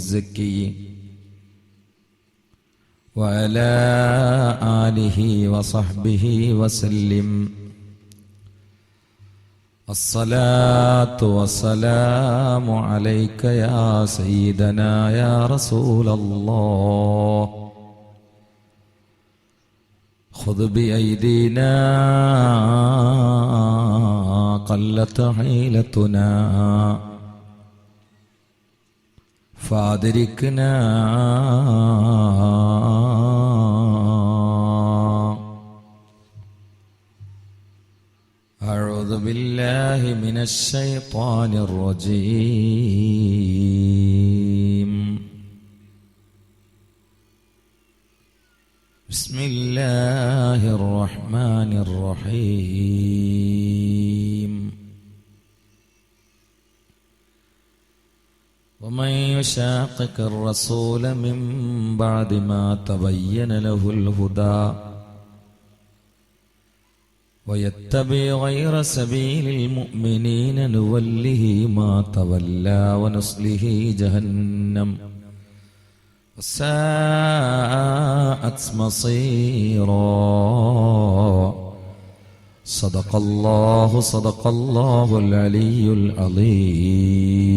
الزكي وعلى آله وصحبه وسلم. الصلاة والسلام عليك يا سيدنا يا رسول الله. خذ بأيدينا قلت حيلتنا فأدركنا. أعوذ بالله من الشيطان الرجيم. بسم الله الرحمن الرحيم. ومن يشاقق الرسول من بعد ما تبين له الهدى ويتبع غير سبيل المؤمنين نوله ما تولى ونصله جهنم وساءت مصيرا. صدق الله العلي العظيم.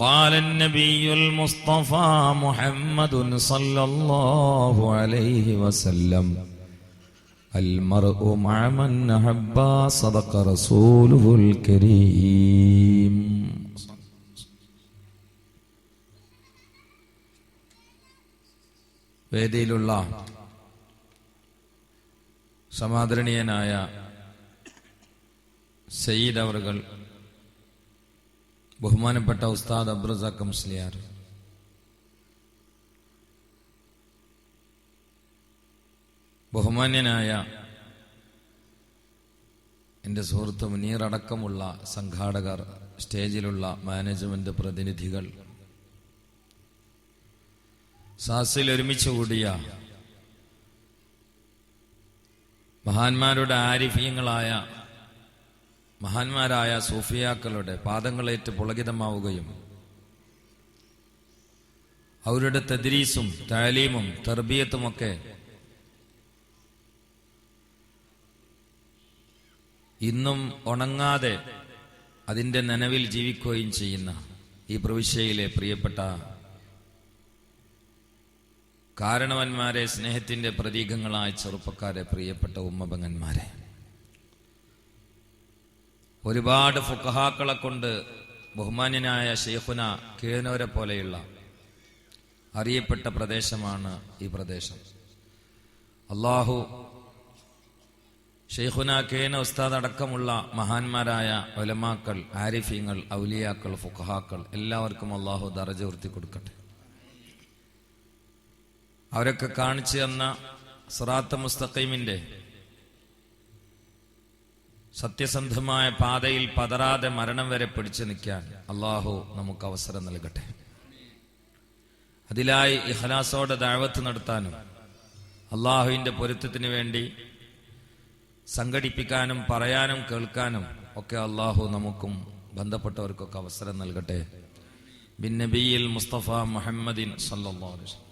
قال النبي المصطفى محمد صلى الله عليه وسلم: المرء مع من أحب. صدق رسوله الكريم. വേദിയിലുള്ള സമാദരണീയനായ സയ്യിദ് അവറുകൾ, ബഹുമാനപ്പെട്ട ഉസ്താദ് അബ്ദുൽ റസാഖ് മുസ്ലിയാർ, ബഹുമാന്യനായ എൻ്റെ സുഹൃത്ത് മുനീർ അടക്കമുള്ള സംഘാടകർ, സ്റ്റേജിലുള്ള മാനേജ്മെന്റ് പ്രതിനിധികൾ, സാസിൽ ഒരുമിച്ച് കൂടിയ മഹാന്മാരുടെ ആരിഫീങ്ങളായ മഹാന്മാരായ സൂഫിയാക്കളുടെ പാദങ്ങളേറ്റ് പുളകിതമാവുകയും അവരുടെ തദ്രീസും താലീമും തർബിയത്തുമൊക്കെ ഇന്നും ഉണങ്ങാതെ അതിൻ്റെ നനവിൽ ജീവിക്കുകയും ചെയ്യുന്ന ഈ പ്രവിശ്യയിലെ പ്രിയപ്പെട്ട കാരണവന്മാരെ, സ്നേഹത്തിന്റെ പ്രതീകങ്ങളായ ചെറുപ്പക്കാരെ, പ്രിയപ്പെട്ട ഉമ്മബങ്ങന്മാരെ, ഒരുപാട് ഫുഖഹാക്കളെ കൊണ്ട് ബഹുമാന്യനായ ശൈഖുന കേനോരെ പോലെയുള്ള അറിയപ്പെട്ട പ്രദേശമാണ് ഈ പ്രദേശം. അല്ലാഹു ശൈഖുന കേന ഉസ്താദ് അടക്കമുള്ള മഹാന്മാരായ ഉലമാക്കൾ, ആരിഫീങ്ങൾ, ഔലിയാക്കൾ, ഫുഖഹാക്കൾ എല്ലാവർക്കും അല്ലാഹു ദറജ ഉയർത്തി കൊടുക്കട്ടെ. അവരൊക്കെ കാണിച്ചു തന്ന സിറാത്ത് മുസ്തഖീമിന്റെ സത്യസന്ധമായ പാതയിൽ പതറാതെ മരണം വരെ പിടിച്ചു നിൽക്കാൻ അല്ലാഹു നമുക്ക് അവസരം നൽകട്ടെ. അതിലായി ഇഖ്ലാസോടെ ദഅവത്ത് നടത്താനും അല്ലാഹുവിന്റെ പൊരുത്തത്തിന് വേണ്ടി സംഘടിപ്പിക്കാനും പറയാനും കേൾക്കാനും ഒക്കെ അല്ലാഹു നമുക്കും ബന്ധപ്പെട്ടവർക്കൊക്കെ അവസരം നൽകട്ടെ. ബിൻ നബിയിൽ മുസ്തഫ മുഹമ്മദിൻ സല്ലല്ലാഹു അലൈഹി വസല്ലം.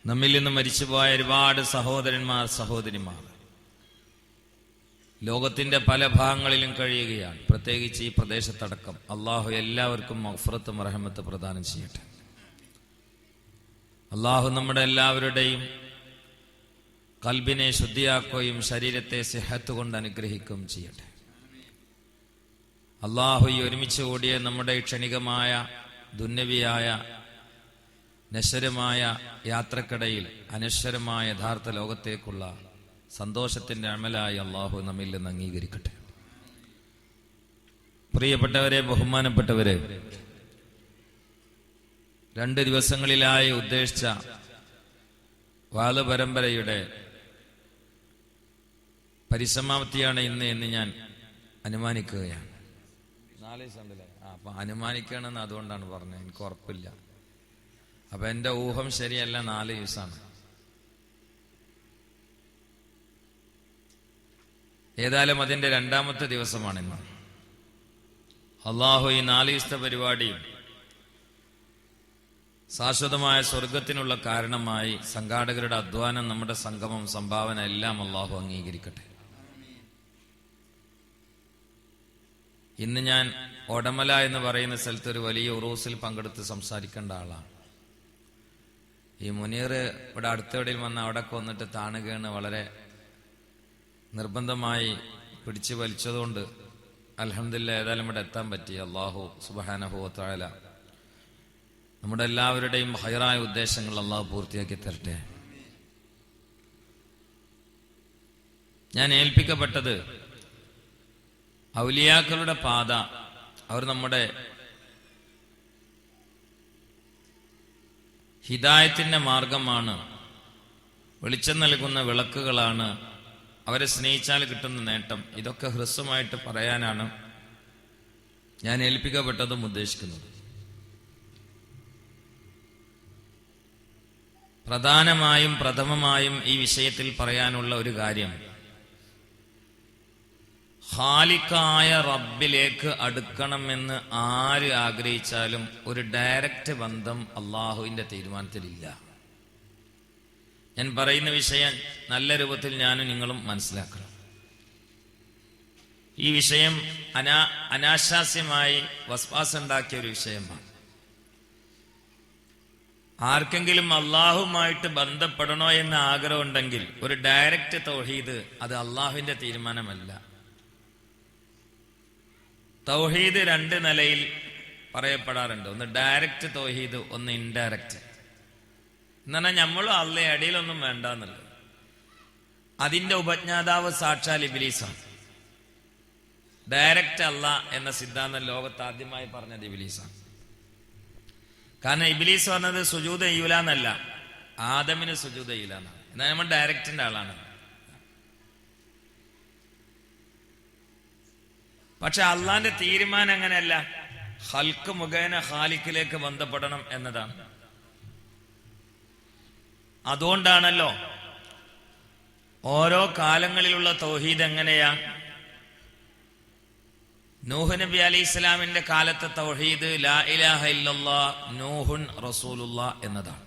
നമ്മിൽ നിന്ന് മരിച്ചുപോയ ഒരുപാട് സഹോദരന്മാർ, സഹോദരിമാർ ലോകത്തിന്റെ പല ഭാഗങ്ങളിലും കഴിയുകയാണ്. പ്രത്യേകിച്ച് ഈ പ്രദേശത്തടക്കം അള്ളാഹു എല്ലാവർക്കും മഗ്ഫിറത്തും റഹ്മത്ത് പ്രദാനം ചെയ്യട്ടെ. അള്ളാഹു നമ്മുടെ എല്ലാവരുടെയും ഖൽബിനെ ശുദ്ധിയാക്കുകയും ശരീരത്തെ സിഹത്ത് കൊണ്ട് അനുഗ്രഹിക്കുകയും ചെയ്യട്ടെ. അള്ളാഹു ഈ ഒരുമിച്ച് കൂടിയ നമ്മുടെ ക്ഷണികമായ ദുന്യവിയായ നശ്വരമായ യാത്രക്കിടയിൽ അനശ്വരമായ യഥാർത്ഥ ലോകത്തേക്കുള്ള സന്തോഷത്തിന്റെ അമലായി അള്ളാഹു നമ്മിൽ നിന്ന് അംഗീകരിക്കട്ടെ. പ്രിയപ്പെട്ടവരെ, ബഹുമാനപ്പെട്ടവരെ, 2 ദിവസങ്ങളിലായി ഉദ്ദേശിച്ച വാല് പരമ്പരയുടെ പരിസമാപ്തിയാണ് ഇന്ന് എന്ന് ഞാൻ അനുമാനിക്കുകയാണ്. 4 ദിവസമുണ്ടല്ലേ? അപ്പൊ അനുമാനിക്കണമെന്ന് അതുകൊണ്ടാണ് പറഞ്ഞത്, എനിക്ക് ഉറപ്പില്ല. അപ്പൊ എന്റെ ഊഹം ശരിയല്ല, 4 ദിവസമാണ്. ഏതായാലും അതിന്റെ 2ാമത്തെ ദിവസമാണിന്ന്. അള്ളാഹു ഈ 4 ദിവസത്തെ പരിപാടിയും ശാശ്വതമായ സ്വർഗത്തിനുള്ള കാരണമായി സംഘാടകരുടെ അധ്വാനം, നമ്മുടെ സംഗമം, സംഭാവന എല്ലാം അള്ളാഹു അംഗീകരിക്കട്ടെ. ഇന്ന് ഞാൻ ഒടമല എന്ന് പറയുന്ന സ്ഥലത്ത് ഒരു വലിയ ഉറൂസിൽ പങ്കെടുത്ത് സംസാരിക്കേണ്ട ആളാണ്. ഈ മുനീർ ഇവിടെ അടുത്തെവിടെയിൽ വന്ന് അവിടെ വന്നിട്ട് താണുകയാണ് വളരെ നിർബന്ധമായി പിടിച്ചു വലിച്ചതുകൊണ്ട് അൽഹംദുലില്ലാഹ് ഏതായാലും ഇവിടെ എത്താൻ പറ്റി. അല്ലാഹു സുബ്ഹാനഹു വ തആല നമ്മുടെ എല്ലാവരുടെയും ഹൈറായ ഉദ്ദേശങ്ങൾ അല്ലാഹു പൂർത്തിയാക്കി തരട്ടെ. ഞാൻ ഏൽപ്പിക്കപ്പെട്ടത് ഔലിയാക്കളുടെ പാത, അവർ നമ്മുടെ ഹിദായത്തിന്റെ മാർഗമാണ്, വെളിച്ചം നൽകുന്ന വിളക്കുകളാണ്, അവരെ സ്നേഹിച്ചാൽ കിട്ടുന്ന നേട്ടം, ഇതൊക്കെ ഹ്രസ്വമായിട്ട് പറയാനാണ് ഞാൻ ഏൽപ്പിക്കപ്പെട്ടതും ഉദ്ദേശിക്കുന്നത്. പ്രധാനമായും പ്രഥമമായും ഈ വിഷയത്തിൽ പറയാനുള്ള ഒരു കാര്യം, ഖാലിഖായ റബ്ബിലേക്ക് അടുക്കണമെന്ന് ആര് ആഗ്രഹിച്ചാലും ഒരു ഡയറക്റ്റ് ബന്ധം അള്ളാഹുവിന്റെ തീരുമാനത്തിലില്ല. ഞാൻ പറയുന്ന വിഷയം നല്ല രൂപത്തിൽ ഞാനും നിങ്ങളും മനസ്സിലാക്കണം. ഈ വിഷയം അനാശാസ്യമായി വസ്വാസുണ്ടാക്കിയ ഒരു വിഷയമാണ്. ആർക്കെങ്കിലും അള്ളാഹുമായിട്ട് ബന്ധപ്പെടണോ എന്ന ആഗ്രഹം ഉണ്ടെങ്കിൽ ഒരു ഡയറക്റ്റ് തൗഹീദ് അത് അള്ളാഹുവിന്റെ തീരുമാനമല്ല. തൗഹീദ് 2 നിലയിൽ പറയപ്പെടാറുണ്ട്. ഒന്ന് ഡയറക്റ്റ് തൗഹീദ്, ഒന്ന് ഇൻഡയറക്റ്റ്. എന്നാൽ നമ്മളും അള്ളേ അടിയിലൊന്നും വേണ്ട എന്നുള്ളത്. അതിന്റെ ഉപജ്ഞാതാവ് സാക്ഷാൽ ഇബ്ലീസാണ്. ഡയറക്റ്റ് അല്ല എന്ന സിദ്ധാന്തം ലോകത്ത് ആദ്യമായി പറഞ്ഞത് ഇബ്ലീസാണ്. കാരണം ഇബ്ലീസ് പറഞ്ഞത് സുജൂദ് ചെയ്യൂല എന്നല്ല, ആദമിന് സുജൂദ് ചെയ്യൂല എന്നാണ്. എന്നാൽ നമ്മൾ ഡയറക്റ്റിന്റെ ആളാണ്. പക്ഷെ അള്ളാന്റെ തീരുമാനം അങ്ങനെയല്ല. ഖൽഖ് മുഖേന ഖാലിഖിലേക്ക് ബന്ധപ്പെടണം എന്നതാണ്. അതുകൊണ്ടാണല്ലോ ഓരോ കാലങ്ങളിലുള്ള തൗഹീദ് എങ്ങനെയാ. നൂഹ് നബി അലൈഹി ഇസ്ലാമിന്റെ കാലത്തെ തൗഹീദ് ലാ ഇലാഹ ഇല്ലല്ലാഹ് നൂഹുൻ റസൂലുള്ളാഹ് എന്നതാണ്.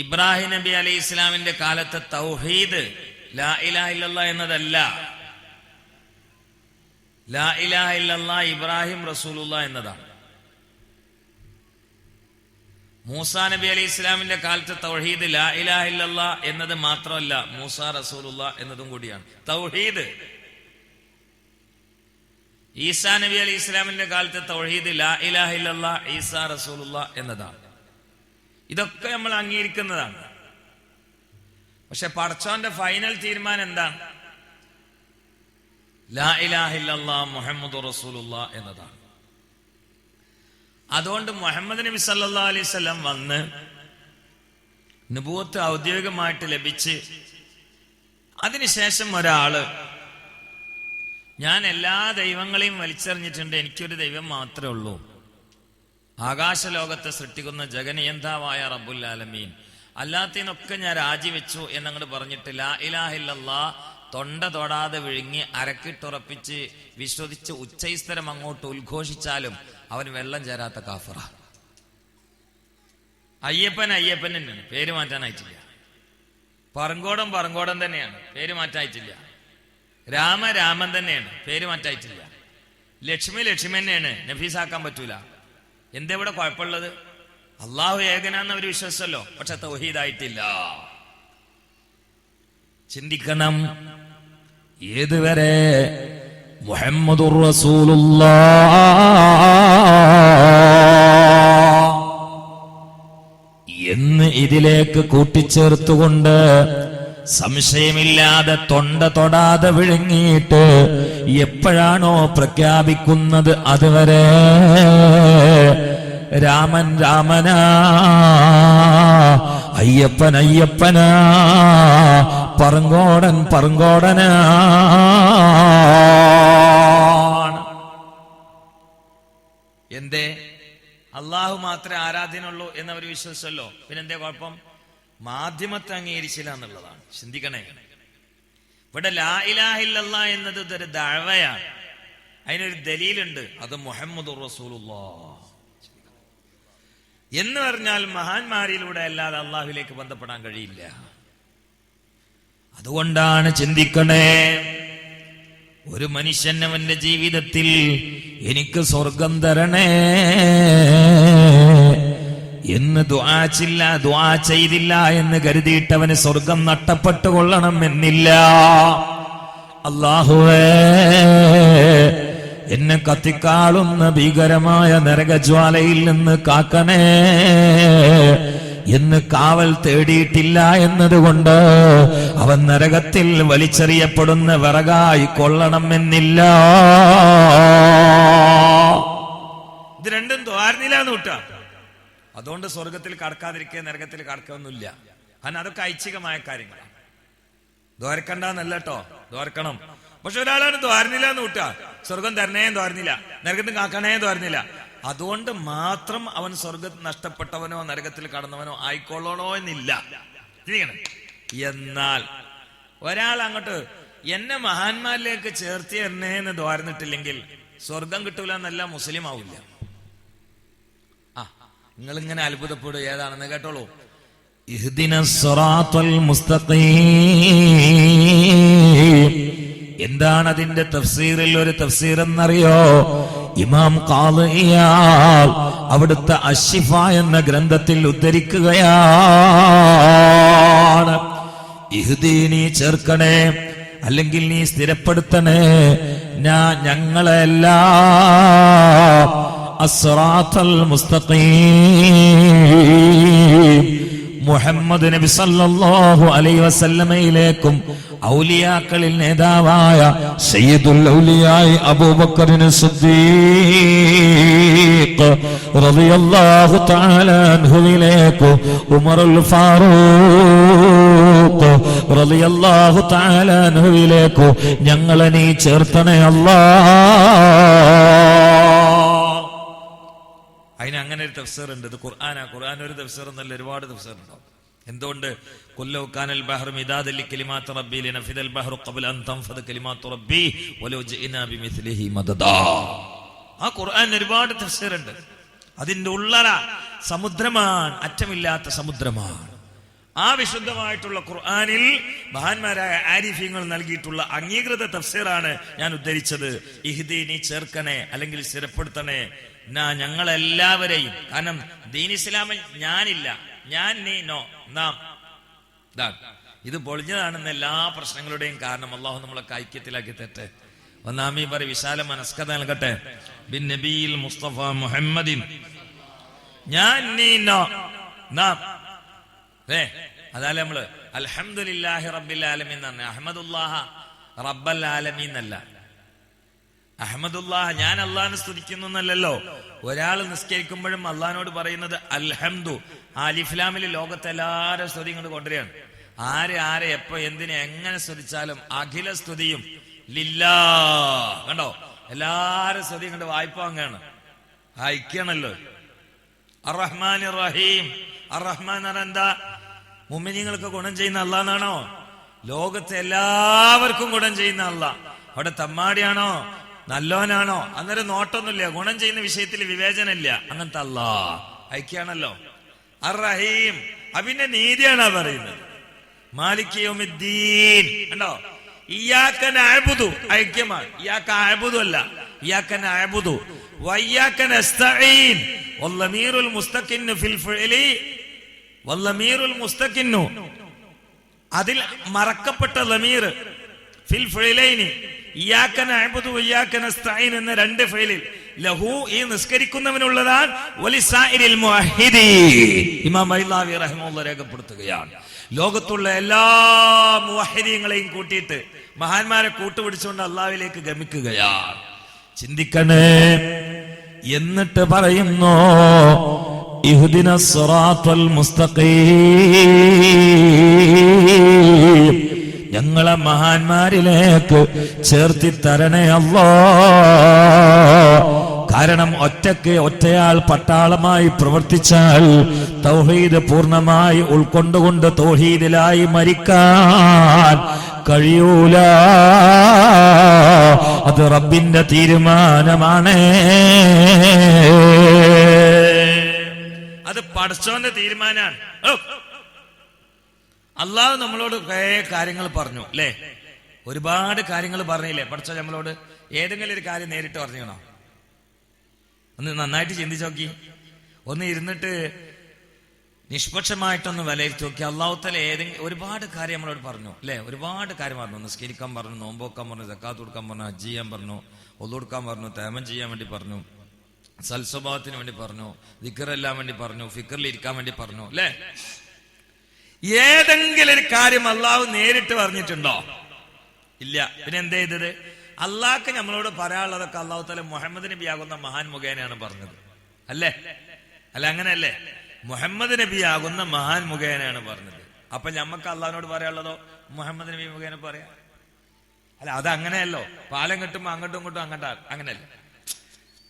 ഇബ്രാഹിം നബി അലൈഹി ഇസ്ലാമിന്റെ കാലത്തെ തൗഹീദ് ലാ ഇലാഹ ഇല്ലല്ലാഹ് എന്നതല്ല, ലാ ഇലാഹ ഇല്ലല്ലാഹ് ഇബ്രാഹിം റസൂലുള്ളാഹ് എന്നതാണ്. മൂസാ നബി അലൈഹി ഇസ്ലാമിന്റെ കാലത്തെ തൗഹീദ് ലാ ഇലാഹ ഇല്ലല്ലാഹ് എന്നത് മാത്രമല്ല, മൂസാ റസൂലുള്ളാഹ് എന്നതും കൂടിയാണ് തൗഹീദ്. ഈസാ നബി അലൈഹി ഇസ്ലാമിന്റെ കാലത്തെ തൗഹീദ് ലാ ഇലാഹ ഇല്ലല്ലാഹ് ഈസാ റസൂലുള്ളാഹ് എന്നതാണ്. ഇതൊക്കെ നമ്മൾ അംഗീകരിക്കുന്നതാണ്. പക്ഷെ പടച്ചോന്റെ ഫൈനൽ തീരുമാനം എന്താണ്? ലാ ഇലാഹ ഇല്ലല്ലാഹ് മുഹമ്മദുർ റസൂലുള്ളാഹ് എന്നതാണ്. അതുകൊണ്ട് മുഹമ്മദ് നബി സല്ലല്ലാഹു അലൈഹി വസല്ലം വന്ന് നബുവത്ത് ഔദ്യോഗികമായിട്ട് ലഭിച്ച് അതിനുശേഷം ഒരാള് ഞാൻ എല്ലാ ദൈവങ്ങളെയും വലിച്ചെറിഞ്ഞിട്ടുണ്ട്, എനിക്കൊരു ദൈവം മാത്രമേ ഉള്ളൂ, ആകാശലോകത്തെ സൃഷ്ടിക്കുന്ന ജഗനിയന്താവായ റബ്ബുൽ ആലമീൻ, അല്ലാത്തതിനൊക്കെ ഞാൻ രാജിവെച്ചു എന്നങ്ങോട്ട് പറഞ്ഞിട്ട് ലാ ഇലാഹ ഇല്ലല്ലാഹ് തൊണ്ട തൊടാതെ വിഴുങ്ങി അരക്കിട്ടുറപ്പിച്ച് വിശ്വസിച്ച് ഉച്ചൈസ്തരം അങ്ങോട്ട് ഉദ്ഘോഷിച്ചാലും അവൻ വെള്ളം ചേരാത്ത കാഫറ. അയ്യപ്പൻ അയ്യപ്പൻ തന്നെയാണ്, പേര് മാറ്റാനായിട്ടില്ല. പറങ്കോടൻ പറങ്കോടൻ തന്നെയാണ്, പേര് മാറ്റായിട്ടില്ല. രാമ രാമൻ തന്നെയാണ്, പേര് മാറ്റായിട്ടില്ല. ലക്ഷ്മി ലക്ഷ്മി തന്നെയാണ്, നഫീസാക്കാൻ പറ്റൂല. എന്തെവിടെ കുഴപ്പമുള്ളത്? അള്ളാഹു ഏകനാന്ന് അവർ വിശ്വസിച്ചല്ലോ, പക്ഷെ തൗഹീദായിട്ടില്ല. ചിന്തിക്കണം. ഏതുവരെ മുഹമ്മദുർ റസൂലുള്ളാഹ് എന്ന് ഇതിലേക്ക് കൂട്ടിച്ചേർത്തുകൊണ്ട് സംശയമില്ലാതെ തൊണ്ട തൊടാതെ വിഴുങ്ങിയിട്ട് എപ്പോഴാണോ പ്രഖ്യാപിക്കുന്നത് അതുവരെ രാമൻ രാമനാ, അയ്യപ്പൻ അയ്യപ്പനാ, പറങ്കോടൻ പറങ്കോടനാ. എന്തേ? അള്ളാഹു മാത്രമേ ആരാധനയുള്ളൂ എന്നവർ വിശ്വസിച്ചല്ലോ. പിന്നെന്തേ കുഴപ്പം? മാധ്യമത്തെ അംഗീകരിച്ചില്ല എന്നുള്ളതാണ്. ചിന്തിക്കണേ. ഇവിടെ ലാ ഇലാഹ ഇല്ലല്ലാഹ് എന്നത് ഒരു ദഅവയാണ്. അതിനൊരു ദലീലുണ്ട്, അത് മുഹമ്മദുർ റസൂലുള്ളാഹ് എന്ന് പറഞ്ഞാൽ മഹാന്മാരിലൂടെ അല്ലാതെ അള്ളാഹുവിലേക്ക് ബന്ധപ്പെടാൻ കഴിയില്ല. അതുകൊണ്ടാണ് ചിന്തിക്കണേ, ഒരു മനുഷ്യൻ അവന്റെ ജീവിതത്തിൽ എനിക്ക് സ്വർഗം തരണേ എന്ന് ദുആ ചെയ്തില്ല എന്ന് കരുതിയിട്ടവന് സ്വർഗം നഷ്ടപ്പെട്ടു കൊള്ളണം എന്നില്ല. അല്ലാഹുവേ, എന്നെ കത്തിക്കാളുന്ന ഭീകരമായ നരകജ്വാലയിൽ നിന്ന് കാക്കണേ എന്ന് കാവൽ തേടിയിട്ടില്ല എന്നതുകൊണ്ട് അവൻ നരകത്തിൽ വലിച്ചെറിയപ്പെടുന്ന വിറകായി കൊള്ളണം എന്നില്ല. ഇത് രണ്ടും ദ്വാരനിലാന്ന് കൂട്ടാ. അതുകൊണ്ട് സ്വർഗത്തിൽ കടക്കാതിരിക്കുക, നരകത്തിൽ കടക്കൊന്നുമില്ല. കാരണം അതൊക്കെ ഐച്ഛികമായ കാര്യങ്ങളാണ്. ദ്വാരക്കണ്ടെന്നല്ല കേട്ടോ, ദ്വാരക്കണം. പക്ഷെ ഒരാളാണ് ദ്വാരനിലാന്ന് കൂട്ടാ, സ്വർഗം തരണേ ദ്വാരനില്ല, നരകത്തിൽ കാക്കണേ ദ്വാരനില്ല. അതുകൊണ്ട് മാത്രം അവൻ സ്വർഗത്തിൽ നഷ്ടപ്പെട്ടവനോ നരകത്തിൽ കടന്നവനോ ആയിക്കൊള്ളണോ എന്നില്ല. എന്നാൽ ഒരാൾ അങ്ങോട്ട് എന്നെ മഹാന്മാരിലേക്ക് ചേർത്തി എന്നെ എന്ന് ദ്വാരന്നിട്ടില്ലെങ്കിൽ സ്വർഗം കിട്ടൂല എന്നല്ല, മുസ്ലിം ആവില്ല. നിങ്ങൾ ഇങ്ങനെ അത്ഭുതപ്പെടും, ഏതാണെന്ന് കേട്ടോളൂ. ഇഹ്ദിനസ് സിറാത്തൽ മുസ്തഖീം. എന്താണ് അതിന്റെ തഫ്സീറിൽ ഒരു തഫ്സീർ എന്നറിയോ? ഇമാം ഖാദി ഇയാദ് അവിടുത്തെ അശ്ശിഫ എന്ന ഗ്രന്ഥത്തിൽ ഉദ്ധരിക്കുകയാണ്, ഇഹ്ദീനി ചേർക്കണേ, അല്ലെങ്കിൽ നീ സ്ഥിരപ്പെടുത്തണേ ഞങ്ങളെല്ലാം അസ്റാത്തൽ മുസ്തഖീം, മുഹമ്മദ് നബി സല്ലല്ലാഹു അലൈഹി വസല്ലമയിലേക്കും ഔലിയാക്കളിൽ നേതാവായ സയ്യിദുൽ ഔലിയായി അബൂബക്കറിന് സിദ്ദീഖ് റളിയല്ലാഹു തആല അൻഹുവിലേക്കും ഉമറുൽ ഫാറൂഖ് റളിയല്ലാഹു തആല അൻഹുവിലേക്കും ഞങ്ങളെ നീ ചേർത്തണേ അല്ലാഹ്. അതിന് അങ്ങനെ ഒരു തഫ്സീർ ഉണ്ട്. ഇത് ഖുർആനാ. ഖുർആൻ ഒരു തഫ്സീർ എന്നല്ല, ഒരുപാട് തഫ്സീർ ഉണ്ടാവും. എന്തുകൊണ്ട്? ഖുല്ലൗ കാനൽ ബഹ്റു മിദാദൻ ലികലിമാത്തി റബ്ബി ലനഫിദൽ ബഹ്റു ഖബ്ല അൻ തൻഫദ കലിമാത്തു റബ്ബി വലൗ ജിഇനാ ബിമിസ്ലിഹി മദദാ. ആ ഖുർആൻ ഒരുപാട് തഫ്സീർ ഉണ്ട്. അതിന്റെ ഉള്ളറ സമുദ്രമാണ്, അറ്റമില്ലാത്ത സമുദ്രമാണ്. ആ വിശുദ്ധമായിട്ടുള്ള ഖുർആനിൽ മഹാന്മാരായ ആരിഫീങ്ങൾ നൽകിയിട്ടുള്ള അംഗീകൃത തഫ്സീറാണ് ഞാൻ ഉദ്ധരിച്ചത്. ഇഹ്ദീനി ചേർക്കണേ, അല്ലെങ്കിൽ സ്ഥിരപ്പെടുത്തണേ ഞങ്ങളെല്ലാവരെയും. കാരണം ദീൻ ഇസ്ലാമിൽ ഞാനില്ല, ഞാൻ, നീ, നോ, നാം. ഇത് പൊളിഞ്ഞതാണെന്ന് എല്ലാ പ്രശ്നങ്ങളുടെയും കാരണം. അള്ളാഹു നമ്മളൊക്കെ ഐക്യത്തിലാക്കി തെറ്റ്. ഒന്നാമീ പറ വിശാല മനസ്കത നൽകട്ടെ. ബിൻ നബിയിൽ മുസ്തഫ മുഹമ്മദിൻ, ഞാൻ, നീ, നോ, നാം. അതല്ല നമ്മള് അൽഹംദുലില്ലാഹി റബ്ബിൽ ആലമീൻ എന്ന് പറഞ്ഞ അഹ്മദുല്ലാഹ റബ്ബൽ ആലമീൻ എന്നല്ല. അഹമ്മദുല്ലാഹ്, ഞാൻ അള്ളാഹിനെ സ്തുതിക്കുന്നു എന്നല്ലല്ലോ. ഒരാൾ നിസ്കരിക്കുമ്പോഴും അള്ളാഹിനോട് പറയുന്നത് അൽഹംദു. ആ അലിഫ്ലാമില് ലോകത്തെ എല്ലാവരും സ്തുതി ഇങ്ങോട്ട് കൊണ്ടുവരികയാണ്. ആരെ എപ്പോ എന്തിനെ എങ്ങനെ സ്തുതിച്ചാലും അഖില സ്തുതിയും ലില്ലാ. കണ്ടോ, എല്ലാരും സ്തുതി ഇങ്ങോട്ട് വായ്പ അങ്ങാണ്, ഐക്യാണല്ലോ. അർറഹ്മാൻ റഹീം. അർറഹ്മാൻ എന്താ? മുഅ്മിനീങ്ങൾക്ക് ഗുണം ചെയ്യുന്ന അള്ളാഹ്ന്നാണോ? ലോകത്തെ എല്ലാവർക്കും ഗുണം ചെയ്യുന്ന അള്ളാഹ്. അവിടെ തമ്മാടിയാണോ നല്ലോനാണോ അന്നേരം നോട്ടൊന്നുമില്ല, ഗുണം ചെയ്യുന്ന വിഷയത്തിൽ വിവേചനമില്ല. അങ്ങനത്തെ അല്ലാഹ് ഐക്യാണല്ലോ. അർ റഹീം, അവിന്റെ നീതിയാണ് പറയുന്നത്. മാലിക് യൗമിദ്ദീൻ കണ്ടോ, ഇയ്യാക നഅ്ബുദു ഐക്യമാണ്. ഇയ്യാക അഅ്ബുദു അല്ല, ഇയ്യാക നഅ്ബുദു വഇയ്യാക നസ്തഈൻ. വല്ലമീറുൽ മുസ്തഖിന്നു ഫിൽ ഫിഅലി വല്ലമീറുൽ മുസ്തഖിന്നു, അതിൽ മറക്കപ്പെട്ട ലമീർ ഫിൽ ഫിഅലൈനി ഇയ്യാക നഅ്ബുദു വഇയ്യാക നസ്തഈൻ എന്ന രണ്ട് ഫിഅലിൽ ലഹു, ഈ നിസ്കരിക്കുന്നവനുള്ളതാണ്. വലിസാഇരിൽ മുവഹിദീൻ, ഇമാം ബൈളാവി റഹിമഹുല്ലാഹ് രേഖപ്പെടുത്തുകയാണ്. ലോകത്തുള്ള എല്ലാ മുവഹിദീങ്ങളെയും കൂട്ടിയിട്ട് മഹാന്മാരെ കൂട്ടുപിടിച്ചുകൊണ്ട് അള്ളാഹുവിലേക്ക് ഗമിക്കുകയാണ്. ചിന്തിക്കണേ. എന്നിട്ട് പറയുന്നു ഇഹ്ദിനസ് സിറാത്തൽ മുസ്തഖീം, ഞങ്ങളെ മഹാന്മാരിലേക്ക് ചേർത്തി തരണേ അല്ലാഹ്. കാരണം ഒറ്റയാൾ പട്ടാളമായി പ്രവർത്തിച്ചാൽ തൗഹീദ് പൂർണ്ണമായി ഉൾക്കൊണ്ടുകൊണ്ട് തൗഹീദിലായി മരിക്കാൻ കഴിയൂല. അത് റബ്ബിന്റെ തീരുമാനമാണ്, അത് പടച്ചോന്റെ തീരുമാനമാണ്. അള്ളാഹു നമ്മളോട് കുറേ കാര്യങ്ങൾ പറഞ്ഞു അല്ലേ? ഒരുപാട് കാര്യങ്ങൾ പറഞ്ഞില്ലേ പടച്ചോ നമ്മളോട്? ഏതെങ്കിലും ഒരു കാര്യം നേരിട്ട് പറഞ്ഞോ? ഒന്ന് നന്നായിട്ട് ചിന്തിച്ചു നോക്കി, ഒന്ന് ഇരുന്നിട്ട് നിഷ്പക്ഷമായിട്ടൊന്ന് വിലയിരുത്തി നോക്കി. അള്ളാഹുത്തല ഏതെങ്കിലും ഒരുപാട് കാര്യം നമ്മളോട് പറഞ്ഞു അല്ലേ? ഒരുപാട് കാര്യം പറഞ്ഞു. നിസ്കരിക്കാൻ പറഞ്ഞു, നോമ്പോക്കാൻ പറഞ്ഞു, സക്കാത്ത് കൊടുക്കാൻ പറഞ്ഞു, ഹജ്ജ് ചെയ്യാൻ പറഞ്ഞു, ഒളു കൊടുക്കാൻ പറഞ്ഞു, തേമം ചെയ്യാൻ വേണ്ടി പറഞ്ഞു, സൽസ്വഭാവത്തിന് വേണ്ടി പറഞ്ഞു, ദിക്റെല്ലാം വേണ്ടി പറഞ്ഞു, ഫിക്റിൽ ഇരിക്കാൻ വേണ്ടി പറഞ്ഞു അല്ലേ? ഏതെങ്കിലും ഒരു കാര്യം അള്ളാഹു നേരിട്ട് പറഞ്ഞിട്ടുണ്ടോ? ഇല്ല. പിന്നെ എന്താ ചെയ്തത്? അള്ളാഹ്ക്ക് നമ്മളോട് പറയാനുള്ളതൊക്കെ അള്ളാഹു തആല മുഹമ്മദ് നബി ആകുന്ന മഹാൻ മുഖേനയാണ് പറഞ്ഞത് അല്ലേ? അല്ല അങ്ങനെയല്ലേ? മുഹമ്മദ് നബി ആകുന്ന മഹാൻ മുഖേനയാണ് പറഞ്ഞത്. അപ്പൊ ഞമ്മക്ക് അള്ളാഹിനോട് പറയാനുള്ളതോ മുഹമ്മദ് നബി മുഖേന പറയാം. അല്ല അതങ്ങനെയല്ലോ, പാലം കെട്ടുമ്പോ അങ്ങോട്ടും ഇങ്ങോട്ടും അങ്ങനെയല്ല.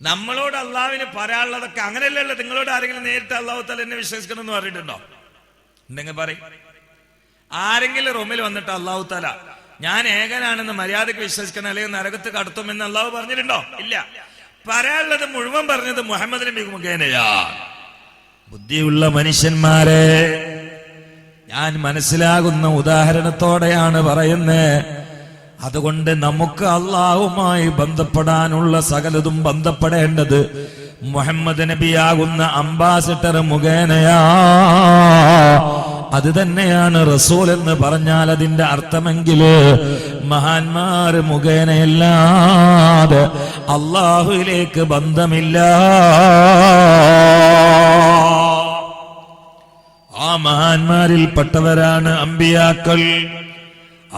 നമ്മളോട് അള്ളാഹുവിന് പറയാനുള്ളതൊക്കെ അങ്ങനെയല്ലല്ലോ. നിങ്ങളോട് ആരെങ്കിലും നേരിട്ട് അള്ളാഹു തആല എന്നെ വിശ്വസിക്കണം എന്ന് പറഞ്ഞിട്ടുണ്ടോ? എന്തെങ്കിലും പറയും. ആരെങ്കിലും റൂമിൽ വന്നിട്ട് അള്ളാഹു തആല ഞാൻ ഏകനാണെന്ന് മര്യാദക്ക് വിശ്വസിക്കണം അല്ലെങ്കിൽ നരകത്ത് കടത്തുമെന്ന് അള്ളാഹു പറഞ്ഞിട്ടുണ്ടോ? ഇല്ല. പറയാനുള്ളത് മുഴുവൻ പറഞ്ഞത് മുഹമ്മദ് നബി മുഖേനയാ. ബുദ്ധിയുള്ള മനുഷ്യന്മാരെ, ഞാൻ മനസ്സിലാകുന്ന ഉദാഹരണത്തോടെയാണ് പറയുന്നത്. അതുകൊണ്ട് നമുക്ക് അള്ളാഹുമായി ബന്ധപ്പെടാനുള്ള സകലതും ബന്ധപ്പെടേണ്ടത് മുഹമ്മദ് നബിയാകുന്ന അംബാസിഡർ മുഖേനയാ. അത് തന്നെയാണ് റസൂൽ എന്ന് പറഞ്ഞാൽ അതിന്റെ അർത്ഥമെങ്കില് മഹാന്മാര് മുഖേനയല്ലാതെ അള്ളാഹുവിലേക്ക് ബന്ധമില്ല. ആ മഹാന്മാരിൽപ്പെട്ടവരാണ് അമ്പിയാക്കൾ.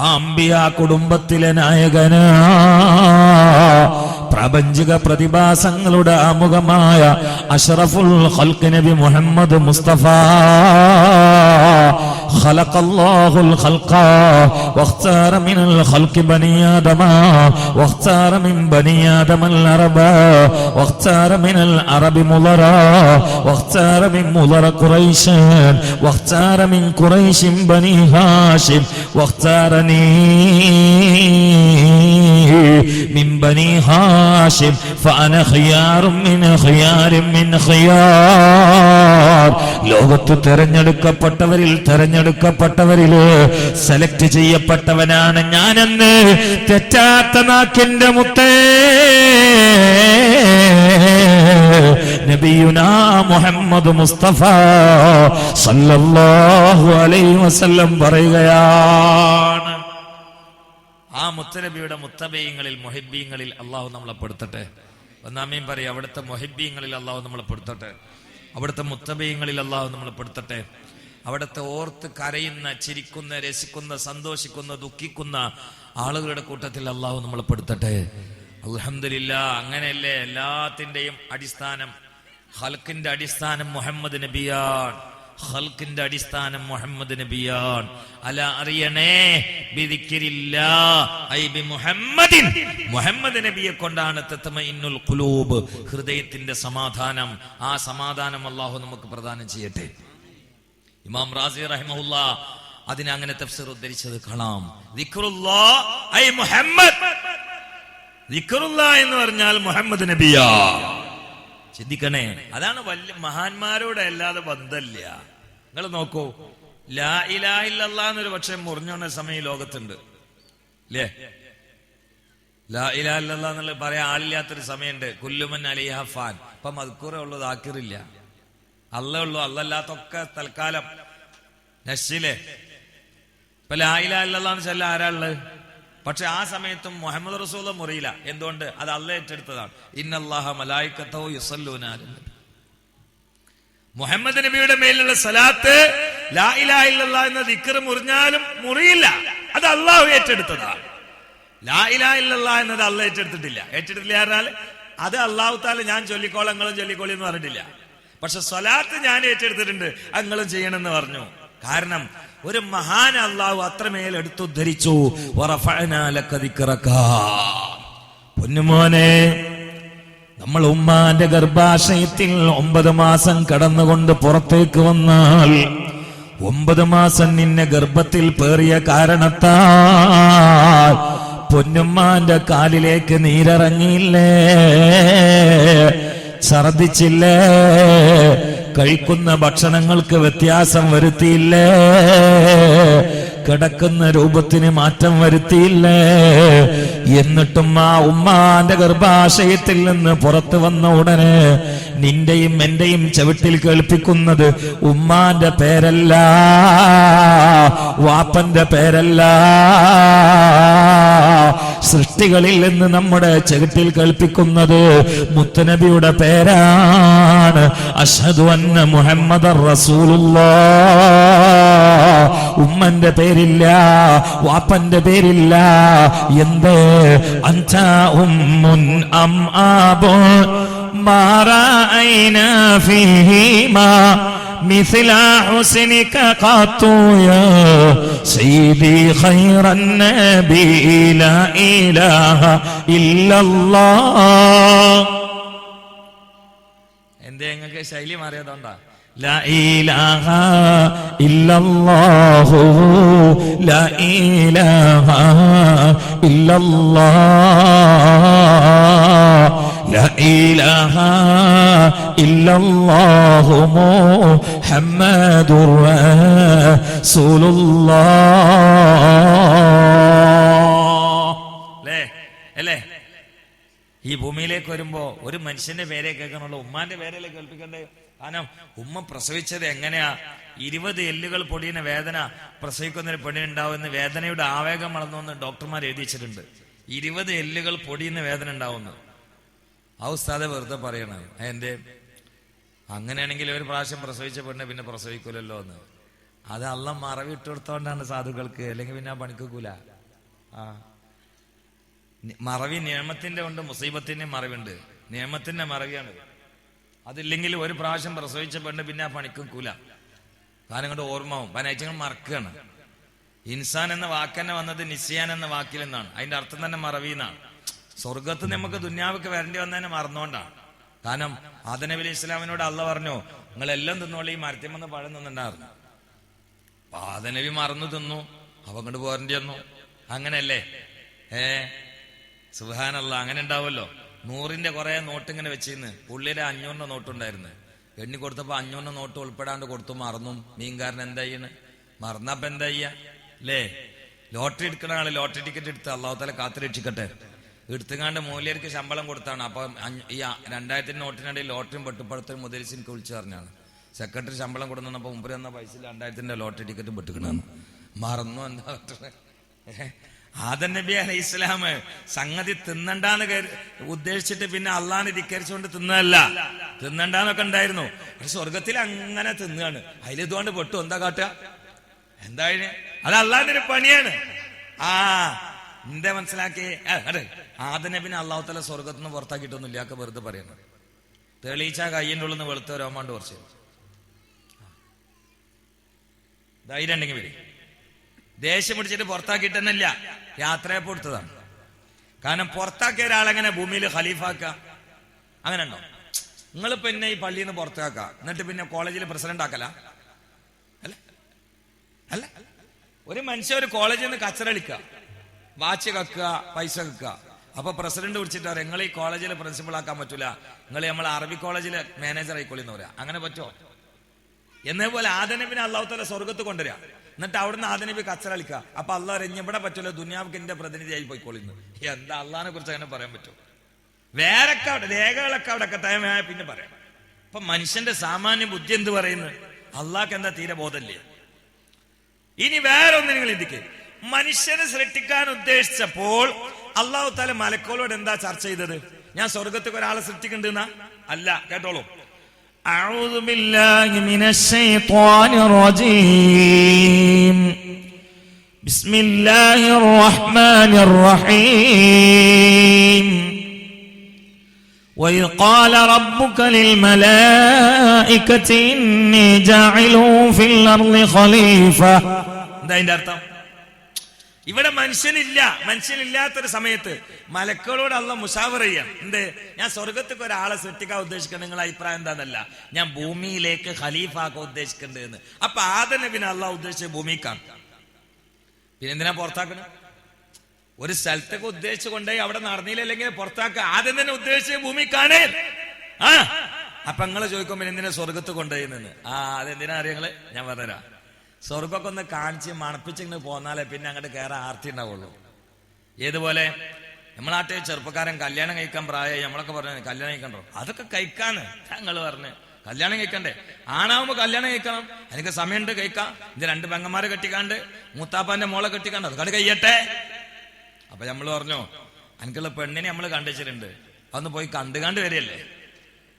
ആ അമ്പിയാ കുടുംബത്തിലെ നായകനാ, പ്രാപഞ്ചിക പ്രതിഭാസങ്ങളുടെ ആമുഖമായ അഷ്റഫുൽ ഖൽഖ് നബി മുഹമ്മദ് മുസ്തഫ. ഖലഖല്ലാഹുൽ ഖൽഖ വഖ്താറ മിനൽ ഖൽഖി ബനി ആദമ വഖ്താറ മിൻ ബനി ആദമൽ അറബ വഖ്താറ മിനൽ അറബി മുളറ വഖ്താറ മിൻ മുളറ ഖുറൈശ് വഖ്താറ മിൻ ഖുറൈശിൻ ബനി ഹാഷിം വഖ്താറനി മിൻ ബനി ഹാഷിം ഫഅന ഖിയാറും മിൻ ഖിയാരിൻ മിൻ ഖിയാർ. ലോകത്ത് തെരഞ്ഞെടുക്കപ്പെട്ടവരില് സെലക്ട് ചെയ്യപ്പെട്ടവനാണ് ഞാനെന്ന് തെറ്റാത്ത നാക്കിന്റെ മുത്തേ നബിയുനാ മുഹമ്മദ് മുസ്തഫ സല്ലല്ലാഹു അലൈഹി വസല്ലം പറയുകയാണ്. ആ മുത്തനബിയുടെ മുത്തബീങ്ങളിൽ മുഹിബ്ബീങ്ങളിൽ അള്ളാഹു നമ്മളെ പെടുത്തട്ടെ. ഒന്നാമേം പറയും, അവിടുത്തെ മുഹിബ്ബീങ്ങളിൽ അള്ളാഹു നമ്മളെ പെടുത്തട്ടെ. അവിടുത്തെ മുത്തബീങ്ങളിൽ അള്ളാഹു നമ്മളെ പെടുത്തട്ടെ. അവിടുത്തെ ഓർത്ത് കരയുന്ന, ചിരിക്കുന്ന, രസിക്കുന്ന, സന്തോഷിക്കുന്ന, ദുഃഖിക്കുന്ന ആളുകളുടെ കൂട്ടത്തിൽ അള്ളാഹു നമ്മളെ പെടുത്തട്ടെ. അൽഹംദുലില്ലാഹ്. അങ്ങനെയല്ലേ എല്ലാത്തിന്റെയും അടിസ്ഥാനം, ഖൽഖിന്റെ അടിസ്ഥാനം മുഹമ്മദ് നബിയാണ്. ഖൽഖിന്റെ അടിസ്ഥാനം മുഹമ്മദ് നബിയാണ്. അല അറിയണേ, ബിദിക്രില്ലാഹ് ഐ ബി മുഹമ്മദിൻ, മുഹമ്മദ് നബിയെ കൊണ്ടാണ് തത്മഇന്നുൽ ഖുലൂബ്, ഹൃദയത്തിന്റെ സമാധാനം. ആ സമാധാനം അല്ലാഹു നമുക്ക് പ്രദാനം ചെയ്യട്ടെ. ഇമാം റാസി റഹിമഹുല്ലാഹ് അതിനെ അങ്ങനെ തഫ്സീർ ഉദ്ധരിച്ചത് കാണാം. ദിക്റുല്ലാഹ് ഐ മുഹമ്മദ്, ദിക്റുല്ലാഹ് എന്ന് പറഞ്ഞാൽ മുഹമ്മദ് നബിയാ. ചിന്തിക്കണേ, അതാണ് വലിയ മഹാന്മാരോട് അല്ലാതെ ബന്ധമില്ല. നിങ്ങൾ നോക്കൂ, ലാ ഇലാഹ ഇല്ലല്ലാഹ് എന്നൊരു പക്ഷെ മുറിഞ്ഞോണ സമയം ലോകത്തുണ്ട് അല്ലേ? ലാ ഇലാഹ ഇല്ലല്ലാഹ് എന്നുള്ള പറയാൻ ആളില്ലാത്തൊരു സമയമുണ്ട്. കുല്ലുമൻ അലൈഹ ഫാൻ. ഇപ്പൊ മദ്കൂറേ ഉള്ളൂ, ദാക്കിറില്ല. അല്ല ഉള്ളൂ, അല്ലല്ലാത്തൊക്കെ തൽക്കാലം നശ്ശിലെ. ഇപ്പൊ ലാ ഇലാഹ ഇല്ലല്ലാഹ് എന്ന് ചൊല്ലാൻ ആരാ ഉള്ളത്? പക്ഷെ ആ സമയത്തും മുഹമ്മദ് റസൂൽ മുറിയില്ല. എന്തുകൊണ്ട്? അത് അള്ളാഹ് ഏറ്റെടുത്തതാണ്. ഇന്നല്ലാഹ മലായികതഹു യുസല്ലൂന അലൻ നബി. മുഹമ്മദ് നബിയുടെ മേലുള്ള സലാത്ത്, ലാ ഇലാഹ ഇല്ലല്ലാഹ് എന്ന ദിക്ർ മുറിഞ്ഞാലും മുറിയില്ല. അത് അള്ളാഹു ഏറ്റെടുത്തതാണ്. ലാ ഇലാഹ ഇല്ലല്ലാഹ് എന്നത് അള്ളാഹ് ഏറ്റെടുത്തിട്ടില്ല. ഏറ്റെടുത്തില്ല പറഞ്ഞാൽ അത് അള്ളാഹു താല ഞാൻ ചൊല്ലിക്കോളാം നിങ്ങളും ചൊല്ലിക്കോളി എന്ന് പറഞ്ഞിട്ടില്ല. പക്ഷെ സ്വലാത്ത് ഞാൻ ഏറ്റെടുത്തിട്ടുണ്ട്, നിങ്ങളും ചെയ്യണമെന്ന് പറഞ്ഞു. കാരണം ഒരു മഹാൻ അള്ളാഹു അത്രമേൽ എടുത്തുദ്ധരിച്ചു. പൊന്നുമോനെ, നമ്മൾ ഉമ്മാന്റെ ഗർഭാശയത്തിൽ 9 മാസം കടന്നുകൊണ്ട് പുറത്തേക്ക് വന്നാൽ 9 മാസം നിന്നെ ഗർഭത്തിൽ പേറിയ കാരണത്താൽ പൊന്നുമ്മാന്റെ കാലിലേക്ക് നീരിറങ്ങിയില്ലേ, ഛർദിച്ചില്ലേ, കഴിക്കുന്ന ഭക്ഷണങ്ങൾക്ക് വ്യത്യാസം വരുത്തിയില്ലേ, കിടക്കുന്ന രൂപത്തിന് മാറ്റം വരുത്തിയില്ലേ. എന്നിട്ടും ആ ഉമ്മാന്റെ ഗർഭാശയത്തിൽ നിന്ന് പുറത്തു വന്ന ഉടനെ നിന്റെയും എന്റെയും ചവിട്ടിൽ കേൾപ്പിക്കുന്നത് ഉമ്മാന്റെ പേരല്ല, വാപ്പന്റെ പേരല്ല, സൃഷ്ടികളിൽ നിന്ന് നമ്മുടെ ചവിട്ടിൽ കേൾപ്പിക്കുന്നത് മുത്തുനബിയുടെ പേരാണ്. അഷ്ഹദു അന്ന മുഹമ്മദർ റസൂലുള്ളാഹ്. ഉമ്മന്റെ പേരില്ല, വാപ്പന്റെ പേരില്ല. എന്ത് അൻത ഉമ്മുൻ അം ആബുൻ മാ റഅയ്നാ ഫീഹിമാ مثل حسنك قط يا سيدي خير النبي لا إله إلا الله. എന്തേ നിങ്ങൾക്ക് ശൈലി മാറിയതുകൊണ്ടാ? لا إله إلا الله لا إله إلا الله لا إله إلا الله محمد رسول الله. അല്ലേ? ഈ ഭൂമിയിലേക്ക് വരുമ്പോ ഒരു മനുഷ്യന്റെ പേരെ കേൾക്കണുള്ളൂ, ഉമ്മാന്റെ പേരല്ലേ കേൾപ്പിക്കണ്ടേ? കാരണം ഉമ്മ പ്രസവിച്ചത് എങ്ങനെയാ? 20 എല്ലുകൾ പൊടിയുന്ന വേദന പ്രസവിക്കുന്നൊരു പെണ്ണിനുണ്ടാവുമെന്ന്, വേദനയുടെ ആവേഗം വളർന്നു ഡോക്ടർമാർ എഴുതി വെച്ചിട്ടുണ്ട്. 20 എല്ലുകൾ പൊടിയുന്ന വേദന ഉണ്ടാവുന്നു. ആ ഉസ്താദെ വെറുതെ പറയണത്. എന്റെ അങ്ങനെയാണെങ്കിൽ ഒരു പ്രാവശ്യം പ്രസവിച്ച പെണ്ണെ പിന്നെ പ്രസവിക്കൂലല്ലോ എന്ന്. അത് അള്ള മറവി ഇട്ടുകൊടുത്തോണ്ടാണ് സാധുക്കൾക്ക്, അല്ലെങ്കിൽ പിന്നെ ആ പണിക്കൂല. ആ മറവി നിയമത്തിന്റെ ഉണ്ട്, മുസീബത്തിന്റെ മറവിണ്ട്. നിയമത്തിന്റെ മറവിയാണ്. അതില്ലെങ്കിൽ ഒരു പ്രാവശ്യം പ്രസവിച്ച പെണ്ണ് പിന്നെ ആ പണിക്കൂല. കാരണം കൊണ്ട് ഓർമ്മവും പനയച്ചങ്ങൾ മറക്കുകയാണ്. ഇൻസാൻ എന്ന വാക്ക് തന്നെ വന്നത് നിസ്യാൻ എന്ന വാക്കിൽ നിന്നാണ്. അതിന്റെ അർത്ഥം തന്നെ മറവി എന്നാണ്. സ്വർഗത്ത് നമുക്ക് ദുന്യാവൊക്കെ വരേണ്ടി വന്നതിനെ മറന്നുകൊണ്ടാണ്. കാരണം ആദം നബി അലൈഹി ഇസ്ലാമിനോട് അള്ള പറഞ്ഞു, നിങ്ങളെല്ലാം തിന്നോളി, ഈ മരത്തിമെന്ന് പഴം തിന്നുണ്ടായിരുന്നു. ആദം നബി മറന്നു തിന്നു, അവ അങ്ങോട്ട് പോരേണ്ടി വന്നു. അങ്ങനെയല്ലേ? സുബ്ഹാനല്ലാ, അങ്ങനെ ഉണ്ടാവുമല്ലോ. 100ന്റെ കുറെ നോട്ട് ഇങ്ങനെ വെച്ചിരുന്ന്, പുള്ളിയുടെ 500 നോട്ടുണ്ടായിരുന്നു. എണ്ണി കൊടുത്തപ്പോ 500 നോട്ട് ഉൾപ്പെടാണ്ട് കൊടുത്തു. മറന്നു. മീൻകാരൻ എന്താ ചെയ്യണ്? മറന്നപ്പോ എന്താ ചെയ്യാ? അല്ലേ? ലോട്ടറി എടുക്കണ ആള് ലോട്ടറി ടിക്കറ്റ് എടുത്ത് അള്ളാഹു തആല കാത്തു രക്ഷിക്കട്ടെ. എടുത്തുകാണ്ട് മൂല്യർക്ക് ശമ്പളം കൊടുത്താണ്. അപ്പൊ ഈ 2000 നോട്ടിനിടയിൽ ലോട്ടറിയും പെട്ടുപടുത്തും മുതലിസിനിക്ക് വിളിച്ചു പറഞ്ഞാണ്. സെക്രട്ടറി ശമ്പളം കൊടുന്നപ്പോ മുമ്പ് തന്ന പൈസ 2000ന്റെ ലോട്ടറി ടിക്കറ്റ് പെട്ടുക്കണമെന്ന് മറന്നു. എന്താ ആദം നബി അലൈഹി ഇസ്ലാം സംഗതി തിന്നണ്ടാന്ന് ഉദ്ദേശിച്ചിട്ട് പിന്നെ അള്ളാഹിനെ ധിക്കരിച്ചുകൊണ്ട് തിന്നല്ല, തിന്നണ്ടാന്നൊക്കെ ഉണ്ടായിരുന്നു. പക്ഷെ സ്വർഗത്തിൽ അങ്ങനെ തിന്നുകയാണ്. അതിലിതുകൊണ്ട് പെട്ടു. എന്താ കാട്ടുക? എന്തായാലും അത് അള്ളാഹിന്റെ ഒരു പണിയാണ്. എന്താ മനസ്സിലാക്കി? അതെ, ആദം നബിനെ അള്ളാഹു തആല സ്വർഗത്തിൽ നിന്ന് പുറത്താക്കിയിട്ടൊന്നുമില്ല. ഒക്കെ വെറുതെ പറയുന്നത്. തെളിയിച്ച കയ്യന്റെ ഉള്ളിൽ നിന്ന് വെളുത്ത രോമാണ്ട് കുറച്ച് ധൈര്യം ഉണ്ടെങ്കിൽ വരും. ദേഷ്യം പിടിച്ചിട്ട് പുറത്താക്കിയിട്ടെന്നല്ല, യാത്രയപ്പോ എടുത്തതാണ്. കാരണം പുറത്താക്കിയ ഒരാളെങ്ങനെ ഭൂമിയിൽ ഖലീഫാക്ക? അങ്ങനെ ഉണ്ടോ? നിങ്ങൾ പിന്നെ ഈ പള്ളിയിൽ നിന്ന് പുറത്താക്ക, എന്നിട്ട് പിന്നെ കോളേജിൽ പ്രസിഡന്റ് ആക്കല? അല്ല അല്ല, ഒരു മനുഷ്യ ഒരു കോളേജിൽ നിന്ന് കച്ചറളിക്കുക, വാച്ച് കക്കുക, പൈസ കക്കുക. അപ്പൊ പ്രസിഡന്റ് വിളിച്ചിട്ട് പറയാം, നിങ്ങൾ ഈ കോളേജിലെ പ്രിൻസിപ്പൾ ആക്കാൻ പറ്റൂല, നിങ്ങൾ നമ്മൾ അറബി കോളേജിലെ മാനേജർ ആയിക്കൊള്ളിന്ന് പറയാം. അങ്ങനെ പറ്റുമോ? എന്നേപോലെ ആദം നബിനെ അല്ലാഹു തആല സ്വർഗത്ത് കൊണ്ടുവരിക, എന്നിട്ട് അവിടുന്ന് ആദം നബി കച്ചറളിക്കുക. അപ്പൊ അള്ളാഹ് അറിഞ്ഞ ഇവിടെ പറ്റൂല, ദുനിയാവിക്ക് എന്റെ പ്രതിനിധിയായി പോയിക്കൊള്ളുന്നു. എന്താ അള്ളാഹിനെ കുറിച്ച് അങ്ങനെ പറയാൻ പറ്റും? വേറൊക്കെ അവിടെ രേഖകളൊക്കെ അവിടെ തയ്യാറായ പിന്നെ പറയാം. അപ്പൊ മനുഷ്യന്റെ സാമാന്യ ബുദ്ധി എന്ത് പറയുന്നു? അള്ളാഹ്ക്ക് എന്താ തീരെ ബോധമില്ലേ? ഇനി വേറൊന്ന് നിങ്ങൾ ഇന്ത്യക്ക്, മനുഷ്യനെ സൃഷ്ടിക്കാൻ ഉദ്ദേശിച്ചപ്പോൾ അള്ളാഹു തആല മലക്കുകളോട് എന്താ ചർച്ച ചെയ്തത്? ഞാൻ സ്വർഗത്തേക്ക് ഒരാളെ സൃഷ്ടിക്കണ്ടെന്നാ? അല്ല, കേട്ടോളൂ. أعوذ بالله من الشيطان الرجيم بسم الله الرحمن الرحيم وإذ قال ربك للملائكة إني جاعل في الأرض خليفة. എന്താ അതിന്റെ അർത്ഥം? ഇവിടെ മനുഷ്യനില്ലാത്തൊരു സമയത്ത് മലക്കുകളോട് അള്ള മുഷാവറ ചെയ്യാം. എന്ത്? ഞാൻ സ്വർഗത്തേക്ക് ഒരാളെ സൃഷ്ടിക്കാൻ ഉദ്ദേശിക്കണം, നിങ്ങളുടെ അഭിപ്രായം എന്താന്നല്ല, ഞാൻ ഭൂമിയിലേക്ക് ഖലീഫാക്കാൻ ഉദ്ദേശിക്കേണ്ടത് എന്ന്. അപ്പൊ ആദം നബിനെ അള്ളാഹ് ഉദ്ദേശിച്ച ഭൂമിക്കാണ്. പിന്നെ എന്തിനാ പുറത്താക്കണം? ഒരു സ്ഥലത്തേക്ക് ഉദ്ദേശിച്ചു കൊണ്ടുപോയി അവിടെ നടന്നില്ലെങ്കിൽ പുറത്താക്കുക. ആദ്യം തന്നെ ഉദ്ദേശിച്ച ഭൂമിക്കാണ്. അപ്പൊ നിങ്ങള് ചോദിക്കുമ്പോ എന്തിനാ സ്വർഗത്ത് കൊണ്ടുപോയിന്ന്? അതെന്തിനാ അറിയങ്ങള്? ഞാൻ പറഞ്ഞുതരാം. സ്വർഗമൊക്കെ ഒന്ന് കാണിച്ച് മണപ്പിച്ചിങ്ങനെ പോന്നാലേ പിന്നെ അങ്ങോട്ട് കയറാൻ ആർത്തി ഉണ്ടാവുള്ളൂ. ഏതുപോലെ നമ്മളാട്ടെ ചെറുപ്പക്കാരൻ കല്യാണം കഴിക്കാൻ പ്രായമായി, നമ്മളൊക്കെ പറഞ്ഞു കല്യാണം കഴിക്കണ്ടോ? അതൊക്കെ കഴിക്കാന്ന് ഞങ്ങൾ പറഞ്ഞു. കല്യാണം കഴിക്കണ്ടേ? ആണാവുമ്പോ കല്യാണം കഴിക്കണം. എനിക്ക് സമയമുണ്ട്, കഴിക്കാം. ഇത് 2 പെങ്ങന്മാരെ കെട്ടിക്കാണ്ട് മൂത്താപ്പാന്റെ മോളെ കെട്ടിക്കാണ്ട് അത് കഴിയട്ടെ. അപ്പൊ നമ്മള് പറഞ്ഞു എനിക്കുള്ള പെണ്ണിനെ നമ്മൾ കണ്ടുവച്ചിട്ടുണ്ട്, അതൊന്ന് പോയി കണ്ടുകാണ്ട് വരികയല്ലേ.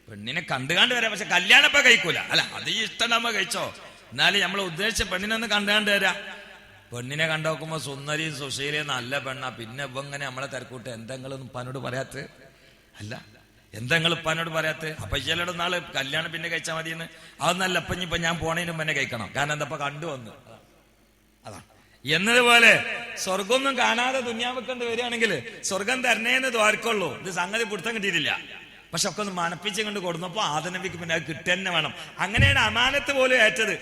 പെണ്ണിനെ കണ്ടുകാണ്ട് വരാം, പക്ഷെ കല്യാണം ഇപ്പൊ കഴിക്കൂല. അല്ല, അത് ഇഷ്ടണ്ടാകുമ്പോ കഴിച്ചോ, എന്നാലും നമ്മൾ ഉദ്ദേശിച്ച പെണ്ണിനൊന്ന് കണ്ടുകാണ്ട് വരാ. പെണ്ണിനെ കണ്ടുനോക്കുമ്പോ സുന്ദരിയും സുശീലയും നല്ല പെണ്ണാ. പിന്നെ ഇപ്പൊ ഇങ്ങനെ നമ്മളെ തിരക്കൂട്ട് എന്തെങ്കിലും ഉപ്പാനോട് പറയാത്ത? അല്ല, എന്തെങ്കിലും ഉപ്പാനോട് പറയാത്ത? അപ്പൊ ചിലയുടെ നാള് കല്യാണം പിന്നെ കഴിച്ചാൽ മതിയെന്ന്. അതൊന്നല്ല, ഇപ്പൊ ഞാൻ പോണതിന് മുന്നേ കഴിക്കണം. കാരണം എന്താ കണ്ടുവന്ന് അതാണ്. എന്നതുപോലെ സ്വർഗമൊന്നും കാണാതെ ദുനിയാവെക്കൊണ്ട് വരികയാണെങ്കിൽ സ്വർഗം തരണേന്ന് ദ്വാരക്കുള്ളൂ. ഇത് സംഗതി പിടുത്തം കിട്ടിയിട്ടില്ല. പക്ഷെ ഒക്കെ ഒന്ന് മണപ്പിച്ച് കൊണ്ട് കൊടുന്നപ്പോ ആദം നബിക്ക് പിന്നെ അത് കിട്ടുക തന്നെ വേണം. അങ്ങനെയാണ് അമാനത്ത് പോലും ഏറ്റത്.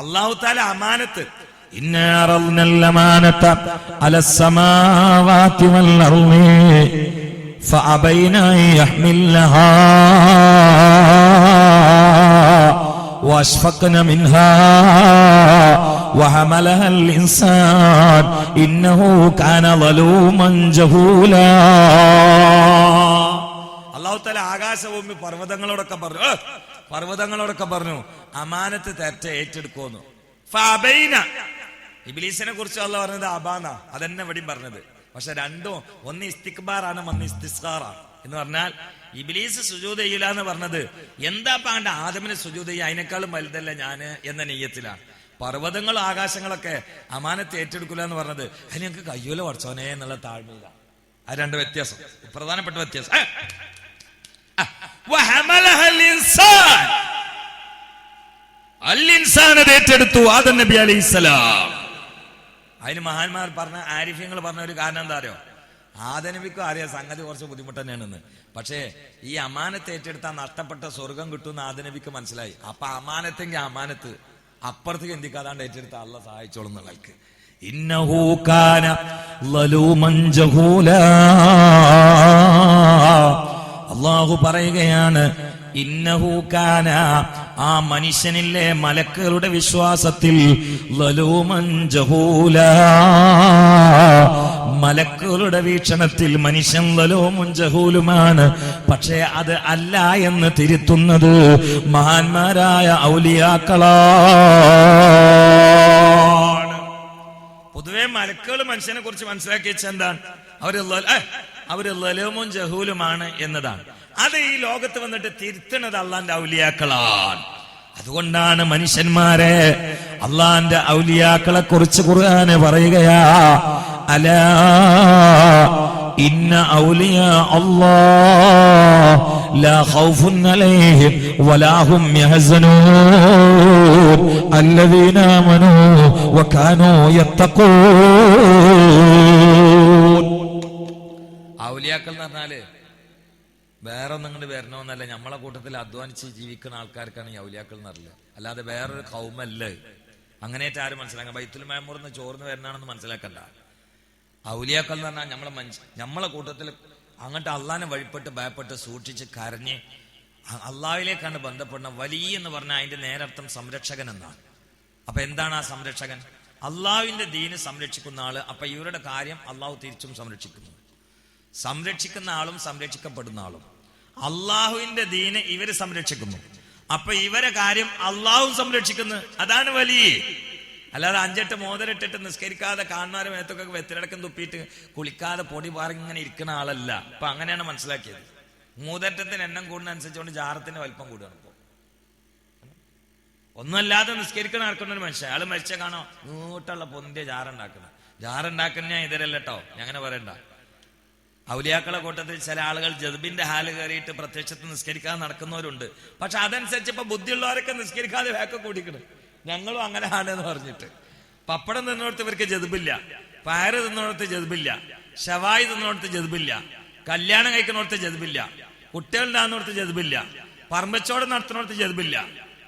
അല്ലാഹു തആല അമാനത്ത് ഇന്നാ അറദ്നൽ അമാനത അലസ്സമാവാതി വൽ അർളി ഫഅബൈന യഹ്മിൽനഹാ വഅശ്ഫഖ്ന മിൻഹാ وحملها الإنسان إنه كان ظلوما جهولا. അല്ലാഹു തആല ആകാശഭൂമി പർവ്വതങ്ങളോടൊക്കെ പറഞ്ഞു അമാനത്ത് ഏറ്റെടുക്കുമെന്ന്. ഫഅബൈന, ഇബ്ലീസിനെ കുറിച്ച് അല്ലാഹു പറഞ്ഞത് അബാന, അതന്നെ ഇവിടെയും പറഞ്ഞത്. പക്ഷെ രണ്ടും ഒന്ന് ഇസ്തിക്ബാറാണ്, ഒന്ന് ഇസ്തിസ്ഖാറാണ്. എന്ന് പറഞ്ഞാൽ ഇബ്ലീസ് സുജൂദ് ചെയ്യില്ല എന്ന് പറഞ്ഞത് എന്താ പാണ്ട ആദമിന് സുജൂദ് ചെയ്യുക, അതിനേക്കാളും വലുതല്ല ഞാന് എന്ന നെയ്യത്തിലാണ്. പർവ്വതങ്ങളും ആകാശങ്ങളൊക്കെ അമാനത്ത് ഏറ്റെടുക്കില്ല എന്ന് പറഞ്ഞത് അതിന് ഞങ്ങൾക്ക് കയ്യൂല പഠിച്ചോനെ എന്നുള്ള താഴ്മയില്ല. ആ 2 വ്യത്യാസം, പ്രധാനപ്പെട്ട വ്യത്യാസം. അത് ഏറ്റെടുത്തു ആദം നബി അലൈഹിസ്സലാം. അതിന് മഹാന്മാർ പറഞ്ഞ ആരിഫ്യങ്ങൾ പറഞ്ഞ ഒരു കാരണം എന്താ അറിയോ? ആദം നബിക്കും അറിയാം സംഗതി കുറച്ച് ബുദ്ധിമുട്ട് തന്നെയാണെന്ന്. പക്ഷേ ഈ അമാനത്ത് ഏറ്റെടുത്താൽ നഷ്ടപ്പെട്ട സ്വർഗം കിട്ടുമെന്ന് ആദം നബിക്ക് മനസ്സിലായി. അപ്പൊ അമാനത്തെങ്കിൽ അമാനത്ത് അപ്പുറത്തേക്ക് എന്തിക്കാതാണ്ട് ഏറ്റെടുത്ത അള്ളാഹ് സഹായിച്ചോളും എന്നുള്ളവർക്ക്. ഇന്നഹു കാന ളലൂമൻ ജഹൂലാ. അല്ലാഹു പറയുകയാണ് ഇന്നഹു കാന, ആ മനുഷ്യനിലെ മലക്കുകളുടെ വിശ്വാസത്തിൽ ളലൂമൻ ജഹൂലാ, മലക്കുകളുടെ വീക്ഷണത്തിൽ മനുഷ്യൻ ളലൂമുൻ ജഹൂലുമാണ്. പക്ഷേ അത് അല്ല എന്ന് തിരുത്തുന്നത് മഹാന്മാരായ ഔലിയാക്കളാണ്. പൊതുവെ മലക്കുകൾ മനുഷ്യനെ കുറിച്ച് മനസ്സിലാക്കി വെച്ച എന്താണ്? അവര് ലലൂമുൻ ജഹൂലുമാണ് എന്നതാണ്. അത് ഈ ലോകത്ത് വന്നിട്ട് തിരുത്തുന്നത് അള്ളാന്റെ ഔലിയാക്കളാണ്. അതുകൊണ്ടാണ് മനുഷ്യന്മാരെ അള്ളാന്റെ ഔലിയാക്കളെ കുറിച്ച് ഖുർആന് പറയുകയാ, അലാ ഇന്ന ഔലിയാ അല്ലാഹ് ലാ ഖൗഫുൻ അലൈഹിം വലാ ഹും യഹ്സനൂൻ അല്ലദീന ആമനൂ വകാനൂ യത്തഖൂൻ. ഔലിയാക്കൾ എന്ന് പറഞ്ഞാല് വേറെ ഒന്നും ഇങ്ങോട്ട് വരണമെന്നല്ല, നമ്മളെ കൂട്ടത്തിൽ അധ്വാനിച്ച് ജീവിക്കുന്ന ആൾക്കാർക്കാണ് ഈ ഔലിയാക്കൾ എന്നറിയില്ല. അല്ലാതെ വേറൊരു കൗമല്ല. അങ്ങനെയായിട്ട് ആരും മനസ്സിലാക്കാം. ബൈത്തുൽ മഅമൂറിന്ന് ചോർന്ന് വരണാണെന്ന് മനസ്സിലാക്കണ്ട. ഔലിയാക്കൾ എന്ന് പറഞ്ഞാൽ നമ്മളെ കൂട്ടത്തിൽ അങ്ങോട്ട് അള്ളാനെ വഴിപ്പെട്ട് ഭയപ്പെട്ട് സൂക്ഷിച്ച് കരഞ്ഞ് അള്ളാഹിലേക്കാണ് ബന്ധപ്പെടുന്ന വലിയ എന്ന് പറഞ്ഞാൽ അതിന്റെ നേരർത്ഥം സംരക്ഷകൻ എന്നാണ്. അപ്പൊ എന്താണ് ആ സംരക്ഷകൻ? അള്ളാഹുവിന്റെ ദീന് സംരക്ഷിക്കുന്ന ആള്. അപ്പൊ ഇവരുടെ കാര്യം അള്ളാഹു തിരിച്ചും സംരക്ഷിക്കുന്നു. സംരക്ഷിക്കുന്ന ആളും സംരക്ഷിക്കപ്പെടുന്ന ആളും. അള്ളാഹുവിന്റെ ദീന് ഇവര് സംരക്ഷിക്കുന്നു. അപ്പൊ ഇവരെ കാര്യം അള്ളാഹു സംരക്ഷിക്കുന്നു. അതാണ് വലിയ. അല്ലാതെ 5-8 മോതിരിട്ടിട്ട് നിസ്കരിക്കാതെ കാണുന്നവരെ മേത്തൊക്കെ വെത്തിരടക്കം തുപ്പിയിട്ട് കുളിക്കാതെ പൊടി പാറിങ്ങനെ ഇരിക്കുന്ന ആളല്ല. അപ്പൊ അങ്ങനെയാണ് മനസ്സിലാക്കിയത്. മൂതറ്റത്തിന് എണ്ണം കൂടുന്ന അനുസരിച്ചുകൊണ്ട് ജാറത്തിന്റെ വലിപ്പം കൂടുകയാണ്. ഇപ്പൊ ഒന്നുമല്ലാതെ നിസ്കരിക്കണ നടക്കുന്ന ഒരു മനുഷ്യൻ, അയാൾ മരിച്ച കാണോ നൂട്ടുള്ള പൊന്തിയ ജാറുണ്ടാക്കുന്ന ഞാൻ ഇതരല്ല കേട്ടോ, ഞാൻ അങ്ങനെ പറയണ്ട. ഔലിയാക്കളെ കൂട്ടത്തിൽ ചില ആളുകൾ ജദ്ബിന്റെ ഹാല് കയറിയിട്ട് പ്രത്യക്ഷത്തിൽ നിസ്കരിക്കാതെ നടക്കുന്നവരുണ്ട്. പക്ഷെ അതനുസരിച്ച് ഇപ്പൊ ബുദ്ധിയുള്ളവരൊക്കെ നിസ്കരിക്കാതെ വേക്ക കൂടിക്കണം. ഞങ്ങളും അങ്ങനെ ആണെന്ന് പറഞ്ഞിട്ട് പപ്പടം നിന്നോടത്ത് ഇവർക്ക് ജദ്ബില്ല. പയറ് തിന്നോടത്ത് ജദ്ബില്ല, ഷവായി തിന്നോടത്ത് ജദ്ബില്ല, കല്യാണം കഴിക്കുന്നിടത്ത് ജദ്ബില്ല, കുട്ടികളുണ്ടാകുന്നിടത്ത് ജദ്ബില്ല, പറമ്പച്ചോട് നടത്തുന്നിടത്ത് ജദ്ബില്ല.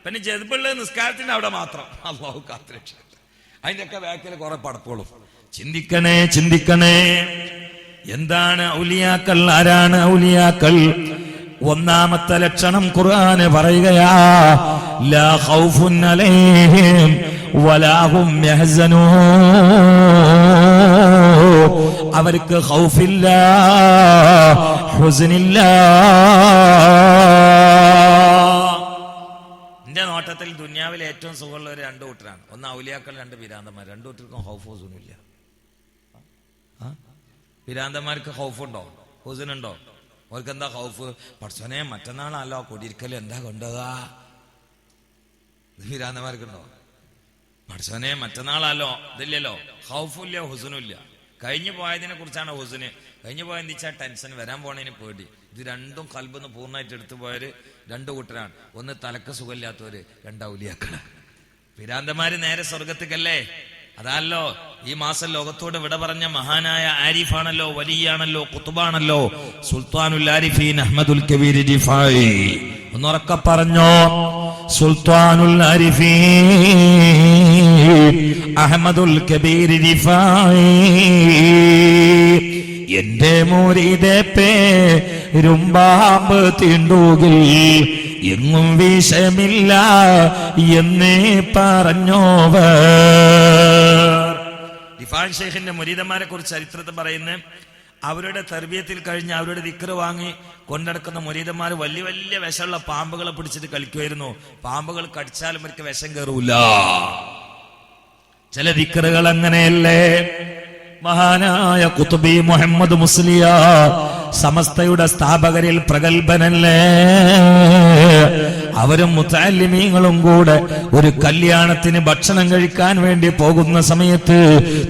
പിന്നെ ജദ്ബുള്ളത് നിസ്കാരത്തിന്റെ അവിടെ മാത്രം. അല്ലാഹു കാത്തുരക്ഷിക്കട്ടെ. അതിന്റെയൊക്കെ ബാക്കിൽ കുറെ പടപ്പുകളും. ചിന്തിക്കണേ, ചിന്തിക്കണേ. എന്താണ് ഔലിയാക്കൾ? ആരാണ് ഔലിയാക്കൾ? ഒന്നാമത്തെ ലക്ഷണം ഖുർആന് പറയുകയാ, ലാ ഖൗഫുൻ അലൈഹിം വലാ ഹും യഹ്സനൂൻ. അവർക്ക് ഖൗഫില്ല, ഹുസ്നില്ല. എന്റെ നോട്ടത്തിൽ ദുനിയാവിലെ ഏറ്റവും സുഖമുള്ള ഒരു രണ്ടു കൂട്ടരാണ്. ഒന്ന് ഔലിയാക്കൾ, രണ്ട് പിരാന്തന്മാർ. രണ്ടു കൂട്ടർക്കും ഹൗഫ് ഹുസ്നില്ല. പിരാന്തന്മാർക്ക് ഹൗഫുണ്ടോ? ഹുസ്നുണ്ടോ? അവർക്ക് എന്താ ഹൗഫ്? പടച്ചോനെ മറ്റന്നാളല്ലോ കൊടിയിരിക്കൽ, എന്താ കൊണ്ടുപോകാ? പിരാന്തന്മാർക്കുണ്ടോ? പടച്ചോനെ മറ്റന്നാളല്ലോ, ഇതില്ലല്ലോ. ഹൗഫുല്ല, ഹുസ്നുല്ല. കഴിഞ്ഞു പോയതിനെ കുറിച്ചാണ് ഹുസ്ന്. കഴിഞ്ഞു പോയെന്ന് വെച്ചാൽ ടെൻഷൻ, വരാൻ പോണതിന് പേടി. ഇത് രണ്ടും കൽബിന്ന് പൂർണ്ണമായിട്ട് എടുത്തു പോയവര് രണ്ടു കൂട്ടരാണ്. ഒന്ന് തലക്ക് സുഖമില്ലാത്തവര്, രണ്ട് ഔലിയാക്കള്. പിരാന്തന്മാര് നേരെ സ്വർഗത്തേക്കല്ലേ? അതല്ലോ ഈ മാസം ലോകത്തോട് വിട പറഞ്ഞ മഹാനായ ആരിഫാണല്ലോ, വലിയാണല്ലോ, കുത്തുബാണല്ലോ, സുൽത്താനുൽ ആരിഫീൻ അഹ്മദുൽ കബീർ റിഫായി. ഒന്നുറക്കെ പറഞ്ഞോ, സുൽത്താനുൽ ആരിഫീൻ അഹ്മദുൽ കബീർ റിഫായി. എന്റെ മുരീദേ പേരുമ്പാമ്പ് തീണ്ടുകിൽ എങ്ങും വിഷമില്ല എന്നേ പറഞ്ഞോവർ. റിഫാൻ ഷെയ്ഖിന്റെ മുരീദന്മാരെ കുറിച്ച് ചരിത്രത്തിൽ പറയുന്നത്, അവരുടെ തർബിയത്തിൽ കഴിഞ്ഞ് അവരുടെ ദിക്ർ വാങ്ങി കൊണ്ടെടുക്കുന്ന മുരീദന്മാർ വലിയ വലിയ വിഷമുള്ള പാമ്പുകളെ പിടിച്ചിട്ട് കളിക്കുമായിരുന്നു. പാമ്പുകൾ കടിച്ചാലും അവർക്ക് വിഷം കയറൂല. ചില ദിക്റുകൾ അങ്ങനെയല്ലേ? മഹാനായ ഖുത്ബി മുഹമ്മദ് മുസ്ലിയാർ സമസ്തയുടെ സ്ഥാപകരിൽ പ്രഗൽഭനല്ലേ? അവരും മുത്തഅല്ലിമീങ്ങളും കൂടെ ഒരു കല്യാണത്തിന് ഭക്ഷണം കഴിക്കാൻ വേണ്ടി പോകുന്ന സമയത്ത്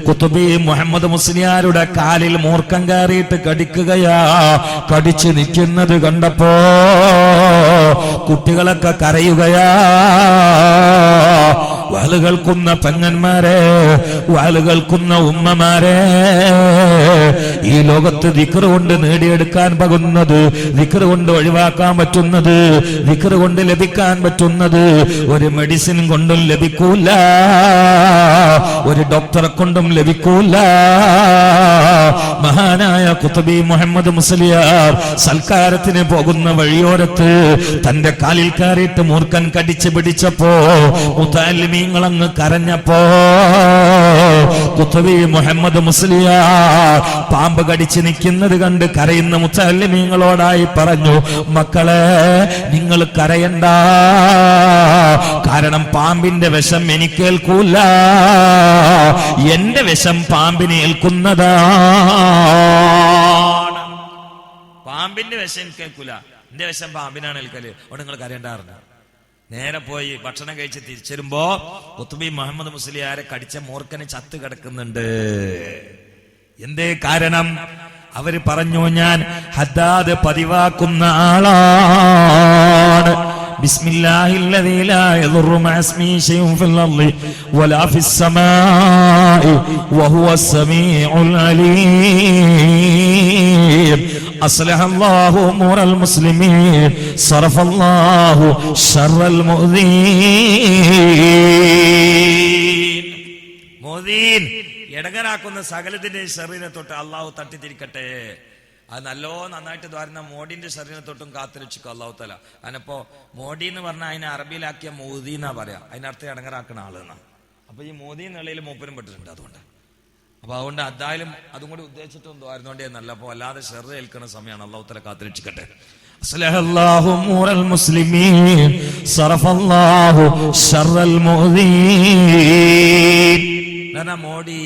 ഖുത്ബി മുഹമ്മദ് മുസ്ലിയാരുടെ കാലിൽ മൂർക്കം കയറിയിട്ട് കടിക്കുകയാ. കടിച്ചു നിൽക്കുന്നത് കണ്ടപ്പോ കുട്ടികളൊക്കെ കരയുകയാ. വാലുകൾക്കുന്ന പെങ്ങന്മാരെ, വാലുകൾക്കുന്ന ഉമ്മമാരെ, ഈ ലോകത്ത് ദിക്ർ കൊണ്ട് നേടിയെടുക്കാൻ പറ്റുന്നത്, ദിക്ർ കൊണ്ട് ഒഴിവാക്കാൻ പറ്റുന്നത്, ദിക്ർ കൊണ്ട് ലഭിക്കാൻ പറ്റുന്നത് ഒരു മെഡിസിൻ കൊണ്ടും ലഭിക്കൂല, ഒരു ഡോക്ടറെ കൊണ്ടും ലഭിക്കൂല. മഹാനായ ഖുത്ബി മുഹമ്മദ് മുസ്ലിയാർ സൽക്കാരത്തിന് പോകുന്ന വഴിയോരത്ത് തന്റെ കാലിൽ കയറിയിട്ട് മൂർഖൻ കടിച്ചു പിടിച്ചപ്പോ മുത്തഅല്ലിമീങ്ങളങ്ങ് കരഞ്ഞപ്പോ ഖുത്ബി മുഹമ്മദ് മുസ്ലിയാർ പാമ്പ് കടിച്ച് നിൽക്കുന്നത് കണ്ട് കരയുന്ന മുത്തഅല്ലിമീങ്ങളോടായി പറഞ്ഞു, മക്കളെ നിങ്ങൾ കരയണ്ട, കാരണം പാമ്പിന്റെ വിഷം എനിക്കേൽക്കൂല, എന്റെ വിഷം പാമ്പിന് ഏൽക്കുന്നതാണ്. പാമ്പിന്റെ വിഷം എനിക്കേൽക്കൂല, എന്റെ വിഷം പാമ്പിനാണ് ഏൽക്കല്. അവിടെ നിങ്ങൾ കരയണ്ടാറുണ്ട്. നേരെ പോയി ഭക്ഷണം കഴിച്ച് തിരിച്ചുവരുമ്പോ ഖുത്ബി മുഹമ്മദ് മുസ്ലിയാരെ കടിച്ച മൂർഖന് ചത്ത് കിടക്കുന്നുണ്ട്. എന്തേ കാരണം? അവര് പറഞ്ഞു, ഞാൻ ഹദ്ദാദ് പതിവാക്കുന്ന ആളാണ്. ബിസ്മില്ലാഹില്ലദീ ലാ യദുറു മഅസ്മി ശൈഉൻ ഫിൽ അർളി വലാ ഫിസ് സമാഇ വഹുവസ് സമീഉൽ അലീം. അസ്ലഹല്ലാഹു ഉമൂറൽ മുസ്ലിമീൻ സറഫല്ലാഹു ശർറൽ മുഅ്ദിൻ. മുഅ്ദിൻ എടങ്ങറാക്കുന്ന സകലത്തിന്റെ ശരീരത്തെ തൊട്ട് അള്ളാഹു തട്ടിത്തിരിക്കട്ടെ. അത് നന്നായിട്ട് ദ്വാരുന്ന മോഡിന്റെ ശരീരത്തെ തൊട്ടും കാത്തുരക്ഷിക്കും അള്ളാഹു തആല. അതിനപ്പോ മോഡി എന്ന് പറഞ്ഞാൽ അതിനെ അറബിയിലാക്കിയ മോദി എന്നാ പറയാ. അതിനർത്ഥം എടങ്ങറാക്കുന്ന ആളെന്നാ. അപ്പൊ ഈ മോദി എന്നുള്ളതിൽ മൂപ്പരും പെട്ടിട്ടുണ്ട്. അതുകൊണ്ട് അപ്പൊ അതുകൊണ്ട് അതായാലും അതും കൂടി ഉദ്ദേശിച്ചിട്ടും ദ്വാരുന്നോണ്ടേ നല്ല. അപ്പൊ അല്ലാതെ ഷെറ് ഏൽക്കുന്ന സമയമാണ്. അള്ളാഹു തആല കാത്തുരക്ഷിക്കട്ടെ. അസ്ലഹല്ലാഹു ഉമൂറൽ മുസ്ലിമീൻ സറഫല്ലാഹു ശർറൽ മുഅ്ദിൻ. മോഡി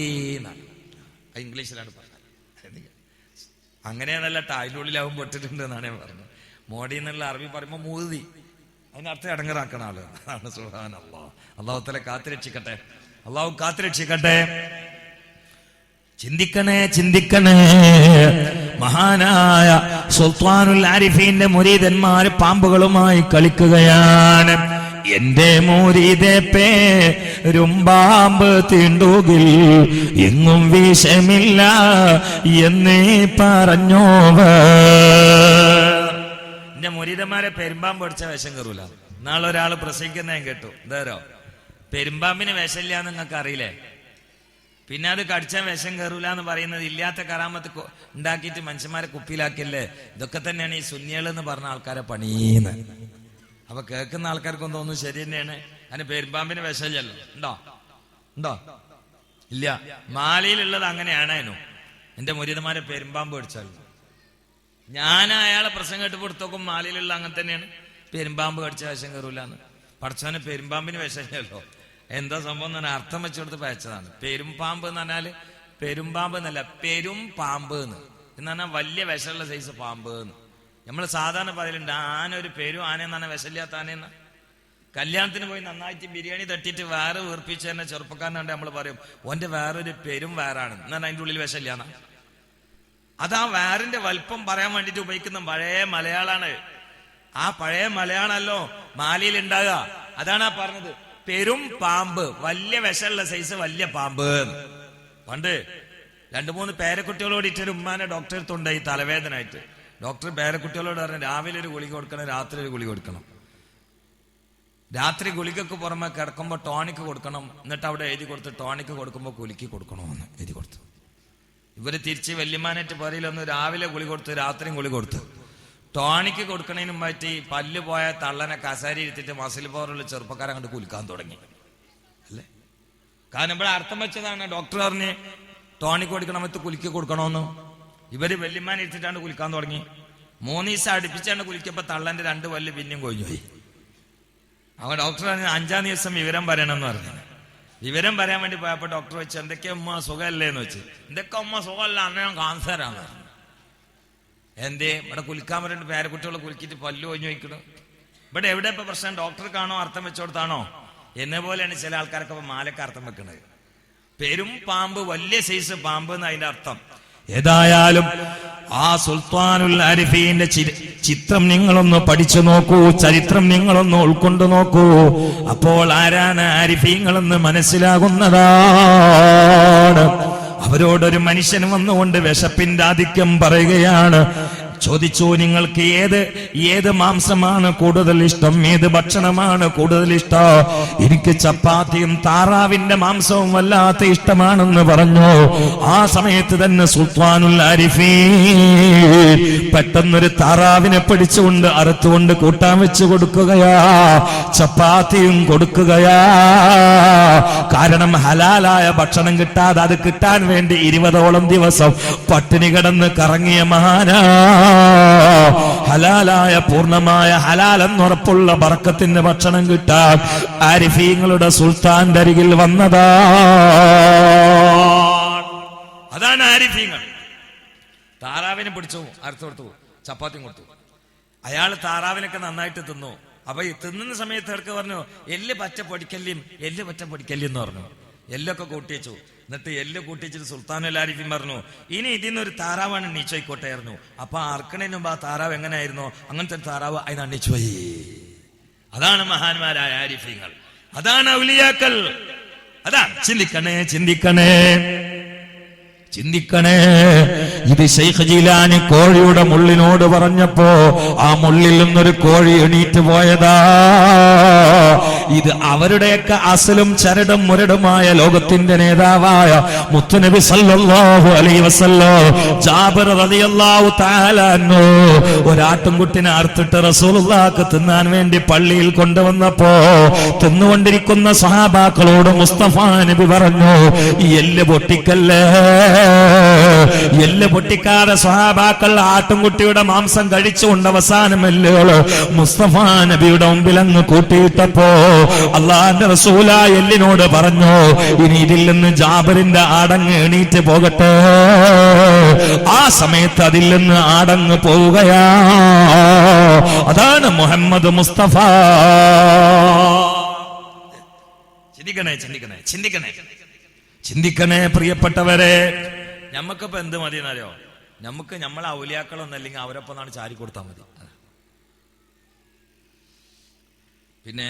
ഇംഗ്ലീഷിലാണ് പറഞ്ഞത്. അങ്ങനെയാണല്ല അതിനുള്ളിലാവും പെട്ടിട്ടുണ്ട് എന്നാണ് ഞാൻ പറഞ്ഞത്. മോഡി എന്നുള്ള അറബി പറയുമ്പോ മൂതി, അതിനർത്ഥം ഇടങ്ങറാക്കണ ആള്. അതാണ് സുബ്ഹാനല്ലാഹ്. അള്ളാഹു തആല കാത്തുരക്ഷിക്കട്ടെ. അള്ളാഹു കാത്തുരക്ഷിക്കട്ടെ. ചിന്തിക്കണേ, ചിന്തിക്കണേ. മഹാനായ സുൽത്താനുൽ ആരിഫീന്റെ മുരീദന്മാര് പാമ്പുകളുമായി കളിക്കുകയാണ്. എന്റെ മുരീദെ പേരുമ്പാമ്പ് തീണ്ടുകിൽ എങ്ങും വിഷമില്ല എന്നേ പറഞ്ഞോവർ. എന്റെ മുരീദന്മാരെ പെരുമ്പാമ്പ് പഠിച്ച വിഷം കയറൂല. നാളെ ഒരാൾ പ്രസംഗിക്കുന്ന ഞാൻ കേട്ടു. എന്താരോ പെരുമ്പാമ്പിന് വിഷമില്ല എന്ന് നിങ്ങൾക്ക് അറിയില്ലേ? പിന്നെ അത് കടിച്ചാൽ വിഷം കയറൂല എന്ന് പറയുന്നത് ഇല്ലാത്ത കറാമത്ത് ഉണ്ടാക്കിയിട്ട് മനുഷ്യന്മാരെ കുപ്പിയിലാക്കിയല്ലേ. ഇതൊക്കെ തന്നെയാണ് ഈ സുന്നികൾ എന്ന് പറഞ്ഞ ആൾക്കാരെ പണിയുന്നത്. അപ്പൊ കേൾക്കുന്ന ആൾക്കാർക്കൊന്നും തോന്നുന്നു ശരി തന്നെയാണ്. അതിന് പെരുമ്പാമ്പിന് വിഷമില്ലല്ലോ. ഉണ്ടോ? ഉണ്ടോ? ഇല്ല. മാലയിലുള്ളത് അങ്ങനെയാണേനു. എന്റെ മുരീദന്മാരെ പെരുമ്പാമ്പ് കടിച്ചാൽ ഞാൻ അയാളെ പ്രസംഗം കേട്ട് കൊടുത്തോക്കും മാലയിലുള്ള അങ്ങനെ തന്നെയാണ്. പെരുമ്പാമ്പ് കടിച്ച വിഷം കയറൂലെന്ന്. പഠിച്ചവന് പെരുമ്പാമ്പിന് വിഷമില്ലല്ലോ. എന്താ സംഭവം എന്ന് പറഞ്ഞാൽ അർത്ഥം വെച്ചുകൊടുത്ത് പയച്ചതാണ്. പെരുമ്പാമ്പ് എന്ന് പറഞ്ഞാല് പെരുമ്പാമ്പ് എന്നല്ല, പെരും പാമ്പ് എന്ന് പറഞ്ഞാൽ വലിയ വിഷമുള്ള സൈസ് പാമ്പ് എന്ന്. നമ്മൾ സാധാരണ പറയലുണ്ട് ആന ഒരു പെരും ആന എന്നാണ് വിഷമില്ലാത്ത ആനയെന്ന. കല്യാണത്തിന് പോയി നന്നായിട്ട് ബിരിയാണി തട്ടിയിട്ട് വേറെ വീർപ്പിച്ച് തന്നെ ചെറുപ്പക്കാരനുണ്ട് നമ്മൾ പറയും ഓന്റെ വേറൊരു പെരും വേറാണ് എന്നാൽ അതിൻ്റെ ഉള്ളിൽ വിഷമില്ലാന്ന. അത് ആ വേറിന്റെ വലിപ്പം പറയാൻ വേണ്ടിട്ട് ഉപയോഗിക്കുന്ന പഴയ മലയാളാണ്. ആ പഴയ മലയാളമല്ലോ മാലയിൽ ഉണ്ടാകുക. അതാണ് ആ പറഞ്ഞത് പെരും പാമ്പ്, വലിയ വിഷമുള്ള സൈസ് വലിയ പാമ്പ്. പണ്ട് 2-3 പേരക്കുട്ടികളോട് ഇട്ടൊരു ഉമ്മാനെ ഡോക്ടറെ അടുത്തുണ്ടായി തലവേദനയായിട്ട്. ഡോക്ടർ പേരക്കുട്ടികളോട് പറഞ്ഞു രാവിലെ ഒരു ഗുളിക കൊടുക്കണം, രാത്രി ഒരു ഗുളിക കൊടുക്കണം. രാത്രി ഗുളികക്ക് പുറമെ കിടക്കുമ്പോൾ ടോണിക്ക് കൊടുക്കണം. എന്നിട്ട് അവിടെ എഴുതി കൊടുത്ത് ടോണിക്ക് കൊടുക്കുമ്പോൾ കുലുക്കി കൊടുക്കണമെന്ന് എഴുതി കൊടുത്തു. ഇവര് തിരിച്ച് വല്യമാനായിട്ട് പറയിലൊന്ന് രാവിലെ ഗുളി കൊടുത്ത് രാത്രിയും ഗുളി കൊടുത്തു. ടോണിക്ക് കൊടുക്കണതിന് മുമ്പായിട്ട് പല്ല് പോയ തള്ളനെ കസാരി ഇരുത്തിട്ട് മസിൽ പവറുള്ള ചെറുപ്പക്കാരെ കണ്ട് കുലുക്കാൻ തുടങ്ങി അല്ലേ. കാരണം ഇവിടെ അർത്ഥം വെച്ചതാണ്. ഡോക്ടർ പറഞ്ഞ് ടോണിക്ക് കൊടുക്കണമെന്ന് കുലുക്കി കൊടുക്കണമെന്ന്. ഇവര് വല്യമാൻ ഇരുത്തിട്ടാണ് കുലിക്കാൻ തുടങ്ങി. 3 ദിവസം അടുപ്പിച്ചാണ് കുലിക്കപ്പോ തള്ളന്റെ 2 പല്ല് പിന്നെയും കൊഴിഞ്ഞു പോയി. അവൻ ഡോക്ടർ പറഞ്ഞ 5-ാം ദിവസം വിവരം പറയണമെന്ന് പറഞ്ഞു. വിവരം പറയാൻ വേണ്ടി പോയപ്പോ ഡോക്ടർ വെച്ച് എന്തൊക്കെ ഉമ്മ സുഖമല്ലേ എന്ന് വെച്ച്. എന്തൊക്കെ ഉമ്മ സുഖമല്ല, അന്ന് ഞാൻ കാൻസറാന്ന് പറഞ്ഞു. എന്തേ ഇവിടെ കുലിക്കാൻ പറഞ്ഞിട്ട് പേരക്കുട്ടികളെ കുലുക്കിയിട്ട് പല്ല് കൊഞ്ഞു വയ്ക്കണം. ഇവിടെ എവിടെ ഇപ്പൊ പ്രശ്നം? ഡോക്ടർ കാണോ അർത്ഥം വെച്ചോടത്താണോ? എന്നെ പോലെയാണ് ചില ആൾക്കാരൊക്കെ മാലക്ക് അർത്ഥം വെക്കുന്നത്. പെരും പാമ്പ്, വലിയ സൈസ് പാമ്പ് എന്ന് അതിന്റെ അർത്ഥം. ഏതായാലും ആ സുൽത്താനുൽ ആരിഫീന്റെ ചിത്രം നിങ്ങളൊന്ന് പഠിച്ചു നോക്കൂ, ചരിത്രം നിങ്ങളൊന്ന് ഉൾക്കൊണ്ടു നോക്കൂ. അപ്പോൾ ആരാണ് ആരിഫീങ്ങളെന്ന് മനസ്സിലാകുന്നതാണ്. അവരോടൊരു മനുഷ്യൻ വന്നുകൊണ്ട് വിശപ്പിന്റെ ആധിക്യം പറയുകയാണ്. ചോദിച്ചു, നിങ്ങൾക്ക് ഏത് മാംസമാണ് കൂടുതൽ ഇഷ്ടം, ഏത് ഭക്ഷണമാണ് കൂടുതൽ ഇഷ്ടം? എനിക്ക് ചപ്പാത്തിയും താറാവിന്റെ മാംസവും വല്ലാത്ത ഇഷ്ടമാണെന്ന് പറഞ്ഞു. ആ സമയത്ത് തന്നെ സുൽത്താനുൽ ആരിഫീൻ പെട്ടെന്നൊരു താറാവിനെ പിടിച്ചുകൊണ്ട് അറുത്തുകൊണ്ട് കൂട്ടാൻ വെച്ച് കൊടുക്കുകയാ, ചപ്പാത്തിയും കൊടുക്കുകയാ. കാരണം ഹലാലായ ഭക്ഷണം കിട്ടാതെ അത് കിട്ടാൻ വേണ്ടി 20ഓളം ദിവസം പട്ടിണി കിടന്ന് കറങ്ങിയ മഹാനാ. ഹലാലായ പൂർണ്ണമായ ഹലാലെന്നുറപ്പുള്ള ബർക്കത്തിന്റെ ഭക്ഷണം കിട്ടാൻ ആരിഫീങ്ങളുടെ സുൽത്താന്റെ അരികിൽ വന്നതാ. അതാണ് ആരിഫീങ്ങൾ. താറാവിനെ പിടിച്ചു, അറുത്തു കൊടുത്തു, ചപ്പാത്തിയും കൊടുത്തു. അയാൾ താറാവിനൊക്കെ നന്നായിട്ട് തിന്നു. അപ്പൊ ഈ തിന്നുന്ന സമയത്ത് അവർക്ക് പറഞ്ഞു എല്ല് പറ്റ പൊടിക്കല്ലിയും എന്ന് പറഞ്ഞു. എല്ലൊക്കെ കൂട്ടിച്ചു. എന്നിട്ട് എല്ല് കൂട്ടിച്ചിട്ട് സുൽത്താനുൽ ആരിഫീൻ പറഞ്ഞു ഇനി ഇതിന്നൊരു താറാവാണ് നീച്ചോയിക്കോട്ടെയായിരുന്നു. അപ്പൊ അർക്കണതിന് മുമ്പ് ആ താറാവ് എങ്ങനെയായിരുന്നോ അങ്ങനത്തെ ഒരു താറാവ് അതിന് അണ്ണിച്ചുപോയി. അതാണ് മഹാന്മാരായ ആരിഫീങ്ങൾ, അതാണ് ഔലിയാക്കൾ. അതാണ് ചിന്തിക്കണേ. ഇത് ശൈഖ് ജീലാനി കോഴിയുടെ മുള്ളിനോട് പറഞ്ഞപ്പോ ആ മുള്ളിൽ നിന്നൊരു കോഴി എണീറ്റ് പോയതാ. ഇത് അവരുടെയൊക്കെ അസലും ചരടും മുരടുമായ ലോകത്തിന്റെ നേതാവായ മുത്തുനബി സല്ലല്ലാഹു അലൈഹി വസല്ലം ജാബിർ റളിയല്ലാഹു തആല അൻഹു ഒരാട്ടുംകുട്ടിനെ അറുത്തിട്ട് റസൂലുള്ളാഹിക്ക് തിന്നാൻ വേണ്ടി പള്ളിയിൽ കൊണ്ടുവന്നപ്പോ തിന്നുകൊണ്ടിരിക്കുന്ന സ്വഹാബാക്കളോട് മുസ്തഫ നബി പറഞ്ഞു, എല്ല് പൊട്ടിക്കല്ലേ. എല്ല് പൊട്ടിക്കാതെ സ്വഹാബാക്കൾ ആട്ടുംകുട്ടിയുടെ മാംസം കഴിച്ചുകൊണ്ട് അവസാനം എല്ലുകള് മുസ്തഫ നബിയുടെ മുമ്പിൽ അങ്ങ് കൂട്ടിയിട്ടപ്പോ അള്ളാന്റെ റസൂല എല്ലിനോട് പറഞ്ഞു, ഇനി ഇതിൽ നിന്ന് ജാബിറിന്റെ ആടങ്ങ് എണീറ്റ് പോകട്ടെ. ആ സമയത്ത് അതിൽ നിന്ന് ആടങ്ങ് പോവുകയാ. അതാണ് മുഹമ്മദ് മുസ്തഫ. ചിന്തിക്കണേ പ്രിയപ്പെട്ടവരെ. ഞമ്മക്കിപ്പോ എന്ത് മതി എന്നറിയോ? നമുക്ക് നമ്മളെ ഔലിയാക്കളൊന്നും അല്ലെങ്കിൽ അവരൊപ്പം ചാരി കൊടുത്താൽ മതി. പിന്നെ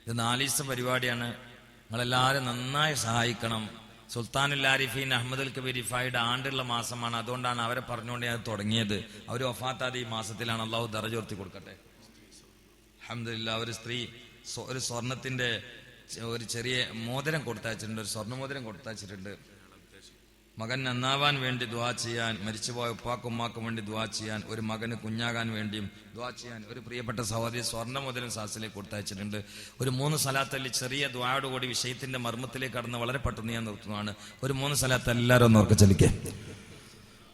ഇത് 4 ദിവസത്തെ പരിപാടിയാണ്. നിങ്ങളെല്ലാവരും നന്നായി സഹായിക്കണം. സുൽത്താനുൽ ആരിഫീൻ അഹമ്മദുൽ കബീർ റിഫായിയുടെ ആണ്ടുള്ള മാസമാണ്. അതുകൊണ്ടാണ് അവരെ പറഞ്ഞുകൊണ്ട് ഞാൻ തുടങ്ങിയത്. അവർ വഫാത്താದ ഈ മാസത്തിലാണ്. അള്ളാഹു ദറജ ഉയർത്തി കൊടുക്കട്ടെ. അൽഹംദുലില്ലാഹ്. ഒരു സ്ത്രീ ഒരു സ്വർണത്തിന്റെ ഒരു ചെറിയ മോതിരം കൊടുത്തയച്ചിട്ടുണ്ട്, ഒരു സ്വർണ്ണമോതിരം കൊടുത്തയച്ചിട്ടുണ്ട്. മകൻ നന്നാവാൻ വേണ്ടി ദുആ ചെയ്യാൻ, മരിച്ചുപോയ ഉപ്പാക്കും ഉമ്മാക്കും വേണ്ടി ദുആ ചെയ്യാൻ, ഒരു മകന് കുഞ്ഞാകാൻ വേണ്ടിയും ദുആ ചെയ്യാൻ ഒരു പ്രിയപ്പെട്ട സഹോദരി സ്വർണ്ണമോതിരം സാസിലേക്ക് കൊടുത്തയച്ചിട്ടുണ്ട്. ഒരു 3 സലാത്തല്ലി ചെറിയ ദുആയോടുകൂടി വിഷയത്തിന്റെ മർമ്മത്തിലേക്ക് കടന്ന് വളരെ പെട്ടെന്ന് ഞാൻ നിർത്തുന്നതാണ്. ഒരു 3 സലാത്ത് എല്ലാവരും ഒന്ന് ഓർക്ക ചൊല്ലിക്കേ.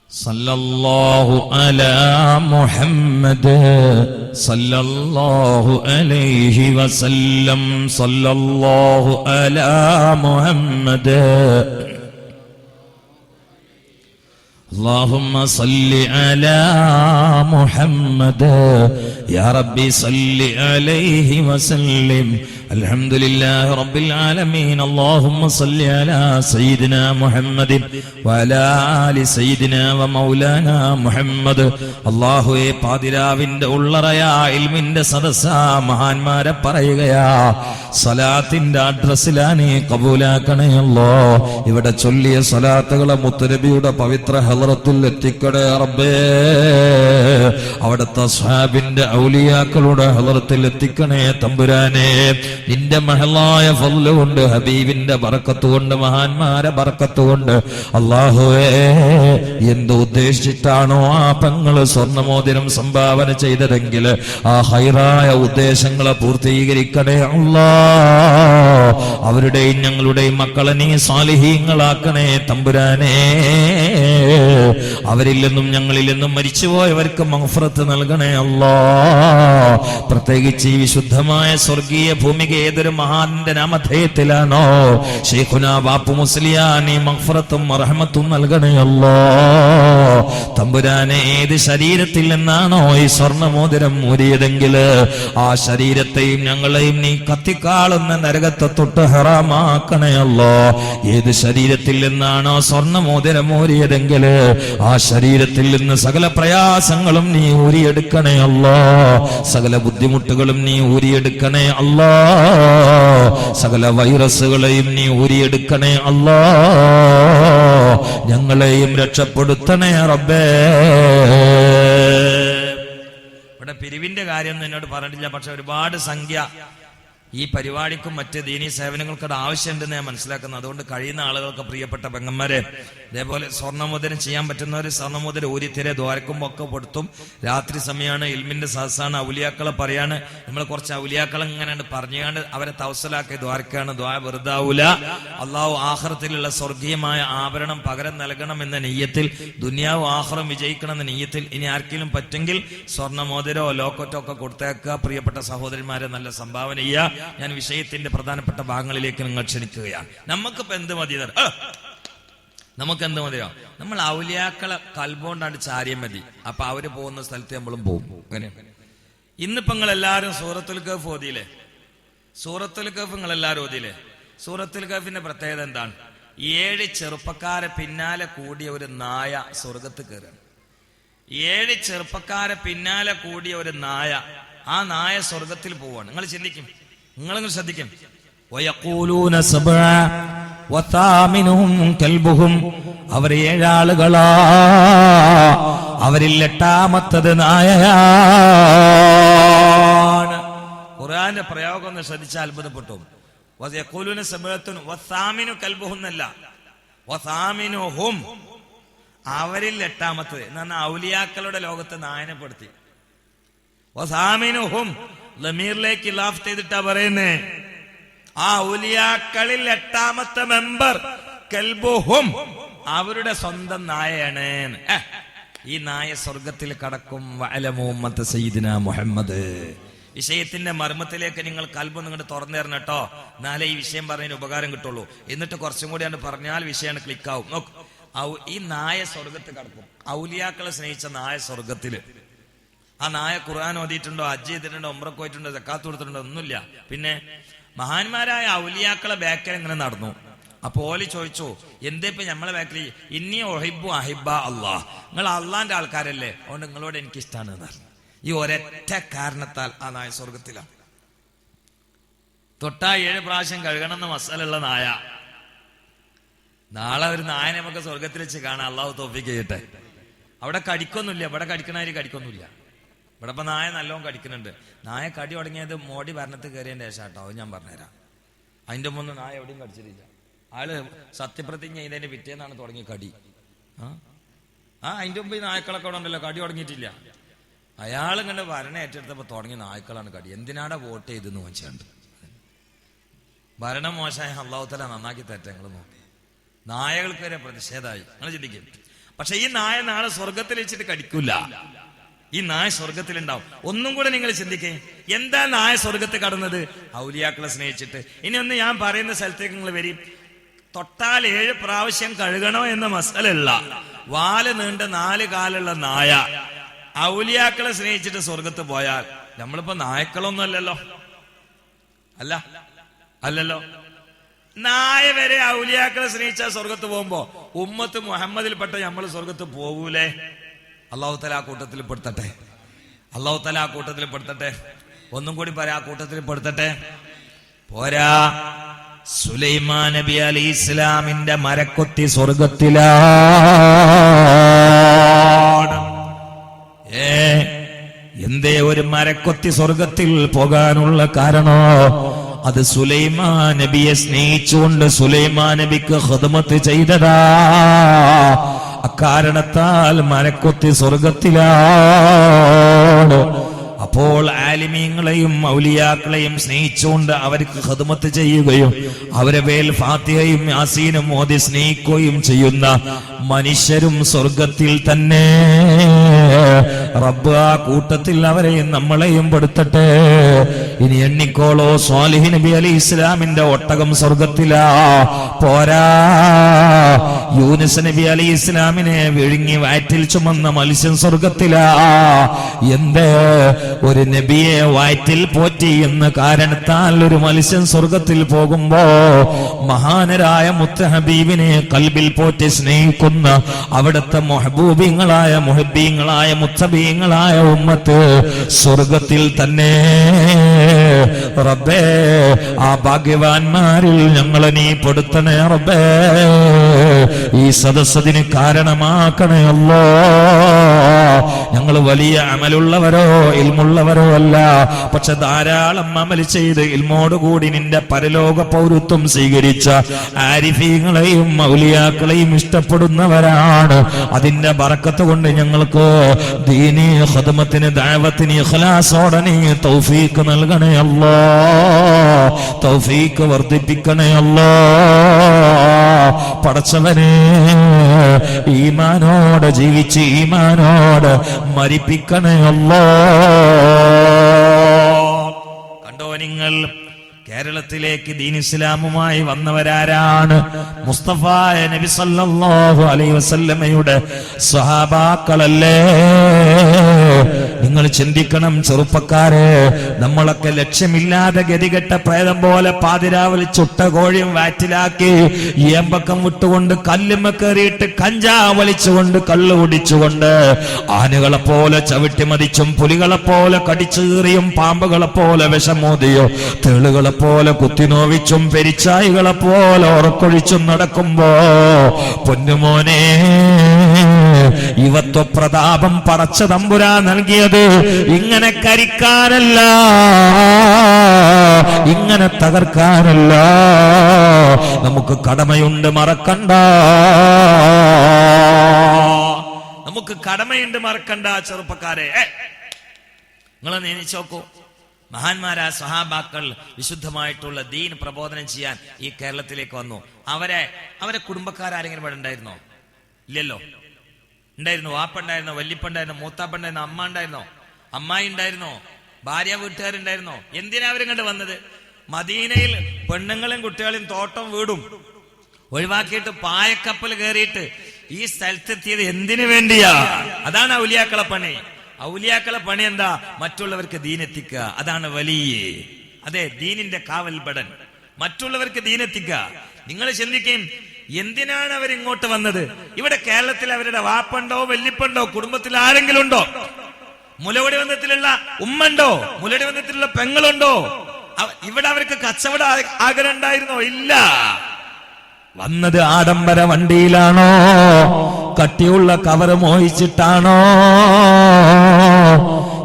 സല്ലല്ലാഹു അലാ മുഹമ്മദ് സല്ലല്ലാഹു അലൈഹി വസല്ലം. സല്ലല്ലാഹു അലാ മുഹമ്മദ്. اللهم صل على محمد يا ربي صل عليه وسلم. الحمد لله رب العالمين. اللهم صل على سيدنا محمد وعلى آل سيدنا ومولانا محمد. അല്ലാഹുവേ, പാതിരാവിന്റെ ഉള്ളറയാ ഇൽമിന്റെ സദസ്സ മഹാന്മാരെ പറയുകയാ, സലാത്തിന്റെ അഡ്രസ്സിലാണ് കബൂലാക്കണേ അല്ലാ. ഇവിടെ ചൊല്ലിയ സലാത്തുകളെ മുത്തുനബിയുടെ പവിത്ര ഹളറത്തിൽ എത്തിക്കണേ റബ്ബേ. അവിടുത്തെ സ്വഹാബിന്റെ ഔലിയാക്കളുടെ ഹളറത്തിൽ എത്തിക്കണേ തമ്പുരാനെ. നിന്റെ മഹലായ ഫദ്ല് കൊണ്ട്, ഹബീബിന്റെ ബറക്കത്ത് കൊണ്ട്, മഹാന്മാരെ ബറക്കത്ത് കൊണ്ട് അല്ലാഹുവേ, എന്ത് ഉദ്ദേശിച്ചിട്ടാണോ ആ പെങ്ങള് സ്വർണ്ണമോതിരം സംഭാവന ചെയ്തതെങ്കിൽ ആ ഹൈറായ ഉദ്ദേശങ്ങളെ പൂർത്തീകരിക്കണേ അല്ലാ. അവരുടെയും ഞങ്ങളുടെയും മക്കളെ നീ സാലിഹീങ്ങളാക്കണേ തമ്പുരാനെ. അവരിൽ നിന്നും ഞങ്ങളിൽ നിന്നും മരിച്ചുപോയവർക്ക് മഗ്ഫിറത്ത് നൽകണേ അല്ലാ. പ്രത്യേകിച്ച് ഈ വിശുദ്ധമായ സ്വർഗീയ ഭൂമിക ഏതൊരു മഹാന്റെ നാമധേയത്തിലാണോ ശൈഖുനാ ബാപ്പു മുസ്ലിയാർ നീ മഗ്ഫിറത്തും റഹ്മത്തും നൽകണേ അല്ലാ. തമ്പുരാനെ, ഏത് ശരീരത്തിൽ നിന്നാണോ ഈ സ്വർണ്ണമോതിരം ഊരിയതെങ്കിൽ ആ ശരീരത്തെയും ഞങ്ങളെയും നീ കത്തിക്കാളുന്ന നരകത്തെ തൊട്ട് ഹറാമാക്കണേ അല്ലാ. ഏത് ശരീരത്തിൽ നിന്നാണോ സ്വർണ്ണമോതിരം ഊരിയതെങ്കിൽ ആ ശരീരത്തിൽ നിന്ന് സകല പ്രയാസങ്ങളും നീ ഊരിയെടുക്കണേ അല്ലാ. സകല ബുദ്ധിമുട്ടുകളും നീ ഊരിയെടുക്കണേ അല്ലാ. സകല വൈറസുകളെയും നീ ഊരിയെടുക്കണേ അല്ലാ. ഞങ്ങളെയും രക്ഷപ്പെടുത്തണേ റബ്ബേ. ഇവിടെ പിരിവിന്റെ കാര്യം എന്നോട് പറഞ്ഞിട്ടില്ല. പക്ഷെ ഒരുപാട് സംഖ്യ ഈ പരിപാടിക്കും മറ്റ് ദീനീ സേവനങ്ങൾക്കൊക്കെ ആവശ്യമുണ്ടെന്ന് ഞാൻ മനസ്സിലാക്കുന്നു. അതുകൊണ്ട് കഴിയുന്ന ആളുകൾക്ക്, പ്രിയപ്പെട്ട പെങ്ങന്മാരെ, ഇതേപോലെ സ്വർണ്ണമോതിരം ചെയ്യാൻ പറ്റുന്നവർ സ്വർണ്ണമോതിരം ഊരിത്തിരെ ദ്വാരക്കുമ്പോ ഒക്കെ കൊടുത്തും. രാത്രി സമയമാണ്, ഇൽമിന്റെ സദസ്സാണ്, ഔലിയാക്കളെ പറയാണ്. നമ്മൾ കുറച്ച് ഔലിയാക്കളെ ഇങ്ങനെ പറഞ്ഞുകൊണ്ട് അവരെ തവസ്സലാക്കി ദ്വാരക്കാണ്. ദ്വാര വെറുതാവൂല. അള്ളാഹു ആഖിറത്തിലുള്ള സ്വർഗീയമായ ആഭരണം പകരം നൽകണം എന്ന നെയ്യത്തിൽ, ദുനിയാവ് ആഖിറം വിജയിക്കണം എന്ന നെയ്യത്തിൽ ഇനി ആർക്കെങ്കിലും പറ്റെങ്കിൽ സ്വർണ്ണമോതിരോ ലോക്കറ്റോ ഒക്കെ കൊടുത്തേക്കുക. പ്രിയപ്പെട്ട സഹോദരന്മാരെ, നല്ല സംഭാവന ചെയ്യുക. ഞാൻ വിഷയത്തിന്റെ പ്രധാനപ്പെട്ട ഭാഗങ്ങളിലേക്ക് നിങ്ങൾ ക്ഷണിക്കുകയാണ്. നമുക്കിപ്പോ എന്ത് മതി? നമുക്കെന്ത് മതിയോ? നമ്മൾ ഔലിയാക്കളെ കൽബോണ്ടാണ് ചാരിയം മതി. അപ്പൊ അവര് പോകുന്ന സ്ഥലത്ത് നമ്മളും പോകും. അങ്ങനെ ഇന്നിപ്പോ നിങ്ങൾ എല്ലാവരും സൂറത്തുൽ കഹ്ഫ് ഓതിയില്ലേ? സൂറത്തുൽ കഹ്ഫ് നിങ്ങൾ എല്ലാവരും ഓതിയില്ലേ? സൂറത്തുൽ കഹ്ഫിന്റെ പ്രത്യേകത എന്താണ്? 7 ചെറുപ്പക്കാരെ പിന്നാലെ കൂടിയ ഒരു നായ സ്വർഗത്ത് കയറുകയാണ്. 7 ചെറുപ്പക്കാരെ പിന്നാലെ കൂടിയ ഒരു നായ, ആ നായ സ്വർഗത്തിൽ പോവാണ്. നിങ്ങൾ ചിന്തിക്കും, നിങ്ങളെങ്കിലും ശ്രദ്ധിക്കും. അവർ 7 ആളുകളാ, അവരിൽ 8ാമത്തത് നായയാണ്. ഖുർആന്റെ പ്രയോഗം ഒന്ന് ശ്രദ്ധിച്ചാൽ അത്ഭുതപ്പെട്ടു. അവരിൽ 8ാമത്തത് എന്ന് പറഞ്ഞാൽ ഔലിയാക്കളുടെ ലോകത്ത് നായനെപ്പെടുത്തി. ലമീറിലേക്ക് ഇലാഫ് ചെയ്തിട്ടാ പറയുന്നേ, ആ ഔലിയാക്കളിൽ 8ാമത്തെ മെമ്പർ കൽബുഹും, അവരുടെ സ്വന്തം നായയാണ്. ഈ നായ സ്വർഗത്തിൽ കടക്കും. വഅലമു ഉമ്മത സയ്യിദിനാ മുഹമ്മദ്. വിഷയത്തിന്റെ മർമ്മത്തിലേക്ക് നിങ്ങൾ കൽബ് നിങ്ങോട്ട് തുറന്നു തരണം കേട്ടോ. എന്നാലേ ഈ വിഷയം പറഞ്ഞതിന് ഉപകാരം കിട്ടുള്ളൂ. എന്നിട്ട് കുറച്ചും കൂടി പറഞ്ഞാൽ വിഷയമാണ് ക്ലിക്കാവും. നോക്ക്, ഈ നായ സ്വർഗത്തിൽ കടക്കും. ഔലിയാക്കളെ സ്നേഹിച്ച നായ സ്വർഗത്തില്. ആ നായ ഖുർആൻ ഓതിയിട്ടുണ്ടോ, ഹജ്ജ് ചെയ്തിട്ടുണ്ടോ, ഉംറക്ക് പോയിട്ടുണ്ടോ, സക്കാത്ത് കൊടുത്തിട്ടുണ്ടോ? ഒന്നുമില്ല. പിന്നെ മഹാന്മാരായ ഔലിയാക്കളെ ബാക്കിൽ ഇങ്ങനെ നടന്നു. അപ്പൊ ഓലി ചോദിച്ചു, എന്തേപ്പോ നമ്മളെ ബാക്കിൽ? ഇന്നി ഒഹിബു അഹിബ അള്ളാഹ്, നിങ്ങൾ അള്ളാന്റെ ആൾക്കാരല്ലേ, അതുകൊണ്ട് നിങ്ങളോട് എനിക്ക് ഇഷ്ടമാണ് എന്ന് പറഞ്ഞു. ഈ ഒരൊറ്റ കാരണത്താൽ ആ നായ സ്വർഗത്തിലാണ്. തൊട്ടാ 7 പ്രാവശ്യം കഴുകണം എന്ന മസാലുള്ള നായ. നാളെ ഒരു നായനെ നമുക്ക് സ്വർഗത്തിൽ വെച്ച് കാണാം. അള്ളാഹു തൗഫീഖ് ചെയ്യട്ടെ. അവിടെ കടിക്കൊന്നുമില്ല, ഇവിടെ കടിക്കണാരി കടിക്കൊന്നുമില്ല. ഇവിടെ ഇപ്പൊ നായ നല്ലോണം കടിക്കുന്നുണ്ട്. നായ കടി തുടങ്ങിയത് മോഡി ഭരണത്തിൽ കയറിയതിന്റെ ശേഷം കേട്ടോ, അത് ഞാൻ പറഞ്ഞുതരാം. അതിന്റെ മുമ്പ് നായ എവിടെയും കടിച്ചിട്ടില്ല. ആള് സത്യപ്രതിജ്ഞ ചെയ്തതിന്റെ പിറ്റേന്നാണ് തുടങ്ങിയ കടി. അതിന്റെ മുമ്പ് ഈ നായ്ക്കളൊക്കെ അവിടെ ഉണ്ടല്ലോ, കടി തുടങ്ങിയിട്ടില്ല. അയാൾ ഇങ്ങനെ ഭരണം ഏറ്റെടുത്തപ്പോ തുടങ്ങിയ നായ്ക്കളാണ് കടി. എന്തിനാടെ വോട്ട് ചെയ്തെന്ന് വെച്ചുണ്ട്. ഭരണം മോശമായ അള്ളാഹു തആല നന്നാക്കി തരട്ടെ. നിങ്ങൾ നോക്കി, നായകൾക്ക് വരെ പ്രതിഷേധമായി. നിങ്ങൾ ചിന്തിക്കും. പക്ഷെ ഈ നായ നാളെ സ്വർഗത്തിൽ വെച്ചിട്ട് കടിക്കൂല. ഈ നായ സ്വർഗത്തിലുണ്ടാവും. ഒന്നും കൂടെ നിങ്ങൾ ചിന്തിക്കേ, എന്താ നായ സ്വർഗത്തിൽ കടന്നത്? ഔലിയാക്കളെ സ്നേഹിച്ചിട്ട്. ഇനി ഒന്ന് ഞാൻ പറയുന്ന സ്ഥലത്തേക്ക് നിങ്ങൾ വരും. തൊട്ടാൽ 7 പ്രാവശ്യം കഴുകണോ എന്ന മസലല്ല. വാല് നീണ്ട 4 കാലുള്ള നായ ഔലിയാക്കളെ സ്നേഹിച്ചിട്ട് സ്വർഗത്ത് പോയാൽ, നമ്മളിപ്പോ നായക്കളൊന്നും അല്ലല്ലോ, അല്ലല്ലോ. നായ വരെ ഔലിയാക്കളെ സ്നേഹിച്ചാൽ സ്വർഗത്ത് പോകുമ്പോ ഉമ്മത്ത് മുഹമ്മദിൽപ്പെട്ട നമ്മൾ സ്വർഗത്ത് പോകൂലേ? അല്ലാഹു തആല ആ കൂട്ടത്തിൽ പെടുത്തട്ടെ. അല്ലാഹു തആല ആ കൂട്ടത്തിൽ പെടുത്തട്ടെ. ഒന്നും കൂടി പറയാ, ആ കൂട്ടത്തിൽ പെടുത്തട്ടെ. പോരാ, സുലൈമാൻ നബി അലൈഹി ഇസ്ലാമിന്റെ മരക്കൊത്തി സ്വർഗത്തിലാണ്. എന്തേ ഒരു മരക്കൊത്തി സ്വർഗത്തിൽ പോകാനുള്ള കാരണോ? അത് സുലൈമാൻ നബിയെ സ്നേഹിച്ചുകൊണ്ട് സുലൈമാൻ നബിക്ക് ഖിദ്മത്ത് ചെയ്തതാ. അക്കാരണത്താൽ മരക്കൊത്തി സ്വർഗത്തിലാണ്. അപ്പോൾ ആലിമീങ്ങളെയും ഔലിയാക്കളെയും സ്നേഹിച്ചുകൊണ്ട് അവർക്ക് ഖിദ്മത്ത് ചെയ്യുകയും അവരെ മേൽ ഫാത്തിഹയും യാസീനും ഓതി സ്നേഹിക്കുകയും ചെയ്യുന്ന മനുഷ്യരും സ്വർഗത്തിൽ തന്നെ. റബ്ബ് ആ കൂട്ടത്തിൽ അവരെയും നമ്മളെയും പെടുത്തട്ടെ. ഇനി എണ്ണിക്കോളോ, സ്വാലിഹ് നബി അലൈഹി ഇസ്ലാമിന്റെ ഒട്ടകം സ്വർഗത്തിലാ. പോരാ, യൂനുസ് നബി അലൈഹി ഇസ്ലാമിനെ വിഴുങ്ങി വയറ്റിൽ ചുമന്ന മത്സ്യം സ്വർഗത്തിലാ. എന്ത്, ഒരു നബിയെ വയറ്റിൽ പോറ്റി എന്ന കാരണത്താൽ ഒരു മത്സ്യം സ്വർഗത്തിൽ പോകുമ്പോ മഹാനരായ മുത്ത് ഹബീബിനെ കൽബിൽ പോറ്റി സ്നേഹിക്കുന്ന അവിടുത്തെ മുഹബൂബീങ്ങളായ മുഹബീങ്ങളായ മുത്തബീങ്ങളായ ഉമ്മത്ത് സ്വർഗത്തിൽ തന്നെ. റബ്ബേ, ആ ഭാഗ്യവാന്മാരിൽ ഞങ്ങളെ നീ പെടുത്തണേ റബ്ബേ. ഈ സദസ്സതിന് കാരണമാക്കണേ അല്ലാ. ഞങ്ങൾ വലിയ അമലുള്ളവരോ ഇൽമുള്ളവരോ അല്ല, പക്ഷെ ധാരാളം അമൽ ചെയ്ത് ഇൽമോടുകൂടി നിന്റെ പരലോക പൗരത്വം സ്വീകരിച്ച ആരിഫീങ്ങളെയും ഔലിയാക്കളെയും ഇഷ്ടപ്പെടുന്നവരാണ്. അതിന്റെ ബറക്കത്ത് കൊണ്ട് ഞങ്ങൾക്ക് ദീനി ഖിദ്മത്തിന് ദഅവത്തിന് ഇഖ്ലാസോടെ നീ തൗഫീഖ് നൽകണേ അല്ലാ. തൗഫീഖ് വർദ്ധിപ്പിക്കണേ അല്ലാ. പടച്ചവനെ, ഈമാനോടെ ജീവിച്ച് ഈമാനോടെ മരിപ്പിക്കണേ അല്ലാ. കണ്ടോ നിങ്ങൾ, കേരളത്തിലേക്ക് ദീൻ ഇസ്ലാമുമായി വന്നവരാരാണ്? മുസ്തഫ നബി സല്ലല്ലാഹു അലൈഹി വസല്ലമയുടെ സ്വഹാബാക്കളല്ലേ? നിങ്ങൾ ചിന്തിക്കണം ചെറുപ്പക്കാരെ, നമ്മളൊക്കെ ലക്ഷ്യമില്ലാതെ ഗതികെട്ട പ്രേതം പോലെ പാതിരാവിൽ ചുട്ട കോഴിയും വാറ്റിലാക്കി ഏമ്പക്കം വിട്ടുകൊണ്ട് കല്ലുമ്മ കയറിയിട്ട് കഞ്ചാ വലിച്ചുകൊണ്ട് കള്ളു കുടിച്ചുകൊണ്ട് ആനകളെ പോലെ ചവിട്ടി മതിച്ചും പുലികളെ പോലെ കടിച്ചു കീറിയും പാമ്പുകളെ പോലെ വിഷമോതിയോ തേളുകളെ പോലെ കുത്തിനോവിച്ചും പെരിച്ചായികളെ പോലെ ഉറക്കൊഴിച്ചും നടക്കുമ്പോ പൊന്നുമോനെ, യുവത്വ പ്രതാപം പടച്ച തമ്പുരാ നൽകിയത് ഇങ്ങനെ കരിക്കാനല്ല, ഇങ്ങനെ തകർക്കാനല്ല. നമുക്ക് കടമയുണ്ട്, മറക്കണ്ട. നമുക്ക് കടമയുണ്ട്, മറക്കണ്ട. ചെറുപ്പക്കാരെ, നിങ്ങൾ നിശ്ചയിച്ചോക്കൂ. മഹാന്മാരായ സ്വഹാബാക്കൾ വിശുദ്ധമായിട്ടുള്ള ദീൻ പ്രബോധനം ചെയ്യാൻ ഈ കേരളത്തിലേക്ക് വന്നു. അവരെ കുടുംബക്കാരെങ്കിലും ഇവിടെ ഉണ്ടായിരുന്നോ? ഇല്ലല്ലോ. ഉണ്ടായിരുന്നു. വാപ്പുണ്ടായിരുന്നോ? വല്യപ്പുണ്ടായിരുന്നോ? മൂത്താപ്പുണ്ടായിരുന്നോ? അമ്മ ഉണ്ടായിരുന്നോ? അമ്മായി ഉണ്ടായിരുന്നോ? ഭാര്യ വീട്ടുകാരുണ്ടായിരുന്നോ? എന്തിനാ അവരിങ്ങോട്ട് വന്നത്? മദീനയിൽ പെണ്ണുങ്ങളും കുട്ടികളും തോട്ടം വീടും ഒഴിവാക്കിയിട്ട് പായക്കപ്പൽ കയറിയിട്ട് ഈ സ്ഥലത്തെത്തിയത് എന്തിനു വേണ്ടിയാ? അതാണ് ഔലിയാക്കളെ പണി. ഔലിയാക്കളെ പണി എന്താ? മറ്റുള്ളവർക്ക് ദീനെത്തിക്കുക. അതാണ് വലിയ, അതെ, ദീനിന്റെ കാവൽപടൻ. മറ്റുള്ളവർക്ക് ദീനെത്തിക്കുക. നിങ്ങൾ ചിന്തിക്കുകയും, എന്തിനാണ് അവരിങ്ങോട്ട് വന്നത്? ഇവിടെ കേരളത്തിൽ അവരുടെ വാപ്പുണ്ടോ? വല്യപ്പുണ്ടോ? കുടുംബത്തിൽ ആരെങ്കിലും ഉണ്ടോ? മുലവടി ബന്ധത്തിലുള്ള ഉമ്മണ്ടോ? മുലടി ബന്ധത്തിലുള്ള പെങ്ങളുണ്ടോ? ഇവിടെ അവർക്ക് കച്ചവട ആഗ്രഹം ഉണ്ടായിരുന്നോ? ഇല്ല. വന്നത് ആഡംബര വണ്ടിയിലാണോ? കട്ടിയുള്ള കവറ് മോഹിച്ചിട്ടാണോ?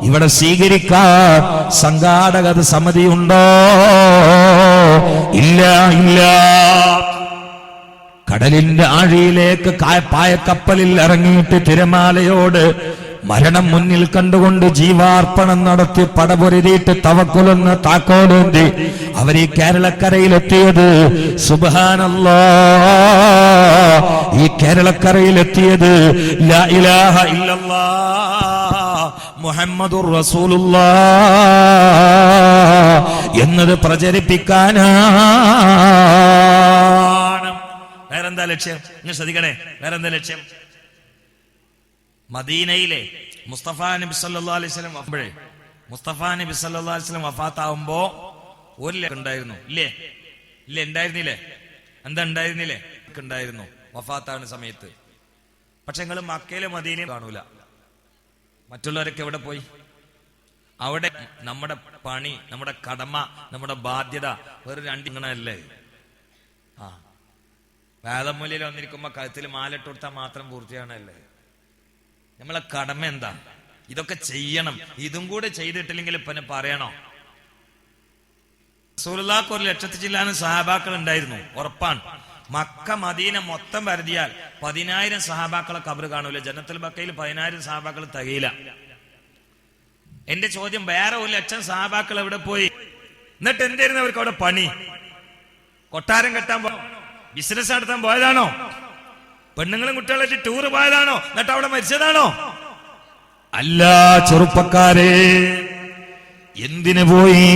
ഇവിടെ സ്വീകരിക്കാൻ സംഘാടക സമിതിയുണ്ടോ? ഇല്ല, ഇല്ല. കടലിന്റെ ആഴിയിലേക്ക് പായക്കപ്പലിൽ ഇറങ്ങിയിട്ട് തിരമാലയോട് മരണം മുന്നിൽ കണ്ടുകൊണ്ട് ജീവാർപ്പണം നടത്തി പടപൊരുതിയിട്ട് തവക്കുലെന്ന താക്കോലേന്തി അവർ ഈ കേരളക്കരയിലെത്തിയത്. സുബ്ഹാനല്ലാഹ്, ഈ കേരളക്കരയിലെത്തിയത് ലാ ഇലാഹ ഇല്ലല്ലാഹ് മുഹമ്മദുർ റസൂലുള്ളാഹ് എന്നത് പ്രചരിപ്പിക്കാനാണ്. വേറെന്താ ലക്ഷ്യം? നിങ്ങൾ ശ്രദ്ധിക്കണേ, വേറെന്താ ലക്ഷ്യം? മദീനയിലെ മുസ്തഫ നബി സല്ലല്ലാഹു അലൈഹി വസല്ലം അപ്പോഴേ മുസ്തഫ നബി സല്ലല്ലാഹു അലൈഹി വസല്ലം വഫാത്താവുമ്പോ ഒരു ഉണ്ടായിരുന്നു, ഇല്ലേ? ഇല്ല, ഉണ്ടായിരുന്നില്ലേ? എന്താ ഉണ്ടായിരുന്നില്ലേ? ഉണ്ടായിരുന്നു വഫാത്താവുന്ന സമയത്ത്. പക്ഷെ നിങ്ങൾ മക്കയിലെ മദീനയിൽ കാണൂല. മറ്റുള്ളവരൊക്കെ എവിടെ പോയി? അവിടെ നമ്മുടെ പണി, നമ്മുടെ കടമ, നമ്മുടെ ബാധ്യത വേറെ രണ്ടിങ്ങണല്ലേ. ആ, വേദമൂല്യയിൽ വന്നിരിക്കുമ്പോ കഴുത്തിൽ മാലിട്ട് കൊടുത്താൽ മാത്രം പൂർത്തിയാണല്ലേ. നമ്മളെ കടമ എന്താ? ഇതൊക്കെ ചെയ്യണം. ഇതും കൂടെ ചെയ്തിട്ടില്ലെങ്കിൽ ഇപ്പൊ പറയണോ? റസൂലുള്ളാഹിക്ക് 1,00,000 ചില്ലാനും സഹാബാക്കൾ ഉണ്ടായിരുന്നു, ഉറപ്പാണ്. മക്ക മദീന മൊത്തം വരുതിയാൽ 10,000 സഹാബാക്കളെ ഖബർ കാണൂല. ജന്നത്തുൽ ബഖയിൽ 10,000 സഹാബാക്കൾ തികയില്ല. എന്റെ ചോദ്യം, വേറെ 1,00,000 സഹാബാക്കൾ എവിടെ പോയി? എന്നിട്ട് എന്തായിരുന്നു അവർക്ക് അവിടെ പണി? കൊട്ടാരം കെട്ടാൻ ബിസിനസ് നടത്താൻ പോയതാണോ? പെണ്ണുങ്ങളും കുട്ടികളായിട്ട് ടൂർ പോയതാണോ? എന്നിട്ട് അവിടെ മരിച്ചതാണോ? അല്ല ചെറുപ്പക്കാരെ, എന്തിനു പോയി?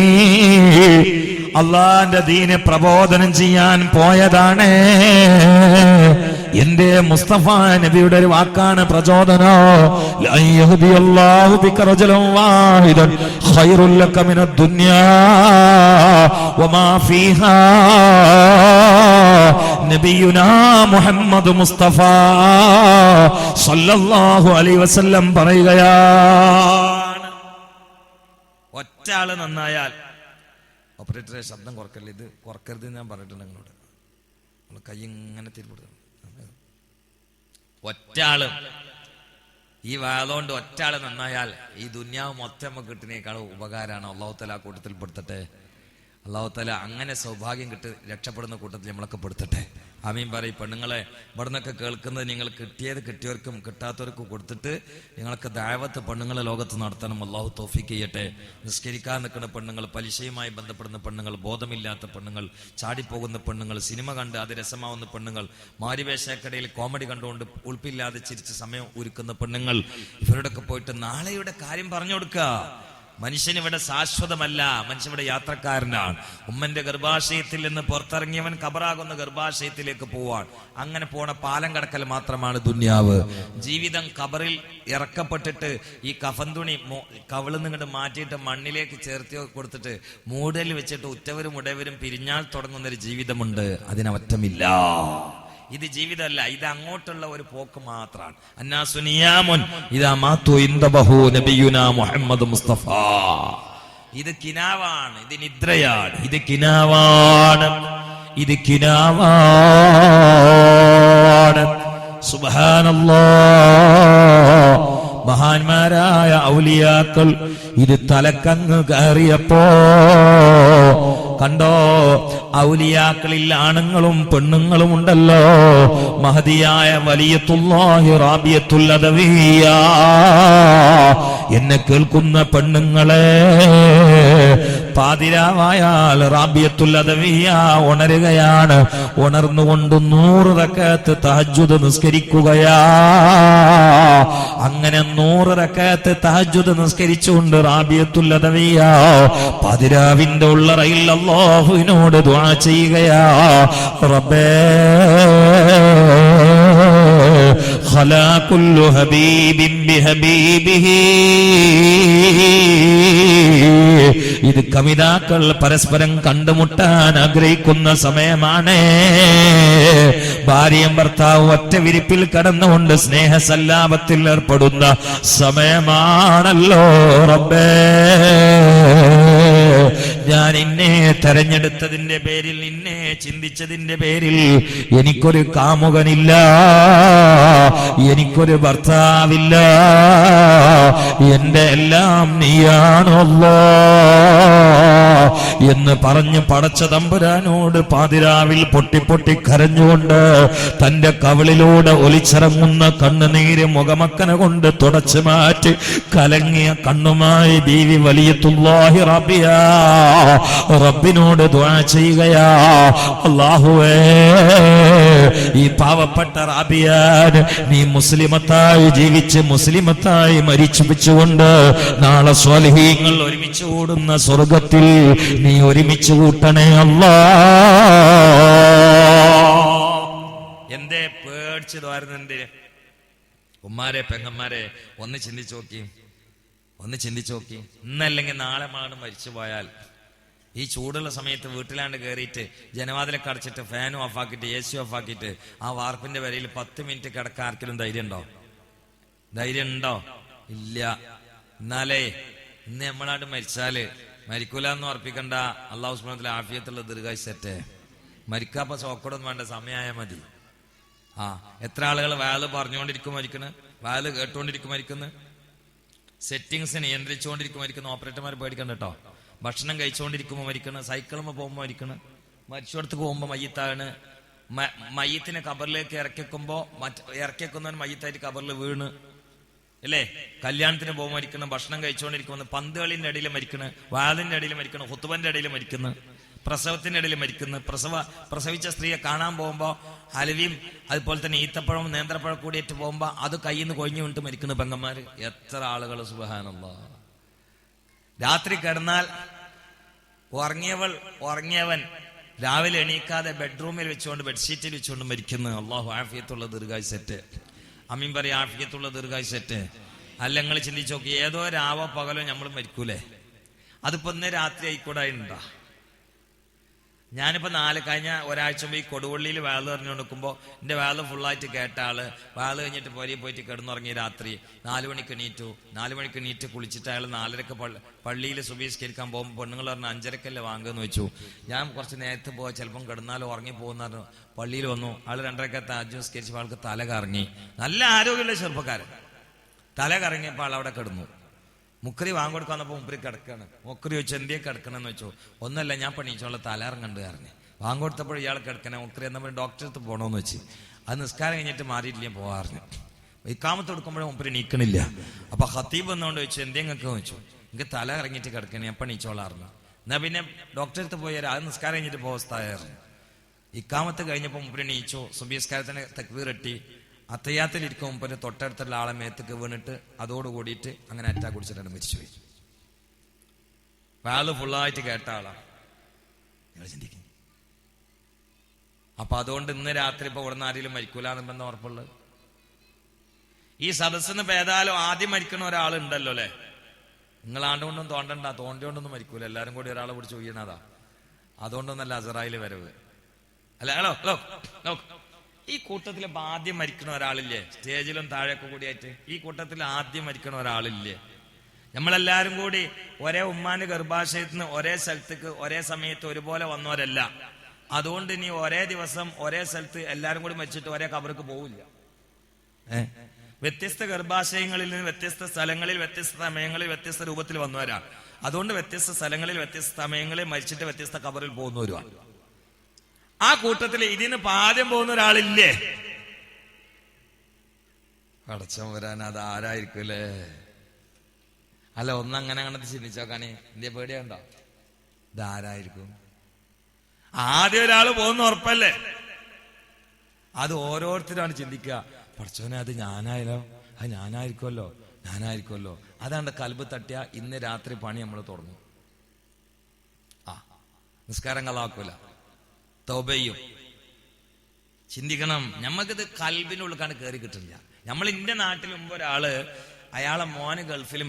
അള്ളാന്റെ ദീനെ പ്രബോധനം ചെയ്യാൻ പോയതാണ്. എന്റെ മുസ്തഫ നബിയുടെ ഒരു വാക്കാണ് പ്രചോദനോ. ലാ യഹ്ദിയല്ലാഹു ബിക റജുലൻ വാഹിദൻ ഖൈറുൽ ലക മിനദ് ദുനിയാ വമാ ഫീഹാ. നബിയുനാ മുഹമ്മദ് മുസ്തഫ സല്ലല്ലാഹു അലൈഹി വസല്ലം പറയുകയാണ്, ഒറ്റ ആള് നന്നായാൽ. ഓപ്പറേറ്ററെ ശബ്ദം കുറക്കല്ലേ, ഇത് കുറക്കരുത് ഞാൻ പറഞ്ഞിട്ടുണ്ട് നിങ്ങളോട്. നമ്മൾ കൈ ഇങ്ങനെ തിരിപ്പെടുത്തണം. ഒറ്റാള് ഈ വാളോണ്ട് ഒറ്റാള് നന്നായാൽ ഈ ദുന്യാവ് മൊത്തം നമുക്ക് കിട്ടുന്നേക്കാളും ഉപകാരമാണ്. അല്ലാഹു തആല ആ കൂട്ടത്തിൽ പെടുത്തട്ടെ. അല്ലാഹു തആല അങ്ങനെ സൗഭാഗ്യം രക്ഷപ്പെടുന്ന കൂട്ടത്തിൽ നമ്മളൊക്കെ പെടുത്തട്ടെ. ആമീൻ പറയും. പെണ്ണുങ്ങളെ ഇവിടുന്നൊക്കെ കേൾക്കുന്നത് നിങ്ങൾ കിട്ടിയവർക്കും കിട്ടാത്തവർക്കും കൊടുത്തിട്ട് നിങ്ങൾക്ക് ദഅവത്ത് പെണ്ണുങ്ങളെ ലോകത്ത് നടത്തണം. അല്ലാഹു തൗഫീഖ് ചെയ്യട്ടെ. നിസ്കരിക്കാൻ നിൽക്കുന്ന പെണ്ണുങ്ങൾ, പലിശയുമായി ബന്ധപ്പെടുന്ന പെണ്ണുങ്ങൾ, ബോധമില്ലാത്ത പെണ്ണുങ്ങൾ, ചാടിപ്പോകുന്ന പെണ്ണുങ്ങൾ, സിനിമ കണ്ട് അത് രസമാവുന്ന പെണ്ണുങ്ങൾ, മാരിവേഷക്കടയിൽ കോമഡി കണ്ടുകൊണ്ട് ഉൾപ്പില്ലാതെ ചിരിച്ച് സമയം ഒരുക്കുന്ന പെണ്ണുങ്ങൾ, ഇവരോടൊക്കെ പോയിട്ട് നാളെയുടെ കാര്യം പറഞ്ഞു കൊടുക്കുക. മനുഷ്യനിവിടെ ശാശ്വതമല്ല, മനുഷ്യവിടെ യാത്രക്കാരനാണ്. ഉമ്മന്റെ ഗർഭാശയത്തിൽ നിന്ന് പുറത്തിറങ്ങിയവൻ ഖബറാകുന്ന ഗർഭാശയത്തിലേക്ക് പോവാൻ. അങ്ങനെ പോണ പാലം കടക്കൽ മാത്രമാണ് ദുന്യാവ്. ജീവിതം ഖബറിൽ ഇറക്കപ്പെട്ടിട്ട് ഈ കഫൻ തുണി കവിളിൽ നിങ്ങോട്ട് മാറ്റിയിട്ട് മണ്ണിലേക്ക് ചേർത്തി കൊടുത്തിട്ട് മൂടൽ വെച്ചിട്ട് ഉറ്റവരും ഉടയവരും പിരിഞ്ഞാൽ തുടങ്ങുന്നൊരു ജീവിതമുണ്ട്. അതിനവറ്റമില്ല. ഇത് ജീവിതമല്ല, ഇത് അങ്ങോട്ടുള്ള ഒരു പോക്ക് മാത്രമാണ്. അന്നാസുനിയാമുൻ ഇദാ മാതു ഇൻദബഹു നബിയുനാ മുഹമ്മദ് മുസ്തഫ. ഇത് കിനാവാണ്, ഇത് നിദ്രയാണ്, ഇത് കിനാവാണ്, ഇത് കിനാവാണ്. സുബ്ഹാനല്ലാഹ്. മഹാന്മാരായ ഔലിയാക്കൾ ഇത് തലക്കങ്ങ് കയറിയപ്പോ കണ്ടോ, ഔലിയാക്കളിൽ ആണുങ്ങളും പെണ്ണുങ്ങളും ഉണ്ടല്ലോ. മഹദിയായ വലിയത്തുല്ലാഹി റാബിയത്തുൽ അദവിയ്യ. എന്നെ കേൾക്കുന്ന പെണ്ണുങ്ങളെ, പാതിരാവായാൽ റാബിയത്തുൽ അദവിയ്യ ഉണരുകയാണ്. ഉണർന്നുകൊണ്ട് 100 റക്അത്ത് തഹജ്ജുദ് നിസ്കരിക്കുകയാ. അങ്ങനെ 100 റക്അത്ത് തഹജ്ജുദ് നിസ്കരിച്ചുകൊണ്ട് റാബിയത്തുൽ അദവിയ്യ പാതിരാവിന്റെ ഉള്ളറയിൽ അല്ലാഹുവിനോട് ദുആ ചെയ്യുകയാ. റബ്ബേ ഖലാ കുല്ലു ഹബീബിൻ ബിഹബീബിഹി. ഇത് കവിതാക്കൾ പരസ്പരം കണ്ടുമുട്ടാൻ ആഗ്രഹിക്കുന്ന സമയമാണ്. ഭാര്യയും ഭർത്താവ് ഒറ്റ വിരിപ്പിൽ കടന്നുകൊണ്ട് സ്നേഹസല്ലാപത്തിൽ ഏർപ്പെടുന്ന സമയമാണല്ലോ. റബ്ബേ, ഞാൻ ഞാൻ നിന്നെ തെരഞ്ഞെടുത്തതിന്റെ പേരിൽ, നിന്നെ ചിന്തിച്ചതിന്റെ പേരിൽ എനിക്കൊരു കാമുകനില്ല, എനിക്കൊരു ഭർത്താവില്ല, എന്റെ എല്ലാം നീയാണ് അല്ലാഹ് എന്ന് പറഞ്ഞ് പടച്ച തമ്പുരാനോട് പാതിരാവിൽ പൊട്ടി കരഞ്ഞുകൊണ്ട് തന്റെ കവിളിലൂടെ ഒലിച്ചിറങ്ങുന്ന കണ്ണുനീര് മുഖമക്കന കൊണ്ട് തുടച്ചു മാറ്റി കലങ്ങിയ കണ്ണുമായി ബീവി വലിയത്തുല്ലാഹി റബ്ബിയ റബ്ബിനോട് ദുആ ചെയ്യുകയാ, അല്ലാഹുവേ ഈ പാവപ്പെട്ട റാബിയാന് നീ മുസ്ലിമത്തായി ജീവിച്ച് മുസ്ലിമത്തായി മരിച്ചു വെച്ചുകൊണ്ട് നാളെ സ്വാലിഹീങ്ങൾ ഒരുമിച്ച് കൂടുന്ന സ്വർഗത്തിൽ നീ ഒരുമിച്ച് കൂട്ടണേ അല്ലാഹ്. എന്തേ പേടിച്ചു തോരുന്നെന്തേ? ഉമ്മാരെ പെങ്ങന്മാരെ ഒന്ന് ചിന്തിച്ചു നോക്കി. ഇന്നല്ലെങ്കിൽ നാളെ മാണ് മരിച്ചു പോയാൽ ഈ ചൂടുള്ള സമയത്ത് വീട്ടിലാണ്ട് കയറിയിട്ട് ജനവാതിലൊക്കെ അടച്ചിട്ട് ഫാനും ഓഫാക്കിയിട്ട് AC ഓഫാക്കിയിട്ട് ആ വാർപ്പിന്റെ വരയിൽ 10 മിനിറ്റ് കിടക്കാൻ ആർക്കെങ്കിലും ധൈര്യം ഉണ്ടോ? ഇല്ല. എന്നാലേ ഇന്ന് നമ്മളാണ്ട് മരിച്ചാല് മരിക്കൂല എന്ന് ഉറപ്പിക്കണ്ട. അള്ളാഹു സുബ്ഹാനഹു വ തആല ആഫിയത്തുള്ള ദീർഘായുസ്സത്തെ മരിക്കാപ്പ സോക്കടൊന്നും വേണ്ട, സമയമായാൽ മതി. എത്ര ആളുകൾ വയല് പറഞ്ഞുകൊണ്ടിരിക്കും മരിക്കണ്, വയല് കേട്ടുകൊണ്ടിരിക്കും മരിക്കുന്നു, സെറ്റിങ്സ് നിയന്ത്രിച്ചുകൊണ്ടിരിക്കും മരിക്കുന്നു. ഓപ്പറേറ്റർമാർ പേടിക്കണ്ട കേട്ടോ. ഭക്ഷണം കഴിച്ചുകൊണ്ടിരിക്കുമ്പോൾ മരിക്കണം, സൈക്കിളുമ്പോൾ പോകുമ്പോൾ മരിക്കണം, മരിച്ചിടത്ത് പോകുമ്പോൾ മയ്യത്താണ്, മയ്യത്തിനെ കബറിലേക്ക് ഇറക്കിവെക്കുന്നവൻ മയ്യത്തായിട്ട് കബറിൽ വീണ് അല്ലേ, കല്യാണത്തിന് പോകുമ്പോൾ മരിക്കണം, ഭക്ഷണം കഴിച്ചുകൊണ്ടിരിക്കുമ്പോൾ, പന്തുകളിന്റെ ഇടയിൽ മരിക്കണം, വാലിന്റെ ഇടയിൽ മരിക്കണം, ഹുത്തുബന്റെ ഇടയിൽ മരിക്കുന്നു, പ്രസവത്തിന്റെ ഇടയിൽ മരിക്കുന്നു, പ്രസവിച്ച സ്ത്രീയെ കാണാൻ പോകുമ്പോൾ ഹലുവയും അതുപോലെ തന്നെ ഈത്തപ്പഴവും നേന്ത്രപ്പഴം കൂടിയിട്ട് പോകുമ്പോൾ അത് കയ്യിൽ നിന്ന് കൊഴിഞ്ഞു വീണിട്ട് മരിക്കുന്നു പെങ്ങന്മാര്. എത്ര ആളുകൾ സുബ്ഹാനല്ലാഹ്. രാത്രി കിടന്നാൽ ഉറങ്ങിയവൻ രാവിലെ എണീക്കാതെ ബെഡ്റൂമിൽ വെച്ചുകൊണ്ട് ബെഡ്ഷീറ്റിൽ വെച്ചുകൊണ്ട് മരിക്കുന്നു. അള്ളാഹു ആഫിയത്തുള്ള ദീർഘായുസ്സത്തെ അമീൻ പറയാ, ആഫിയത്തുള്ള ദീർഘായുസ്സത്തെ. അല്ല നിങ്ങൾ ചിന്തിച്ചു നോക്കി, ഏതോ രാവോ പകലോ നമ്മൾ മരിക്കൂലേ? അതിപ്പോ ഇന്ന് രാത്രി ആയിക്കൂടായിണ്ടാ? ഞാനിപ്പോ കഴിഞ്ഞ ഒരാഴ്ച മുമ്പ് ഈ കൊടുവള്ളിയിൽ വേള് പറഞ്ഞു കൊടുക്കുമ്പോൾ എന്റെ വേള് ഫുള്ളായിട്ട് കേട്ട ആള് വേള് കഴിഞ്ഞിട്ട് പോയിട്ട് കിടന്നുറങ്ങി. രാത്രി 4 മണിക്ക് എണീറ്റ് കുളിച്ചിട്ട് അയാൾ 4:30 പള്ളിയിൽ സുബഹിസ്കരിക്കാൻ പോകുമ്പോൾ പെണ്ണുങ്ങൾ പറഞ്ഞു 5:30 വാങ്ങുമെന്ന് വെച്ചു. ഞാൻ കുറച്ച് നേരത്തെ പോവാ, ചിലപ്പം കിടന്നാലും ഉറങ്ങി പോകുന്ന പറഞ്ഞു. പള്ളിയിൽ വന്നു, ആള് 2:30 താജ്ജുസ്കരിച്ചപ്പോൾ ആൾക്ക് തല കറങ്ങി. നല്ല ആരോഗ്യമുള്ള ചെറുപ്പക്കാരൻ. തല കറങ്ങിയപ്പോൾ ആൾ അവിടെ കിടന്നു. മുക്കറി വാങ്ങിക്കൊടുക്കാൻ വന്നപ്പോൾ മുപ്പരി കിടക്കാണ്. മുക്കറി ചോദിച്ചു എന്തിയെ കിടക്കണമെന്ന് വെച്ചു. ഒന്നല്ല, ഞാൻ പണീച്ചോളെ തല ഇറങ്ങണ്ട് കാരണം വാങ്ങിക്കൊടുത്തപ്പോൾ ഇയാൾ കിടക്കണേ. മുക്കറി എന്നപ്പോൾ ഡോക്ടറെ അടുത്ത് പോകണമെന്ന് വെച്ച് അത് നിസ്കാരം കഴിഞ്ഞിട്ട് മാറിയിട്ടില്ല പോവാറിഞ്ഞു. ഇക്കാമത്ത് കൊടുക്കുമ്പോഴേ മുപ്പരി നീക്കണില്ല. അപ്പൊ ഖത്തീബ് എന്നുകൊണ്ട് ചോദിച്ചു എന്തെങ്കിലും വെച്ചു. എനിക്ക് തല ഇറങ്ങിയിട്ട് കിടക്കണേ, ഞാൻ പണീച്ചോളാറിഞ്ഞു. എന്നാ പിന്നെ ഡോക്ടറെ അടുത്ത് പോയാൽ അത് നിസ്കാരം കഴിഞ്ഞിട്ട് പോവസ്ഥായിരുന്നു. ഇക്കാമത്ത് കഴിഞ്ഞപ്പോൾ മുപ്പരി നീച്ചു. സുബഹിസ്കാരത്തിന് തക്ബീർ ഇട്ടി അത്തയ്യാത്തിലിരിക്കും മുമ്പ് തൊട്ടടുത്തുള്ള ആളെ മേത്തേക്ക് വീണിട്ട് അതോടുകൂടിയിട്ട് അങ്ങനെ അറ്റാക്ക് കുടിച്ചിട്ടാണ് മരിച്ചുപോയി. ആള് ഫുള്ളായിട്ട് കേട്ട ആളാണ്. നിങ്ങൾ ചിന്തിക്കും. അപ്പൊ അതുകൊണ്ട് ഇന്ന് രാത്രി ഇപ്പൊ ഇവിടുന്ന് ആരെങ്കിലും മരിക്കൂലെന്ന് ഉറപ്പുള്ളത്? ഈ സദസ്സിന് പേതാലും ആദ്യം മരിക്കണ ഒരാളുണ്ടല്ലോ അല്ലെ? നിങ്ങൾ ആണ്ടുകൊണ്ടും തോണ്ടിക്കൊണ്ടൊന്നും മരിക്കൂല. എല്ലാരും കൂടി ഒരാളെ പിടിച്ച് ഒയ്യണതാ. അതുകൊണ്ടൊന്നല്ല അസറായില് വരവ് അല്ല. ഹലോ ഈ കൂട്ടത്തിൽ ആദ്യം മരിക്കണ ഒരാളില്ലേ? സ്റ്റേജിലും താഴെയൊക്കെ കൂടിയായിട്ട് ഈ കൂട്ടത്തിൽ ആദ്യം മരിക്കണ ഒരാളില്ലേ? നമ്മളെല്ലാരും കൂടി ഒരേ ഉമ്മാന്റെ ഗർഭാശയത്തിൽ നിന്ന് ഒരേ സ്ഥലത്തേക്ക് ഒരേ സമയത്ത് ഒരുപോലെ വന്നവരല്ല. അതുകൊണ്ട് ഇനി ഒരേ ദിവസം ഒരേ സ്ഥലത്ത് എല്ലാരും കൂടി മരിച്ചിട്ട് ഒരേ ഖബർക്ക് പോവില്ല. വ്യത്യസ്ത ഗർഭാശയങ്ങളിൽ നിന്ന് വ്യത്യസ്ത സ്ഥലങ്ങളിൽ വ്യത്യസ്ത സമയങ്ങളിൽ വ്യത്യസ്ത രൂപത്തിൽ വന്നവരാണ്. അതുകൊണ്ട് വ്യത്യസ്ത സ്ഥലങ്ങളിൽ വ്യത്യസ്ത സമയങ്ങളിൽ മരിച്ചിട്ട് വ്യത്യസ്ത ഖബറിൽ പോകുന്നവരുമാണ്. ആ കൂട്ടത്തിൽ ഇതിന് ആദ്യം പോകുന്ന ഒരാളില്ലേ? അടച്ചം വരാൻ അത് ആരായിരിക്കും അല്ലേ? അല്ല, ഒന്നങ്ങനെ അങ്ങനത്തെ ചിന്തിച്ചോക്കാണേ. ഇന്ത്യ പേടിയുണ്ടോ? ഇതാരായിരിക്കും? ആദ്യം ഒരാള് പോകുന്ന ഉറപ്പല്ലേ? അത് ഓരോരുത്തരാണ് ചിന്തിക്കുക. പഠിച്ചോനെ അത് ഞാനായിരിക്കുമല്ലോ. അതാണ്ട് കൽബ് തട്ടിയ ഇന്ന് രാത്രി പണി നമ്മൾ തുടങ്ങും. നിസ്കാരങ്ങളാക്കൂല, തൗബയും ചിന്തിക്കണം. നമ്മക്കിത് കൽബിനുള്ളിലാണ് കയറി കിട്ടില്ല. നമ്മൾ ഇന്റെ നാട്ടിൽ മുമ്പ് ഒരാള് അയാളെ മോന് ഗൾഫിൽ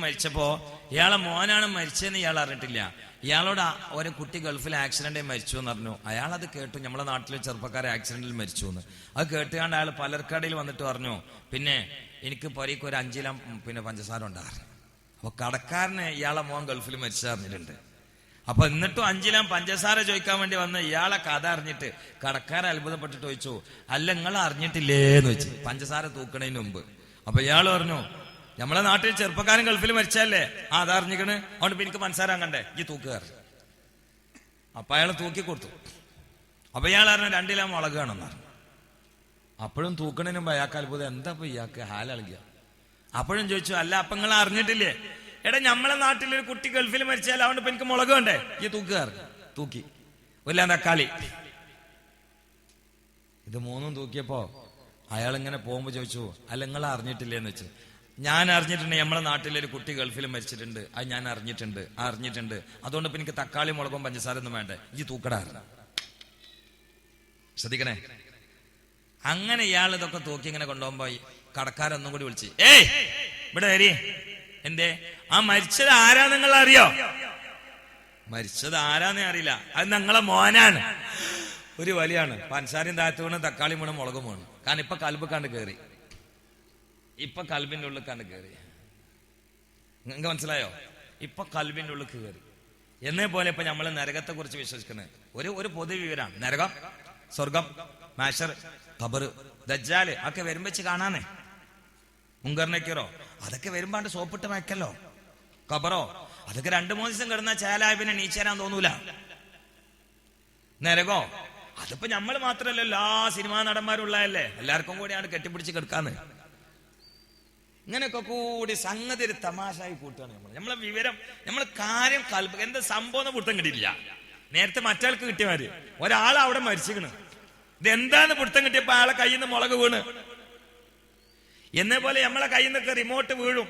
മരിച്ചപ്പോ ഇയാളെ മോനാണ് മരിച്ചതെന്ന് ഇയാൾ അറിഞ്ഞിട്ടില്ല. ഇയാളോട് ഒരു കുട്ടി ഗൾഫിൽ ആക്സിഡന്റിൽ മരിച്ചു എന്ന് പറഞ്ഞു. അയാൾ അത് കേട്ടു, നമ്മളെ നാട്ടിലെ ചെറുപ്പക്കാരെ ആക്സിഡന്റിൽ മരിച്ചു എന്ന്. അത് കേട്ടുകൊണ്ട് അയാൾ പലർക്കടയിൽ വന്നിട്ട് പറഞ്ഞു, പിന്നെ എനിക്ക് പൊരയ്ക്ക് ഒരു 5 കിലോ പഞ്ചസാര ഉണ്ടായിരുന്നു. അപ്പൊ കടക്കാരന് ഇയാളെ മോൻ ഗൾഫിൽ മരിച്ചറിഞ്ഞിട്ടുണ്ട്. അപ്പൊ എന്നിട്ടും 5 കിലോ പഞ്ചസാര ചോദിക്കാൻ വേണ്ടി വന്ന ഇയാളെ കഥ അറിഞ്ഞിട്ട് കടക്കാരൻ അത്ഭുതപ്പെട്ടിട്ട് ചോദിച്ചു, അല്ല നിങ്ങൾ അറിഞ്ഞിട്ടില്ലേന്ന് വെച്ച് പഞ്ചസാര തൂക്കണതിന് മുമ്പ്. അപ്പൊ ഇയാൾ പറഞ്ഞു, നമ്മളെ നാട്ടിൽ ചെറുപ്പക്കാരൻ ഗൾഫിൽ മരിച്ചല്ലേ, അതറിഞ്ഞിക്കണ്, അതുകൊണ്ട് എനിക്ക് പഞ്ചസാര കണ്ടേ ഈ തൂക്കുകാർ. അപ്പൊ അയാൾ തൂക്കി കൊടുത്തു. അപ്പൊ ഇയാൾ പറഞ്ഞു 2 കിലോ മുളക് വേണമെന്ന് പറഞ്ഞു. അപ്പോഴും തൂക്കണതിന് മുമ്പ് അയാൾക്ക് അത്ഭുതം, എന്താ ഇപ്പൊ ഇയാൾക്ക് ഹാലളിക്കുക. അപ്പോഴും ചോദിച്ചു, അല്ല അപ്പൊ നിങ്ങൾ അറിഞ്ഞിട്ടില്ലേ, എടാ നമ്മളെ നാട്ടിലൊരു കുട്ടി ഗൾഫിൽ മരിച്ചാൽ അതുകൊണ്ട് ഇപ്പൊ എനിക്ക് മുളക് വേണ്ടേ, ഈ തൂക്കുകാർ തൂക്കി ഇല്ല തക്കാളി. ഇത് 3 തൂക്കിയപ്പോ അയാൾ ഇങ്ങനെ പോകുമ്പോ ചോദിച്ചു, അല്ല നിങ്ങൾ അറിഞ്ഞിട്ടില്ലേന്ന് വെച്ച്. ഞാൻ അറിഞ്ഞിട്ടുണ്ട്, നമ്മളെ നാട്ടിലൊരു കുട്ടി ഗൾഫിൽ മരിച്ചിട്ടുണ്ട്, അത് ഞാൻ അറിഞ്ഞിട്ടുണ്ട് അതുകൊണ്ട് ഇപ്പൊ എനിക്ക് തക്കാളി മുളകും പഞ്ചസാര ഒന്നും വേണ്ടേ, ഈ തൂക്കടാ. ശ്രദ്ധിക്കണേ. അങ്ങനെ ഇയാൾ ഇതൊക്കെ തൂക്കി ഇങ്ങനെ കൊണ്ടുപോകുമ്പോ കടക്കാരൊന്നും കൂടി വിളിച്ച്, ഏയ് ഇവിടെ വരി, എന്തേ ആ മരിച്ചത് ആരാ നിങ്ങൾ അറിയോ? മരിച്ചത് ആരാന്നേ അറിയില്ല, അത് ഞങ്ങളെ മോനാണ്. ഒരു വലിയാണ് പഞ്ചസാരയും താഴത്ത് വീണ് തക്കാളി വീണ് മുളകും വീണ്. കാരണം ഇപ്പൊ കൽബ് കണ്ട് കയറി, ഇപ്പൊ കൽബിന്റെ ഉള്ളിൽ കണ്ട് കയറി. നിങ്ങൾക്ക് മനസ്സിലായോ? ഇപ്പൊ കൽബിന്റെ ഉള്ളിൽ കയറി. എന്നേ പോലെ ഇപ്പൊ നമ്മള് നരകത്തെ കുറിച്ച് വിശ്വസിക്കുന്നത് ഒരു പൊതുവിവരാണ്. നരകം, സ്വർഗം, മാഷർ, ഖബർ, ദജ്ജാല് ഒക്കെ വരുമ്പോ വെച്ച് കാണാന്നേ. മുങ്കറിനേക്കറോ അതൊക്കെ വരുമ്പാണ്ട് സോപ്പിട്ട് വയ്ക്കല്ലോ. ഖബറോ അതൊക്കെ 2-3 ദിവസം കിടന്ന ചേലായ പിന്നെ നീച്ചേരാൻ തോന്നൂല. നരകോ അതിപ്പോ നമ്മൾ മാത്രല്ല, എല്ലാ സിനിമാ നടന്മാരുള്ളതല്ലേ, എല്ലാവർക്കും കൂടിയാണ് കെട്ടിപ്പിടിച്ച് കിടക്കാന്ന്. ഇങ്ങനെയൊക്കെ കൂടി സംഗതി ഒരു തമാശായി കൂട്ടാണ് നമ്മളെ വിവരം, നമ്മളെ കാര്യം കൽപ്പ എന്താ സംഭവം പിടുത്തം കിട്ടിയില്ല. നേരത്തെ മറ്റാൾക്ക് കിട്ടിയമാര് ഒരാൾ അവിടെ മരിച്ചിക്കണ്, ഇത് എന്താന്ന് പിടുത്തം കിട്ടിയപ്പോ ആളെ കയ്യിൽ നിന്ന് മുളക് വീണ്. എന്നേ പോലെ നമ്മളെ കയ്യിൽ നിന്നൊക്കെ റിമോട്ട് വീഴും.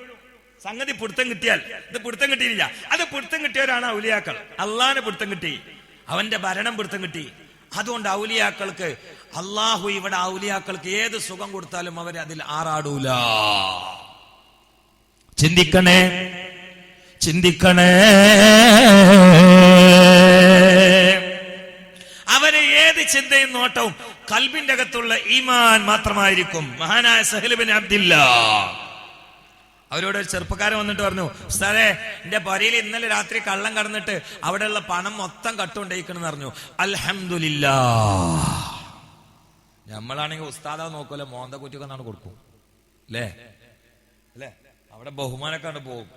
സംഗതി പിടുത്തം കിട്ടിയാൽ ഇത് പിടുത്തം കിട്ടിയില്ല. അത് പിടുത്തം കിട്ടിയവരാണ് ഔലിയാക്കൾ. അള്ളാഹിനെ പിടുത്തം കിട്ടി, അവന്റെ ഭരണം പിടുത്തം കിട്ടി. അതുകൊണ്ട് ഔലിയാക്കൾക്ക് അള്ളാഹു ഇവിടെ ഔലിയാക്കൾക്ക് ഏത് സുഖം കൊടുത്താലും അവർ അതിൽ ആറാടൂല. ചിന്തിക്കണേ ചിന്തിക്കണേ. അവരെ ഏത് ചിന്തയും നോട്ടവും കൽബിന്റെ അകത്തുള്ള ഈമാൻ മാത്രമായിരിക്കും. മഹാനായ സഹൽ ഇബ്നു അബ്ദില്ലാ അവരോട് ഒരു ചെറുപ്പക്കാരൻ വന്നിട്ട് പറഞ്ഞു, ഉസ്താദേ എന്റെ പുരയിൽ ഇന്നലെ രാത്രി കള്ളം കടന്നിട്ട് അവിടെയുള്ള പണം മൊത്തം കട്ടുകൊണ്ടേക്കണെന്ന് പറഞ്ഞു. അൽഹംദുലില്ലാ. നമ്മളാണെങ്കിൽ ഉസ്താദാ നോക്കൂല, മോന്ത കുറ്റിയൊക്കെ നാണ് കൊടുക്കും അല്ലേ അല്ലേ, അവിടെ ബഹുമാനൊക്കെ കണ്ട് പോകും.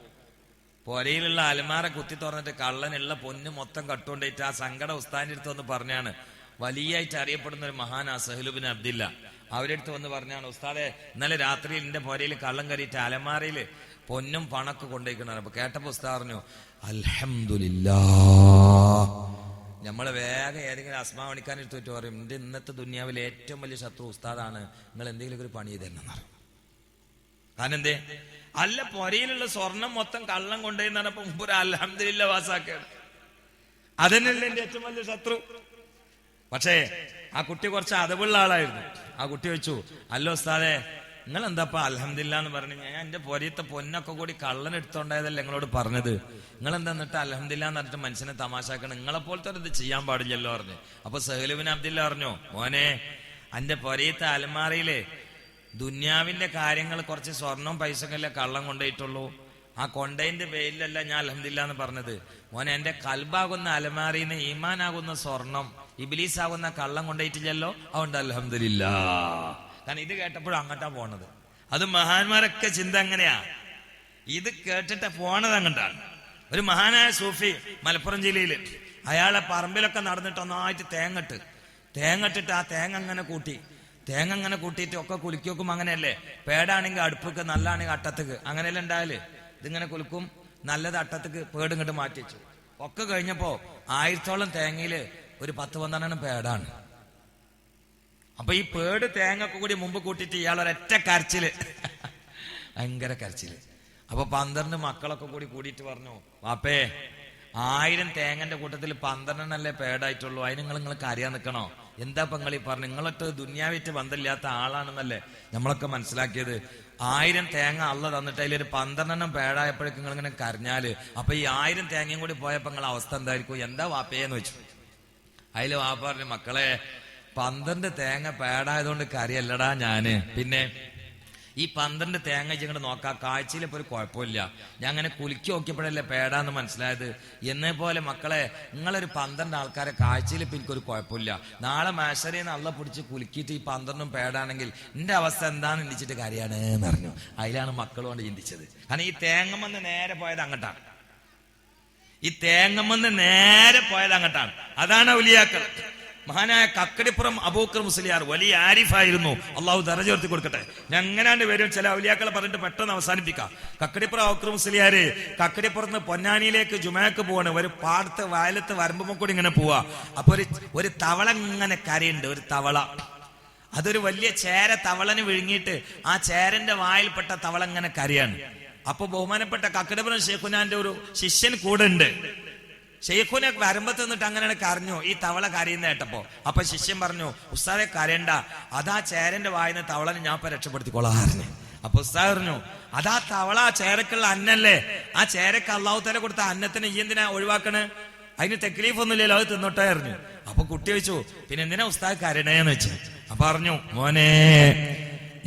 പുരയിലുള്ള അലമാര കുത്തി തുറന്നിട്ട് കള്ളനുള്ള പൊന്ന് മൊത്തം കട്ടുകൊണ്ടേറ്റ് ആ സങ്കടം ഉസ്താദിന്റെ അടുത്ത് വന്ന് പറഞ്ഞാണ്. വലിയായിട്ട് അറിയപ്പെടുന്ന ഒരു മഹാനാ സഹൽ ഇബ്നു അബ്ദില്ലാ. അവരുടെ അടുത്ത് വന്ന് പറഞ്ഞാണ്, ഉസ്താദെ ഇന്നലെ രാത്രിയിൽ എന്റെ പുരയിൽ കള്ളം കയറിയിട്ട് അലമാരയിൽ പൊന്നും പണക്ക് കൊണ്ടേക്കണ. അപ്പൊ കേട്ടപ്പോ ഉസ്താദ് പറഞ്ഞു, അൽഹംദുലില്ലാ. നമ്മളെ വേഗം ഏതെങ്കിലും അസ്മാ പണിക്കാൻ എടുത്തിട്ട് പറയും, എന്റെ ഇന്നത്തെ ദുനിയാവിലെ ഏറ്റവും വലിയ ശത്രു ഉസ്താദാണ്, നിങ്ങൾ എന്തെങ്കിലും ഒരു പണി ചെയ്തെന്നു പറയും. കാരണം എന്തേ, അല്ല പുരയിലുള്ള സ്വർണം മൊത്തം കള്ളം കൊണ്ടുപോയിന്നപ്പോ മുമ്പ് ഒരു അൽഹംദുലില്ലാ വാസാക്കാണ്. അതന്നെയല്ലേ എന്റെ ഏറ്റവും വലിയ ശത്രു. പക്ഷേ ആ കുട്ടി കുറച്ച് അതവുള്ള ആളായിരുന്നു. ആ കുട്ടി വെച്ചു, അല്ലോ ഉസ്താദേ നിങ്ങൾ എന്താപ്പാ അൽഹംദുലില്ലാ എന്ന് പറഞ്ഞു, ഞാൻ എന്റെ പൊരയത്തെ പൊന്നൊക്കെ കൂടി കള്ളൻ എടുത്തോണ്ടായതല്ലേ നിങ്ങളോട് പറഞ്ഞത്, നിങ്ങൾ എന്താ എന്നിട്ട് അൽഹംദുലില്ലാ എന്ന് പറഞ്ഞിട്ട് മനുഷ്യനെ തമാശാക്കണം, നിങ്ങളെ പോലത്തെ ഇത് ചെയ്യാൻ പാടില്ലല്ലോ പറഞ്ഞു. അപ്പൊ സഹൽ ഇബ്നു അബ്ദില്ലാ പറഞ്ഞു, മോനെ എന്റെ പൊരയത്തെ അലമാരയിലെ ദുന്യാവിന്റെ കാര്യങ്ങൾ കുറച്ച് സ്വർണം പൈസക്കല്ലേ കള്ളം കൊണ്ടുപോയിട്ടുള്ളൂ, ആ കൊണ്ടതിന്റെ പേരിലല്ല ഞാൻ അൽഹംദുലില്ലാ എന്ന് പറഞ്ഞത്. മോനെ എന്റെ കൽബാകുന്ന അലമാരിന്ന് ഈമാനാകുന്ന സ്വർണം ഇബ്ലീസ് ആകുന്ന കള്ളം കൊണ്ടുപോയിട്ടില്ലല്ലോ, അതുകൊണ്ട് അൽഹംദുലില്ലാ. കാരണം ഇത് കേട്ടപ്പോഴും അങ്ങോട്ടാ പോണത്. അത് മഹാന്മാരൊക്കെ ചിന്ത അങ്ങനെയാ, ഇത് കേട്ടിട്ട് പോണത് അങ്ങോട്ടാണ്. ഒരു മഹാനായ സൂഫി മലപ്പുറം ജില്ലയില് അയാളെ പറമ്പിലൊക്കെ നടന്നിട്ട് ഒന്നായിട്ട് തേങ്ങട്ടിട്ട് ആ തേങ്ങ അങ്ങനെ കൂട്ടിയിട്ട് ഒക്കെ കുലുക്കി വെക്കും. അങ്ങനെയല്ലേ, പേടാണെങ്കിൽ അടുപ്പൊക്കെ, നല്ലാണെങ്കിൽ അട്ടത്തേക്ക്, അങ്ങനെയല്ലേ ഉണ്ടായാല്. ഇതിങ്ങനെ കുലുക്കും, നല്ലത് അട്ടത്തേക്ക്, പേട് ഇങ്ങോട്ട് മാറ്റി വെച്ചു. ഒക്കെ കഴിഞ്ഞപ്പോ 1000ഓളം തേങ്ങയില് ഒരു 10-12 പേടാണ്. അപ്പൊ ഈ പേട് തേങ്ങ ഒക്കെ കൂടി മുമ്പ് കൂട്ടിയിട്ട് ഇയാൾ ഒരൊറ്റ കരച്ചില്, ഭയങ്കര കരച്ചില്. അപ്പൊ 12 മക്കളൊക്കെ കൂടിയിട്ട് പറഞ്ഞു, വാപ്പേ 1000 തേങ്ങന്റെ കൂട്ടത്തിൽ 12 പേടായിട്ടുള്ളൂ, അതിന് നിങ്ങൾക്ക് അറിയാൻ നിൽക്കണോ? എന്താ നിങ്ങൾ ഈ പറഞ്ഞു, നിങ്ങളൊട്ട് ദുന്യാവിറ്റ് ബന്ധമില്ലാത്ത ആളാണെന്നല്ലേ നമ്മളൊക്കെ മനസ്സിലാക്കിയത്. 1000 തേങ്ങ അള്ള തന്നിട്ട് അതിലൊരു 12 പേടായപ്പോഴേക്കും നിങ്ങൾ ഇങ്ങനെ കരഞ്ഞാല്, അപ്പൊ ഈ 1000 തേങ്ങയും കൂടി പോയപ്പോ നിങ്ങളെ അവസ്ഥ എന്തായിരിക്കും? എന്താ വാപ്പയെന്ന് വെച്ചു. അതില് വാപ്പ പറഞ്ഞു, മക്കളെ 12 തേങ്ങ പേടായതുകൊണ്ട് കരയല്ലടാ ഞാന്, പിന്നെ ഈ 12 തേങ്ങ ഇങ്ങോട്ട് നോക്കാം, കാഴ്ചയിൽ ഇപ്പോൾ ഒരു കുഴപ്പമില്ല. ഞാൻ അങ്ങനെ കുലുക്കി നോക്കിയപ്പോഴല്ലേ പേടാന്ന് മനസ്സിലായത്. എന്നേ പോലെ മക്കളെ, നിങ്ങളൊരു 12 ആൾക്കാരെ കാഴ്ചയിൽ ഇപ്പം എനിക്കൊരു കുഴപ്പമില്ല. നാളെ മാഷറിന്ന് അള്ള പിടിച്ച് കുലുക്കിയിട്ട് ഈ 12 പേടാണെങ്കിൽ എൻ്റെ അവസ്ഥ എന്താണെന്ന് ചിന്തിച്ചിട്ട് കാര്യമാണ് എന്ന് പറഞ്ഞു. അതിലാണ് മക്കളുകൊണ്ട് ചിന്തിച്ചത്. കാരണം ഈ തേങ്ങമെന്ന് നേരെ പോയത് അങ്ങോട്ടാണ്. ഈ തേങ്ങമെന്ന് നേരെ പോയത് അങ്ങോട്ടാണ്. അതാണ് ഔലിയാക്കൾ. മഹാനായ കക്കടിപ്പുറം അബൂബക്കർ മുസ്ലിയാർ വലിയ ആരിഫായിരുന്നു. അള്ളാഹു ദറജ ഉയർത്തി കൊടുക്കട്ടെ. ഞാൻ എങ്ങനെയാണ്ട് വരും ചില ഔലിയാക്കളെ പറഞ്ഞിട്ട് പെട്ടെന്ന് അവസാനിപ്പിക്കാം. കക്കടിപ്പുറം അബൂബക്കർ മുസ്ലിയാര് കക്കടിപ്പുറത്ത് പൊന്നാനിയിലേക്ക് ജുമയ്ക്ക് പോവാണ്. ഒരു പാടത്ത് വയലത്ത് വരമ്പുമ്പോൾ കൂടി ഇങ്ങനെ പോവാ. അപ്പൊ ഒരു തവള ഇങ്ങനെ കരയുണ്ട്. ഒരു തവള, അതൊരു വലിയ ചേര തവളന് വിഴുങ്ങിയിട്ട് ആ ചേരന്റെ വായിൽപ്പെട്ട തവള ഇങ്ങനെ കരയാണ്. അപ്പൊ ബഹുമാനപ്പെട്ട കക്കടിപ്പുറം ഷെയ്ഖുനാന്റെ ഒരു ശിഷ്യൻ കൂടെ ഉണ്ട്. ഷെയ്ഖുനെ വരമ്പത്ത് നിന്നിട്ട് അങ്ങനെ കരഞ്ഞു ഈ തവള കരയുന്ന കേട്ടപ്പോ. അപ്പൊ ശിഷ്യൻ പറഞ്ഞു, ഉസ്താദെ കരയണ്ട, അതാ ചേരന്റെ വായിന്ന് തവളനെ ഞാൻ ഇപ്പൊ രക്ഷപ്പെടുത്തിക്കൊള്ളാറിന്. അപ്പൊ ഉസ്താദ് പറഞ്ഞു, അതാ തവള ചേരക്കുള്ള അന്നല്ലേ, ആ ചേരക്ക് അള്ളാഹു തആല കൊടുത്ത അന്നത്തിന് ഈ എന്തിനാ ഒഴിവാക്കണ്? അതിന് തെക്ലീഫ് ഒന്നുമില്ലല്ലോ, അത് തിന്നോട്ടെ പറഞ്ഞു. അപ്പൊ കുട്ടി ചോദിച്ചു, പിന്നെ എന്തിനാ ഉസ്താദ് കരയണേന്ന് വെച്ചു. അപ്പൊ പറഞ്ഞു, മോനെ,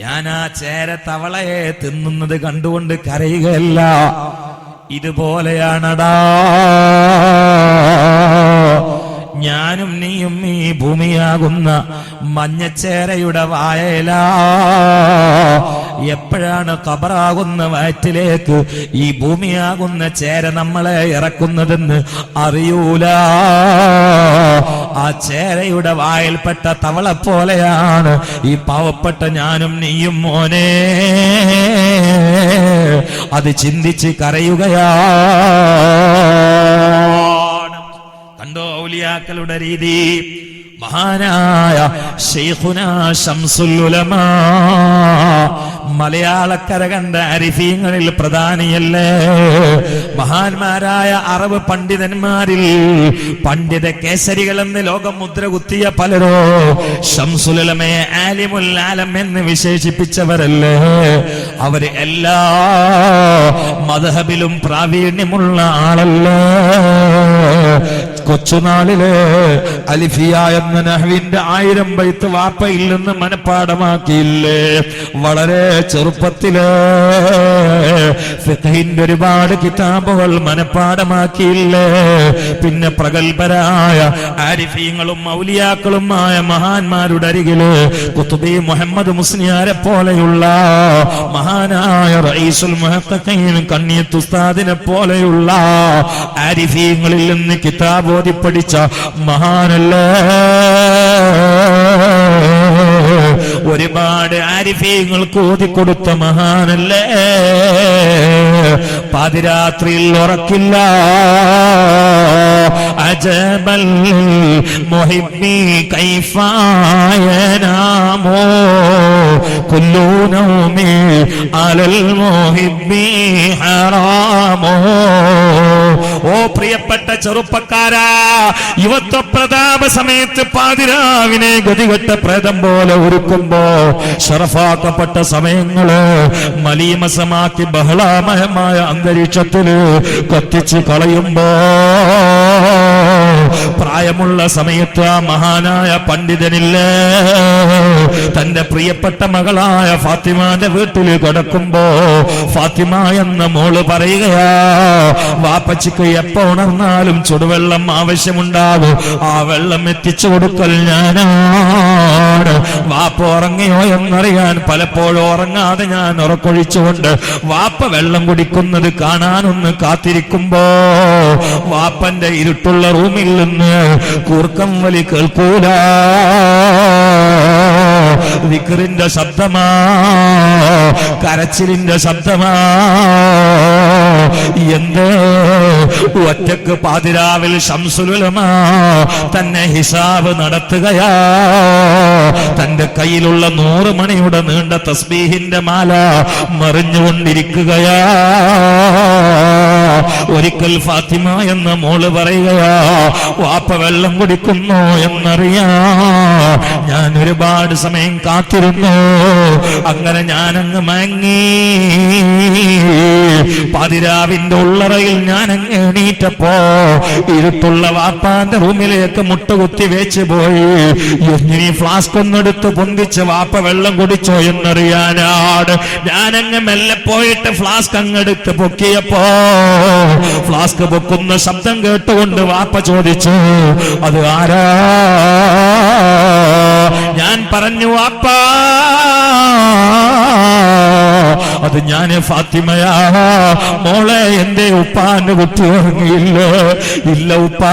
ഞാൻ ആ ചേര തവളയെ തിന്നുന്നത് കണ്ടുകൊണ്ട് കരയുകയല്ല, ഇതുപോലെയാണടാ ഞാനും നീയും ഈ ഭൂമിയാകുന്ന മഞ്ഞച്ചേരയുടെ വായല. എപ്പോഴാണ് ഖബറാകുന്ന വയറ്റിലേക്ക് ഈ ഭൂമിയാകുന്ന ചേര നമ്മളെ ഇറക്കുന്നതെന്ന് അറിയൂല. ആ ചേരയുടെ വായിൽപ്പെട്ട തവള പോലെയാണ് ഈ പാവപ്പെട്ട ഞാനും നീയും മോനെ. അത് ചിന്തിച്ച് കരയുകയാണ്. കണ്ടോ ഔലിയാക്കളുടെ രീതി. മഹാനായ ശൈഖുനാ ശംസുൽ ഉലമാ മലയാളക്കര കണ്ട അരിഫീങ്ങളിൽ പ്രധാനിയല്ലേ. മഹാന്മാരായ അറബ് പണ്ഡിതന്മാരിൽ പണ്ഡിത കേസരികൾ എന്ന് ലോകം മുദ്ര കുത്തിയ പലരോ ശംസുൽ ഉലമയെ ആലിമുൽ ആലം എന്ന് വിശേഷിപ്പിച്ചവരല്ലേ. അവര് എല്ലാ മദ്ഹബിലും പ്രാവീണ്യമുള്ള ആളല്ലേ. കൊച്ചുനാളിലെ അലിഫിയ എന്ന നഹ്വിന്റെ 1000 ബൈത്ത് വാപ്പയിൽ നിന്ന് മനപ്പാടമാക്കിയില്ലേ. വളരെ ചെറുപ്പത്തില് ഫിഖ്ഹിന്റെ ഒരുപാട് കിതാബുകൾ മനപ്പാടമാക്കിയില്ലേ. പിന്നെ പ്രഗൽഭരായ ആരിഫീങ്ങളും ഔലിയാക്കളുമായ മഹാന്മാരുടെ അരികില് ഖുത്ബി മുഹമ്മദ് മുസ്ലിയാരെ പോലെയുള്ള മഹാനായ റഈസുൽ മുഹഖഖീൻ കണ്ണിയത്ത് ഉസ്താദിനെ പോലെയുള്ള ആരിഫീങ്ങളിൽ നിന്ന് കിതാബ് ഓതി പഠിച്ച മഹാനല്ലേ. ഒരുപാട് ആരിഫീങ്ങൾക്ക് ഓതിക്കൊടുത്ത മഹാനല്ലേ. പാതിരാത്രിയിൽ ഉറക്കില്ല. അജബൽ മുഹിബ്ബി കൈഫ യനാമോ കുല്ലു നൗമി അലൽ മുഹിബ്ബി ഹറാമോ. ഓ പ്രിയപ്പെട്ട ചെറുപ്പക്കാരാ, യുവത്വ പ്രതാപ സമയത്ത് പാതിരാവിനെ ഗതികെട്ട പ്രേതം പോലെ ഒരുക്കുമ്പോ ഷറഫാക്കപ്പെട്ട സമയങ്ങള് മലീമസമാക്കി ബഹളാമയമായ അന്തരീക്ഷത്തില് കത്തിച്ച് കളയുമ്പോ പ്രായമുള്ള സമയത്ത് ആ മഹാനായ പണ്ഡിതനില്ലേ തന്റെ പ്രിയപ്പെട്ട മകളായ ഫാത്തിമാന്റെ വീട്ടില് കിടക്കുമ്പോ ഫാത്തിമ എന്ന മോള് പറയുകയാ, വാപ്പച്ചിക്ക് എപ്പോ ഉണർന്നാലും ചുടുവെള്ളം ആവശ്യമുണ്ടാകും, ആ വെള്ളം എത്തിച്ചു കൊടുക്കൽ ഞാനാണ്. വാപ്പ ഉറങ്ങിയോ എന്നറിയാൻ പലപ്പോഴും ഉറങ്ങാതെ ഞാൻ ഉറക്കൊഴിച്ചുകൊണ്ട് വാപ്പ വെള്ളം കുടിക്കുന്നത് കാണാനൊന്ന് കാത്തിരിക്കുമ്പോ വാപ്പന്റെ ഇരുട്ടുള്ള റൂമിൽ നിന്ന് കൂർക്കം വലി കേൾക്കൂല. ദിക്റിന്റെ ശബ്ദമാ, കരച്ചിലിന്റെ ശബ്ദമാ. എന്ത് ഒറ്റക്ക് പാതിരാവിൽ ശംസുൽ ഉലമാ തന്നെ ഹിസാബ് നടത്തുകയാ. തന്റെ കയ്യിലുള്ള 100 മണിയുടെ നീണ്ട തസ്ബീഹിന്റെ മാല മറിഞ്ഞുകൊണ്ടിരിക്കുകയാ. ഒരിക്കൽ ഫാത്തിമ എന്ന മോള് പറയുകയാ, വാപ്പ വെള്ളം കുടിക്കുന്നു എന്നറിയാ. ഞാൻ ഒരുപാട് സമയം കാത്തിരുന്നു. അങ്ങനെ ഞാനങ്ങ് മയങ്ങി. പതിരാവിന്റെ ഉള്ളറയിൽ ഞാനങ്ങ് എണീറ്റപ്പോ ഇരുട്ടുള്ള വാപ്പാന്റെ റൂമിലേക്ക് മുട്ടുകുത്തി വെച്ച് പോയി. എന്നിനി ഫ്ലാസ്ക് ഒന്നെടുത്ത് പൊന്തിച്ച് വാപ്പ വെള്ളം കുടിച്ചോ എന്നറിയാനാണ് ഞാനങ്ങ് മെല്ലെ പോയിട്ട് ഫ്ലാസ്ക് അങ്ങെടുത്ത് പൊക്കിയപ്പോ ഫ്ലാസ്ക് പൊക്കുന്ന ശബ്ദം കേട്ടുകൊണ്ട് വാപ്പ ചോദിച്ചു, അത് ആരാ? ഞാൻ പറഞ്ഞു, വാപ്പാ അത് ഞാന് ഫാത്തിമയാ. മോളെ, എന്റെ ഉപ്പാന്റെ കുട്ടി ഉറങ്ങിയില്ല. ഇല്ല ഉപ്പാ,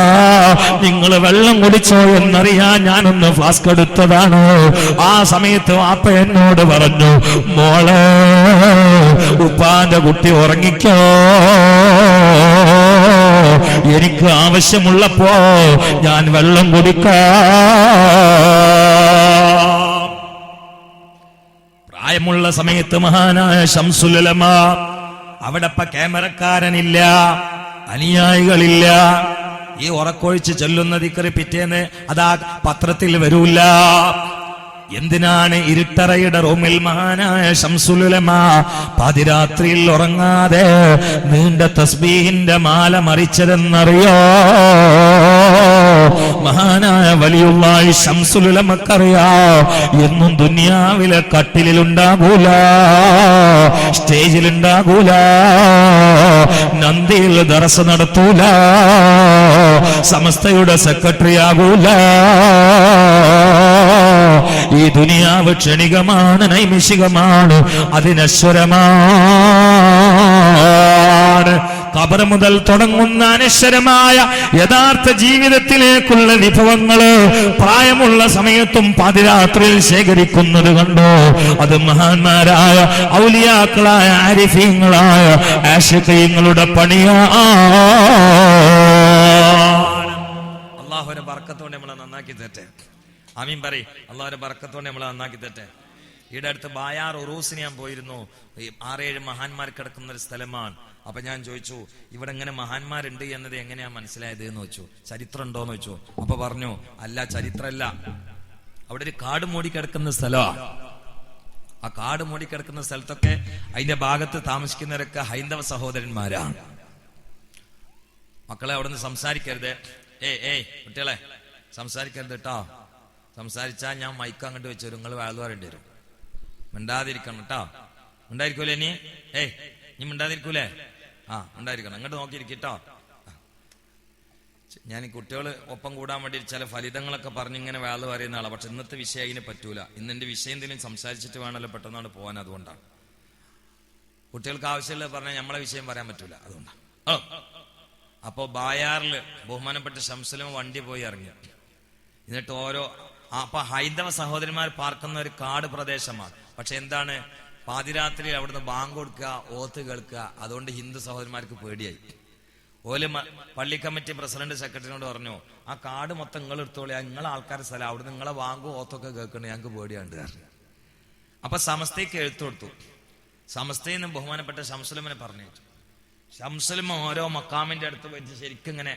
നിങ്ങൾ വെള്ളം കുടിച്ചോ എന്നറിയാൻ ഞാനൊന്ന് ഫ്ലാസ്ക് എടുത്തതാണ്. ആ സമയത്ത് വാപ്പ എന്നോട് പറഞ്ഞു, മോളെ ഉപ്പാന്റെ കുട്ടി ഉറങ്ങിക്കോ, എനിക്ക് ആവശ്യമുള്ളപ്പോ ഞാൻ വെള്ളം കുടിക്കാം. പ്രായമുള്ള സമയത്ത് മഹാനായ ശംസുൽ ഉലമ, അവിടെ ക്യാമറക്കാരനില്ല, അനുയായികളില്ല. ഈ ഉറക്കൊഴിച്ച് ചൊല്ലുന്ന ദിക്റ് പിറ്റേന്ന് അതാ പത്രത്തിൽ വരൂല. എന്തിനാണ് ഇരുട്ടറയുടെ റൂമിൽ മഹാനായ ശംസുൽ ഉലമ പാതിരാത്രിയിൽ ഉറങ്ങാതെ നീണ്ട തസ്ബീഹിന്റെ മാല മറിച്ചതെന്നറിയോ? മഹാനായ വലിയുള്ളാഹി ശംസുൽ ഉലമക്കറിയാ, എന്നും ദുനിയാവിലെ കട്ടിലുണ്ടാകൂല, സ്റ്റേജിലുണ്ടാകൂല, നന്ദിയിൽ ദർസ് നടത്തൂല, സമസ്തയുടെ സെക്രട്ടറി ആകൂല. ഈ ദുനിയാവ് ക്ഷണികമാണ്, നൈമിഷികമാണ്, അതിനശ്വരമാണ്. ഖബർ മുതൽ തുടങ്ങുന്ന അനശ്വരമായ യഥാർത്ഥ ജീവിതത്തിലേക്കുള്ള വിഭവങ്ങള് പ്രായമുള്ള സമയത്തും പാതിരാത്രിയിൽ ശേഖരിക്കുന്നത് കണ്ടോ? അത് മഹാന്മാരായ ഔലിയാക്കളായ ആരിഫീങ്ങളായ ആശിഖീങ്ങളുടെ പണിയാണ്. അല്ലാഹുവിന്റെ ബർക്കത്തോടെ നമ്മളെ നന്നാക്കി തരട്ടെ. ആമീൻ പറയ്. അള്ളാഹുവിന്റെ ബർക്കത്തോടെ നമ്മളെ നന്നാക്കി തരട്ടെ. ഈടെ അടുത്ത് ബായാർ ഉറൂസിന് ഞാൻ പോയിരുന്നു. 6-7 മഹാന്മാർ കിടക്കുന്ന ഒരു സ്ഥലമാണ്. അപ്പൊ ഞാൻ ചോദിച്ചു, ഇവിടെ ഇങ്ങനെ മഹാന്മാരുണ്ട് എന്നത് എങ്ങനെയാ മനസ്സിലായത് എന്ന് വെച്ചു. ചരിത്രം ഉണ്ടോന്ന് വെച്ചു. അപ്പൊ പറഞ്ഞു, അല്ല, ചരിത്രമല്ല, അവിടെ ഒരു കാട് മൂടിക്കിടക്കുന്ന സ്ഥലമാണ്. ആ കാട് മൂടിക്കിടക്കുന്ന സ്ഥലത്തൊക്കെ അതിന്റെ ഭാഗത്ത് താമസിക്കുന്നവരൊക്കെ ഹൈന്ദവ സഹോദരന്മാരാണ്. മക്കളെ, അവിടെ നിന്ന് സംസാരിക്കരുത്. ഏയ് കുട്ടികളെ, സംസാരിക്കരുത് കേട്ടോ. സംസാരിച്ചാൽ ഞാൻ മൈക്ക് അങ്ങോട്ട് വെച്ചു നിങ്ങൾ വേളു പറയേണ്ടി വരും. മിണ്ടാതിരിക്കണം കേട്ടോ. മിണ്ടായിരിക്കൂലേ നീ? നീ മിണ്ടാതിരിക്കൂലേ? ഉണ്ടായിരിക്കണം. അങ്ങോട്ട് നോക്കിയിരിക്കട്ടോ. ഞാൻ ഈ കുട്ടികൾ ഒപ്പം കൂടാൻ വേണ്ടി ചില ഫലിതങ്ങളൊക്കെ പറഞ്ഞിങ്ങനെ വേള് പറയുന്ന ആളാണ്. പക്ഷെ ഇന്നത്തെ വിഷയം അതിന് പറ്റൂല. ഇന്നെന്റെ വിഷയം എന്തെങ്കിലും സംസാരിച്ചിട്ട് വേണമല്ലോ പെട്ടെന്നാണ് പോകാൻ. അതുകൊണ്ടാണ് കുട്ടികൾക്ക് ആവശ്യമുള്ള പറഞ്ഞാൽ നമ്മളെ വിഷയം പറയാൻ പറ്റൂല. അതുകൊണ്ടാണ്. അപ്പോ ബായാറില് ബഹുമാനപ്പെട്ട ശംസുലമ വണ്ടി പോയി ഇറങ്ങി. എന്നിട്ട് അപ്പൊ ഹൈന്ദവ സഹോദരന്മാർ പാർക്കുന്ന ഒരു കാട് പ്രദേശമാണ്. പക്ഷെ എന്താണ്, പാതിരാത്രി അവിടുന്ന് ബാങ്ക് കൊടുക്കുക, ഓത്ത് കേൾക്കുക. അതുകൊണ്ട് ഹിന്ദു സഹോദരന്മാർക്ക് പേടിയായി. ഓല് പള്ളി കമ്മിറ്റി പ്രസിഡന്റ് സെക്രട്ടറിനോട് പറഞ്ഞു, ആ കാട് മൊത്തം നിങ്ങൾ എടുത്തോളി, നിങ്ങളെ ആൾക്കാരുടെ സ്ഥലം, അവിടെ നിങ്ങളെ ബാങ്കും ഓത്തൊക്കെ കേൾക്കണേ, ഞങ്ങൾക്ക് പേടിയാണ്ട് പറഞ്ഞു. അപ്പൊ സമസ്തയ്ക്ക് എഴുത്തു കൊടുത്തു. സമസ്തയിൽ നിന്ന് ബഹുമാനപ്പെട്ട ശംസുലമനെ പറഞ്ഞു. ശംസുലമ ഓരോ മക്കാമിന്റെ അടുത്ത് വെച്ച് ശരിക്കും ഇങ്ങനെ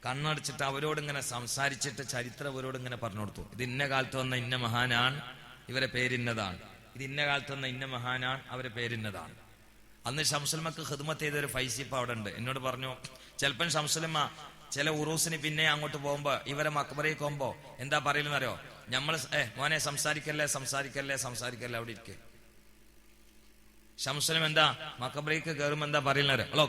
കണ്ണടച്ചിട്ട് അവരോടിങ്ങനെ സംസാരിച്ചിട്ട് ചരിത്രം അവരോട് ഇങ്ങനെ പറഞ്ഞു കൊടുത്തു. ഇത് ഇന്ന കാലത്ത് വന്ന ഇന്ന മഹാനാണ്, ഇവരെ പേരിന്നതാണ്. ഇത് ഇന്ന കാലത്ത് വന്ന ഇന്ന മഹാനാണ്, അവരെ പേരിന്നതാണ്. അന്ന് ശംസുലമക്ക് ഖിദ്മത്ത് ചെയ്തൊരു ഫൈസിപ്പ് അവിടെ ഉണ്ട്. എന്നോട് പറഞ്ഞു, ചിലപ്പം ശംസുലമ ചില ഉറൂസിന് പിന്നെ അങ്ങോട്ട് പോകുമ്പോ ഇവരെ മക്ബറയിൽ പോകുമ്പോ എന്താ പറയലെന്നറിയോ? നമ്മള് മോനെ സംസാരിക്കല്ലേ അവിടെ ഇരിക്കെ. ശംസുലം എന്താ മക്ബറയ്ക്ക് കയറുമ്പോ എന്താ പറയുന്നറിയോ? ഹലോ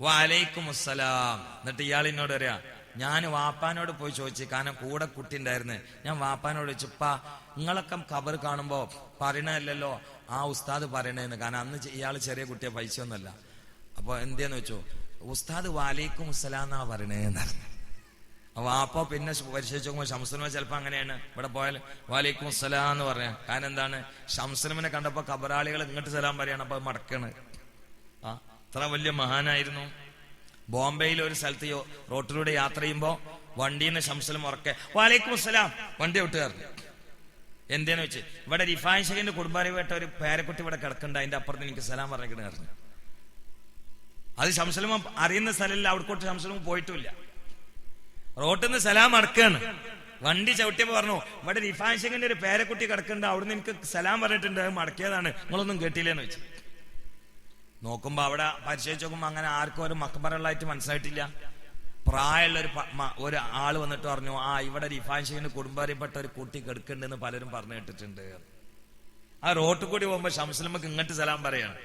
വലൈക്കും അസ്സലാം. എന്നിട്ട് ഇയാളിനോട് പറയാ, ഞാൻ വാപ്പാനോട് പോയി ചോദിച്ചു, കാരണം കൂടെ കുട്ടി ഉണ്ടായിരുന്നു. ഞാൻ വാപ്പാനോട് ചോദിച്ചുപ്പാ, നിങ്ങളൊക്കെ ഖബർ കാണുമ്പോ പറയണല്ലോ ആ ഉസ്താദ് പറയണേന്ന്. കാരണം അന്ന് ഇയാള് ചെറിയ കുട്ടിയെ പൈസ ഒന്നുമല്ല. അപ്പൊ എന്തേന്ന് വെച്ചു, ഉസ്താദ് വലൈക്കും അസ്സലാം എന്നാ പറയണേന്ന് പറഞ്ഞു. വാപ്പ പിന്നെ പരിശോധിച്ച് നോക്കുമ്പോ ശംസുലമ ചിലപ്പോ അങ്ങനെയാണ്, ഇവിടെ പോയാൽ വലൈക്കും അസ്സലാം എന്ന് പറയാം. കാരണം എന്താണ്, ശംസുലമനെ കണ്ടപ്പോ ഖബറാളികൾ ഇങ്ങോട്ട് സലാം പറയാണ്, അപ്പൊ മടക്കാണ്. അത്ര വലിയ മഹാനായിരുന്നു. ബോംബെയിൽ ഒരു സ്ഥലത്ത് റോട്ടിലൂടെ യാത്ര ചെയ്യുമ്പോ വണ്ടിയിൽ നിന്ന് ശംസുലം ഉറക്കെ വലൈക്കും അസ്സലാം, വണ്ടി വിട്ടുകാർന്നു. എന്തേന്ന് വെച്ച്, ഇവിടെ റിഫായ് ഷെഖിന്റെ കുടുംബാരിപ്പെട്ട ഒരു പേരക്കുട്ടി ഇവിടെ കിടക്കണ്ട, അതിന്റെ അപ്പുറത്ത് എനിക്ക് സലാം പറഞ്ഞിട്ട് പറഞ്ഞു. അത് ശംസുലമ അറിയുന്ന സ്ഥലമില്ല, അവിടേക്കോട്ട് ശംസുലമ പോയിട്ടുമില്ല. റോട്ടിൽ നിന്ന് സലാം അടക്കാണ്. വണ്ടി ചവിട്ടിയപ്പോ പറഞ്ഞു, ഇവിടെ റിഫാൻ സിംഗിന്റെ ഒരു പേരക്കുട്ടി കിടക്കുന്നുണ്ട്, അവിടുന്ന് എനിക്ക് സലാം പറഞ്ഞിട്ടുണ്ട്, മടക്കിയതാണ്, നിങ്ങളൊന്നും കേട്ടില്ലെന്ന് വെച്ചു. നോക്കുമ്പോ അവിടെ പരിശോധിച്ച് നോക്കുമ്പോ അങ്ങനെ ആർക്കും ഒരു മക്കബറുള്ളതായിട്ട് മനസ്സിലായിട്ടില്ല. പ്രായമുള്ള ഒരു ആള് വന്നിട്ട് പറഞ്ഞു, ആ ഇവിടെ റിഫാൻ സിംഗിന്റെ കുടുംബാരിപ്പെട്ട ഒരു കുട്ടി കിടക്കുന്നുണ്ടെന്ന് പലരും പറഞ്ഞു കേട്ടിട്ടുണ്ട്. ആ റോട്ടിൽ കൂടി പോകുമ്പോ ശംസുലമക്ക് ഇങ്ങോട്ട് സലാം പറയാണ്.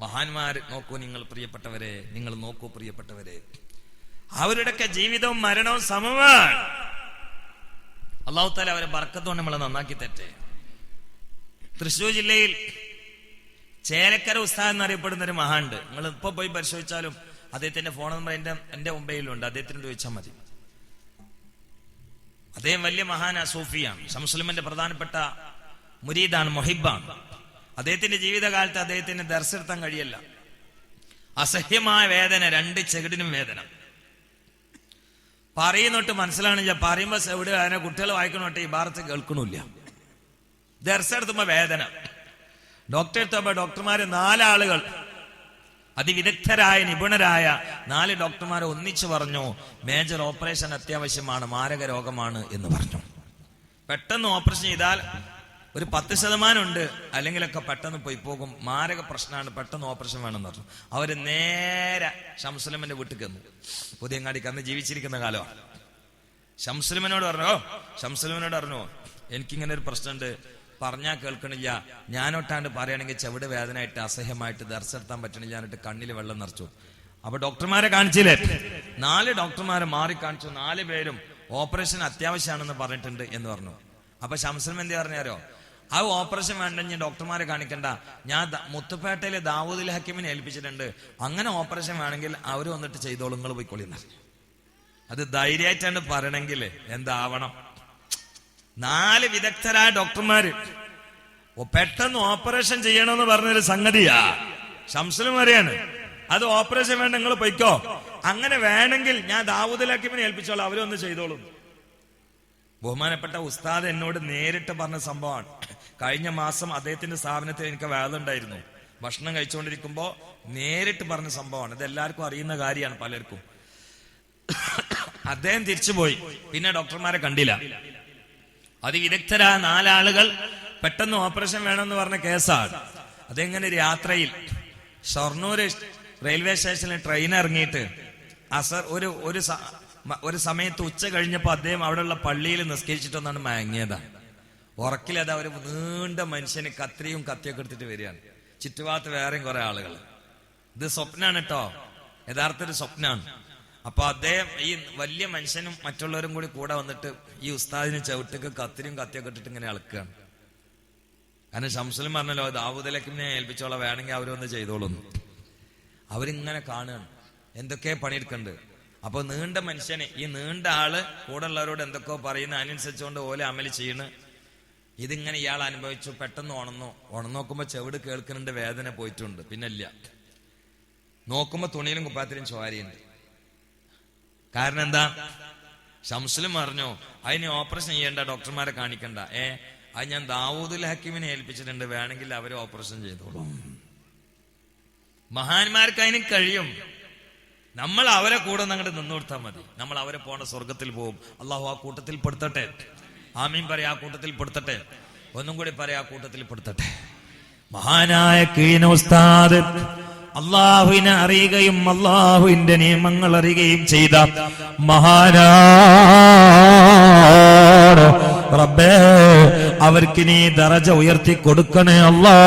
മഹാന്മാര് നോക്കൂ, നിങ്ങൾ പ്രിയപ്പെട്ടവരെ, നിങ്ങൾ നോക്കൂ പ്രിയപ്പെട്ടവരെ, അവരുടെയൊക്കെ ജീവിതവും മരണവും സമമാണ്. അല്ലാഹു തആല അവരെ ബർക്കത്തോടെ നമ്മളെ നന്നാക്കി തരട്ടെ. തൃശ്ശൂർ ജില്ലയിൽ ചേലക്കര ഉസ്താദ് എന്നറിയപ്പെടുന്ന ഒരു മഹാനുണ്ട്. നിങ്ങൾ ഇപ്പൊ പോയി പരിശോധിച്ചാലും അദ്ദേഹത്തിന്റെ ഫോൺ നമ്പർ എന്റെ മൊബൈലിലുണ്ട്, അദ്ദേഹത്തിനോട് ചോദിച്ചാൽ മതി. അദ്ദേഹം വലിയ മഹാനാ, സൂഫിയാണ്, ശംസുലമന്റെ പ്രധാനപ്പെട്ട മുരീദാണ്, മുഹിബാണ്. അദ്ദേഹത്തിന്റെ ജീവിതകാലത്ത് അദ്ദേഹത്തിന് ദർശെടുത്താൻ കഴിയല്ല. അസഹ്യമായ വേദന, 2 ചെകിടിനും വേദന. പറയുന്നോട്ട് മനസ്സിലാണില്ല, പറയുമ്പോ എവിടെ വേദന, കുട്ടികൾ വായിക്കണോട്ടെ ഈ ഭാരത്ത് കേൾക്കണില്ല. ദർശെടുത്തുമ്പോ വേദന. ഡോക്ടറെ എത്തുമ്പോ ഡോക്ടർമാര് 4 ആളുകൾ, അതിവിദഗ്ധരായ നിപുണരായ 4 ഡോക്ടർമാരെ ഒന്നിച്ചു പറഞ്ഞു, മേജർ ഓപ്പറേഷൻ അത്യാവശ്യമാണ്, മാരക രോഗമാണ് എന്ന് പറഞ്ഞു. പെട്ടെന്ന് ഓപ്പറേഷൻ ചെയ്താൽ ഒരു 10% ഉണ്ട്, അല്ലെങ്കിലൊക്കെ പെട്ടെന്ന് പോയി പോകും, മാരക പ്രശ്നമാണ്, പെട്ടെന്ന് ഓപ്പറേഷൻ വേണമെന്ന് പറഞ്ഞു. അവര് നേരെ ശംസുലമന്റെ വീട്ടിൽ ചെന്നു. പുതിയങ്ങാടിക്ക് അന്ന് ജീവിച്ചിരിക്കുന്ന കാലമാണ്. ശംസുലമനോട് പറഞ്ഞു, എനിക്കിങ്ങനെ ഒരു പ്രശ്നമുണ്ട്, പറഞ്ഞാൽ കേൾക്കണില്ല, ഞാനൊട്ടാണ്ട് പറയുകയാണെങ്കിൽ ചെവിട് വേദനയായിട്ട് അസഹ്യമായിട്ട് ദർശെടുത്താൻ പറ്റണില്ല, എന്നിട്ട് കണ്ണിൽ വെള്ളം നിറച്ചു. അപ്പൊ ഡോക്ടർമാരെ കാണിച്ചില്ലേ, 4 ഡോക്ടർമാരെ മാറി കാണിച്ചു, 4 പേരും ഓപ്പറേഷൻ അത്യാവശ്യമാണെന്ന് പറഞ്ഞിട്ടുണ്ട് എന്ന് പറഞ്ഞു. അപ്പൊ ശംസുലമ എന്ത് പറഞ്ഞാരോ, ആ ഓപ്പറേഷൻ വേണ്ടെങ്കിൽ ഡോക്ടർമാരെ കാണിക്കണ്ട, ഞാൻ മുത്തുപേട്ടയിലെ ദാവൂദുൽ ഹക്കീമിനെ ഏൽപ്പിച്ചിട്ടുണ്ട്, അങ്ങനെ ഓപ്പറേഷൻ വേണമെങ്കിൽ അവര് വന്നിട്ട് ചെയ്തോളൂ, നിങ്ങൾ പോയിക്കൊള്ളില്ല. അത് ധൈര്യമായിട്ടാണ് പറയണമെങ്കിൽ എന്താവണം. 4 വിദഗ്ധരായ ഡോക്ടർമാര് പെട്ടെന്ന് ഓപ്പറേഷൻ ചെയ്യണമെന്ന് പറഞ്ഞൊരു സംഗതിയാ. ശംസുലമ പറയാണ്, അത് ഓപ്പറേഷൻ വേണ്ട, നിങ്ങൾ പൊയ്ക്കോ, അങ്ങനെ വേണമെങ്കിൽ ഞാൻ ദാവൂദുൽ ഹക്കീമിനെ ഏൽപ്പിച്ചോളാം, അവരൊന്ന് ചെയ്തോളൂ. ബഹുമാനപ്പെട്ട ഉസ്താദ് എന്നോട് നേരിട്ട് പറഞ്ഞ സംഭവമാണ്. കഴിഞ്ഞ മാസം അദ്ദേഹത്തിന്റെ സ്ഥാപനത്തിൽ എനിക്ക് വേദുണ്ടായിരുന്നു, ഭക്ഷണം കഴിച്ചുകൊണ്ടിരിക്കുമ്പോ നേരിട്ട് പറഞ്ഞ സംഭവമാണ്. ഇത് എല്ലാവർക്കും അറിയുന്ന കാര്യമാണ്, പലർക്കും. അദ്ദേഹം തിരിച്ചുപോയി, പിന്നെ ഡോക്ടർമാരെ കണ്ടില്ല. അതിവിദഗ്ധരായ 4 ആളുകൾ പെട്ടെന്ന് ഓപ്പറേഷൻ വേണമെന്ന് പറഞ്ഞ കേസാണ്. അതെങ്ങനെ യാത്രയിൽ ഷൊർണൂർ റെയിൽവേ സ്റ്റേഷനിൽ ട്രെയിൻ ഇറങ്ങിയിട്ട് ഒരു സമയത്ത് ഉച്ച കഴിഞ്ഞപ്പോ അദ്ദേഹം അവിടെയുള്ള പള്ളിയിൽ നിസ്കരിച്ചിട്ടൊന്നാണ് മയങ്ങിയതാണ്. ഉറക്കിലതാ ഒരു നീണ്ട മനുഷ്യന് കത്തിയും കത്തിയൊക്കെ എടുത്തിട്ട് വരികയാണ്. ചുറ്റുഭാഗത്ത് വേറെയും കുറെ ആളുകൾ. ഇത് സ്വപ്നാണ് കേട്ടോ, യഥാർത്ഥ ഒരു സ്വപ്നാണ്. അപ്പൊ അദ്ദേഹം ഈ വലിയ മനുഷ്യനും മറ്റുള്ളവരും കൂടെ വന്നിട്ട് ഈ ഉസ്താദിന് ചവിട്ടക്ക് കത്തിയും കത്തിയൊക്കെ ഇട്ടിട്ട് ഇങ്ങനെ ഇളക്കുകയാണ്. കാരണം ശംസുലം പറഞ്ഞല്ലോ, ദാവൂദുൽ ഹക്കീമിനെ ഏൽപ്പിച്ചോളാം, വേണമെങ്കിൽ അവരൊന്ന് ചെയ്തോളൂന്ന്. അവരിങ്ങനെ കാണുകയാണ്, എന്തൊക്കെ പണിയെടുക്കുന്നുണ്ട്. അപ്പൊ നീണ്ട മനുഷ്യന്, ഈ നീണ്ട ആള് കൂടെ ഉള്ളവരോട് എന്തൊക്കെയോ പറയുന്ന, അതിനനുസരിച്ചുകൊണ്ട് ഓലെ അമല് ചെയ്യണ്. ഇതിങ്ങനെ ഇയാൾ അനുഭവിച്ചു. പെട്ടെന്ന് ഉണർന്നു നോക്കുമ്പോ ചെവിട് കേൾക്കുന്നുണ്ട്, വേദന പോയിട്ടുണ്ട്, പിന്നില്ല. നോക്കുമ്പോ തുണിയിലും കുപ്പായത്തിലും ചോരയുണ്ട്. കാരണം എന്താ? ശംസുലം പറഞ്ഞു, അതിന് ഓപ്പറേഷൻ ചെയ്യേണ്ട, ഡോക്ടർമാരെ കാണിക്കണ്ട. അത് ഞാൻ ദാവൂദുൽ ഹക്കീമിനെ ഏൽപ്പിച്ചിട്ടുണ്ട്, വേണമെങ്കിൽ അവരെ ഓപ്പറേഷൻ ചെയ്തോളൂ. മഹാന്മാർക്ക് അതിന് കഴിയും. നമ്മൾ അവരെ കൂടെ അങ്ങോട്ട് നിന്നു കൊടുത്താൽ മതി. നമ്മൾ അവരെ പോണ സ്വർഗത്തിൽ പോകും. അള്ളാഹു ആ കൂട്ടത്തിൽ പെടുത്തട്ടെ. ആമീൻ പറയാ, ആ കൂട്ടത്തിൽ പെടുത്തട്ടെ. ഒന്നും കൂടി പറയാ, ആ കൂട്ടത്തിൽ പെടുത്തട്ടെ. മഹാനായ കീന ഉസ്താദ് അള്ളാഹുവിനെ അറിയുകയും അള്ളാഹുവിന്റെ നിയമങ്ങൾ അറിയുകയും ചെയ്ത മഹാനാണ്. റബ്ബേ, അവർക്ക് നീ ദറജ ഉയർത്തി കൊടുക്കണേ അല്ലാ.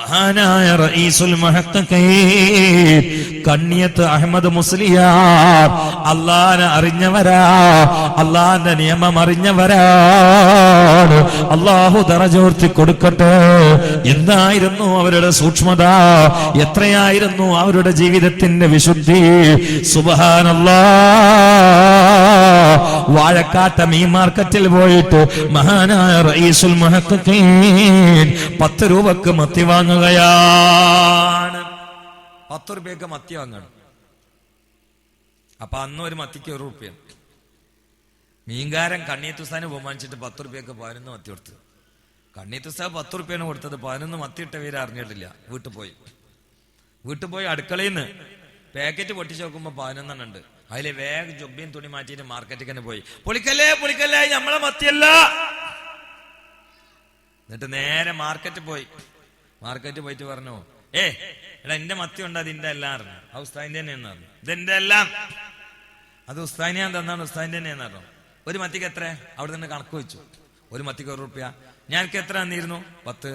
മഹാനായ റഈസുൽ മുഹഖഖീൻ കണ്ണിയത്ത് അഹ്മദ് മുസ്ലിയാർ അല്ലാഹനെ അറിഞ്ഞവരാ, അല്ലാഹന്റെ നിയമം അറിഞ്ഞവരാണ്. അല്ലാഹു ദറജ ഉയർത്തി കൊടുക്കട്ടെ. എന്തായിരുന്നു അവരുടെ സൂക്ഷ്മത, എത്രയായിരുന്നു അവരുടെ ജീവിതത്തിന്റെ വിശുദ്ധി. സുബ്ഹാനല്ലാഹ്. വാഴക്കാട്ട മീൻ മാർക്കറ്റിൽ പോയിട്ട് മഹാനായ റഈസുൽ മുഹഖഖീൻ 10 രൂപക്ക് മത്തി വാങ്ങുകയാണ്. 10 രൂപയ്ക്ക് മത്തി വാങ്ങണം. അപ്പൊ അന്ന് ഒരു മത്തിക്ക് 1 രൂപ. മീൻകാരൻ കണ്ണിയത്തുസ്ഥാനെ ബഹുമാനിച്ചിട്ട് 10 രൂപയ്ക്ക് 11 മത്തി കൊടുത്തു. കണ്ണീത്ത് സാഹ് 10 റുപ്യാണ് കൊടുത്തത്. 11 മത്തിയിട്ട പേര് അറിഞ്ഞിട്ടില്ല. വീട്ടിൽ പോയി അടുക്കളയിൽ നിന്ന് പാക്കറ്റ് പൊട്ടിച്ച് നോക്കുമ്പോ 11 ഉണ്ട്. അതിലെ വേഗം ജൊബ്ബിയും തുണി മാറ്റിയിട്ട് മാർക്കറ്റിൽ തന്നെ പോയി. പൊളിക്കല്ലേ നമ്മളെ മത്തിയല്ല. എന്നിട്ട് നേരെ മാർക്കറ്റ് പോയിട്ട് പറഞ്ഞു, എടാ എന്റെ മത്തി ഉണ്ട്, അതിന്റെ എല്ലാം അറിഞ്ഞു. ആ ഉസ്താദിന്റെ തന്നെ എന്ന് പറഞ്ഞു. ഇതെന്റെ എല്ലാം, അത് ഉസ്താദിനെ ഞാൻ തന്നാണ്, ഉസ്താദിന്റെ തന്നെ എന്ന് പറഞ്ഞു. ഒരു മത്തിക്ക് എത്ര? അവിടെ തന്നെ കണക്ക് വെച്ചു. ഒരു മത്തിക്ക് 1 റുപ്യ. ഞാനക്ക് എത്ര തന്നിരുന്നു? 10.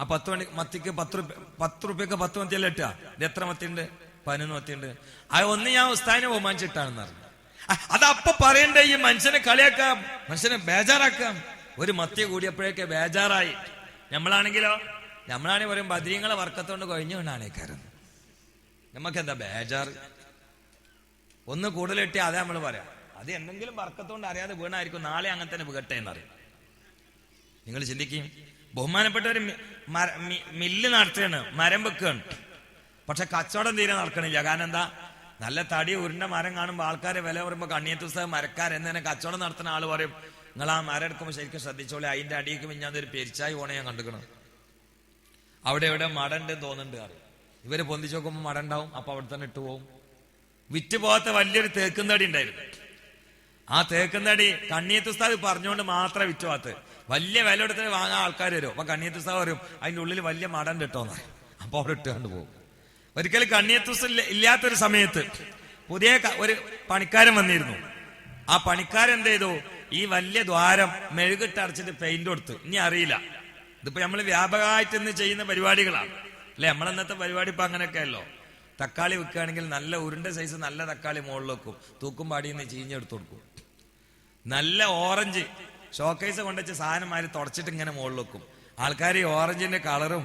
ആ 10 മത്തിക്ക് 10 റുപ്യക്ക് 10 മത്തിയല്ല ഇട്ടാ. ഇത് എത്ര മത്തിയുണ്ട്? 11 മത്തിയുണ്ട്. അത് ഒന്ന് ഞാൻ ഉസ്താദിനെ ബഹുമാനിച്ചിട്ടാണെന്ന് പറഞ്ഞു. അതപ്പൊ പറയണ്ടേ, ഈ മനുഷ്യനെ കളിയാക്കാം, മനുഷ്യനെ ബേജാറാക്കാം. ഒരു മത്തി കൂടിയപ്പോഴേക്ക് ബേജാറായി. നമ്മളാണെങ്കിൽ പറയും ബദ്രീങ്ങളെ വർക്കത്തോണ്ട് കഴിഞ്ഞുകൊണ്ടാണേക്കാരം. നമുക്കെന്താ ബേജാറ്? ഒന്ന് കൂടുതലിട്ടി അതേ നമ്മൾ പറയാം. അത് എന്തെങ്കിലും വർക്കത്തോണ്ട് അറിയാതെ വീണായിരിക്കും, നാളെ അങ്ങനെ തന്നെ വീകട്ടെ എന്നറിയും. നിങ്ങൾ ചിന്തിക്കും, ബഹുമാനപ്പെട്ട ഒരു മില്ല് നടത്തുകയാണ്, മരം വെക്കുകയാണ്. പക്ഷെ കച്ചവടം തീരെ നടക്കണില്ല. കാരണം എന്താ? നല്ല തടി ഉരുണ്ട മരം കാണുമ്പോൾ ആൾക്കാരെ വില പറയുമ്പോൾ കണ്ണിയത്ത് പുസ്തകം മരക്കാരെന്നെ കച്ചവടം നടത്തുന്ന ആള് പറയും, നിങ്ങൾ ആ മരം എടുക്കുമ്പോൾ ശരിക്കും ശ്രദ്ധിച്ചോളെ, അതിന്റെ അടിയിലേക്ക് മിഞ്ഞാന്നൊരു പെരിച്ചായി പോണേ ഞാൻ കണ്ടുക്കണം. അവിടെ എവിടെ മട ഉണ്ട് തോന്നുന്നുണ്ട് അറിയും. ഇവര് പൊന്തിച്ച് നോക്കുമ്പോൾ മട ഉണ്ടാവും. അപ്പൊ അവിടെ തന്നെ ഇട്ടു പോകും. വിറ്റ് പോകാത്ത വലിയൊരു തേക്കുംതടി ഉണ്ടായിരുന്നു. ആ തേക്കുംതടി കണ്ണിയത്ത് ഉസ്താദ് പറഞ്ഞുകൊണ്ട് മാത്രമേ വിറ്റ് പോകാത്ത. വലിയ വില എടുത്തിട്ട് വാങ്ങാൻ ആൾക്കാർ വരും. അപ്പൊ കണ്ണിയത്ത് ഉസ്താദ് പറയും, അതിന്റെ ഉള്ളിൽ വലിയ മടണ്ട് ഇട്ടോന്ന്. അപ്പൊ അവിടെ ഇട്ടുകൊണ്ട് പോകും. ഒരിക്കലും കണ്ണിയത്ത് ഉസ്താദ് ഇല്ലാത്തൊരു സമയത്ത് പുതിയ ഒരു പണിക്കാരൻ വന്നിരുന്നു. ആ പണിക്കാരൻ എന്ത് ചെയ്തു? ഈ വലിയ ദ്വാരം മെഴുകിട്ട് അടച്ചിട്ട് പെയിന്റ് കൊടുത്തു. ഇനി അറിയില്ല, ഇതിപ്പോ നമ്മൾ വ്യാപകമായിട്ട് ഇന്ന് ചെയ്യുന്ന പരിപാടികളാണ് അല്ലെ. നമ്മളന്നത്തെ പരിപാടി ഇപ്പൊ അങ്ങനെയൊക്കെയല്ലോ. തക്കാളി വെക്കുകയാണെങ്കിൽ നല്ല ഉരുണ്ട സൈസ് നല്ല തക്കാളി മുകളിൽ വെക്കും, തൂക്കും പാടിയിൽ ചീഞ്ഞെടുത്ത് കൊടുക്കും. നല്ല ഓറഞ്ച് ഷോക്കേസ് കൊണ്ടുവച്ച് സാധനമാര് തുടച്ചിട്ട് ഇങ്ങനെ മുകളിൽ വെക്കും. ആൾക്കാർ ഈ ഓറഞ്ചിന്റെ കളറും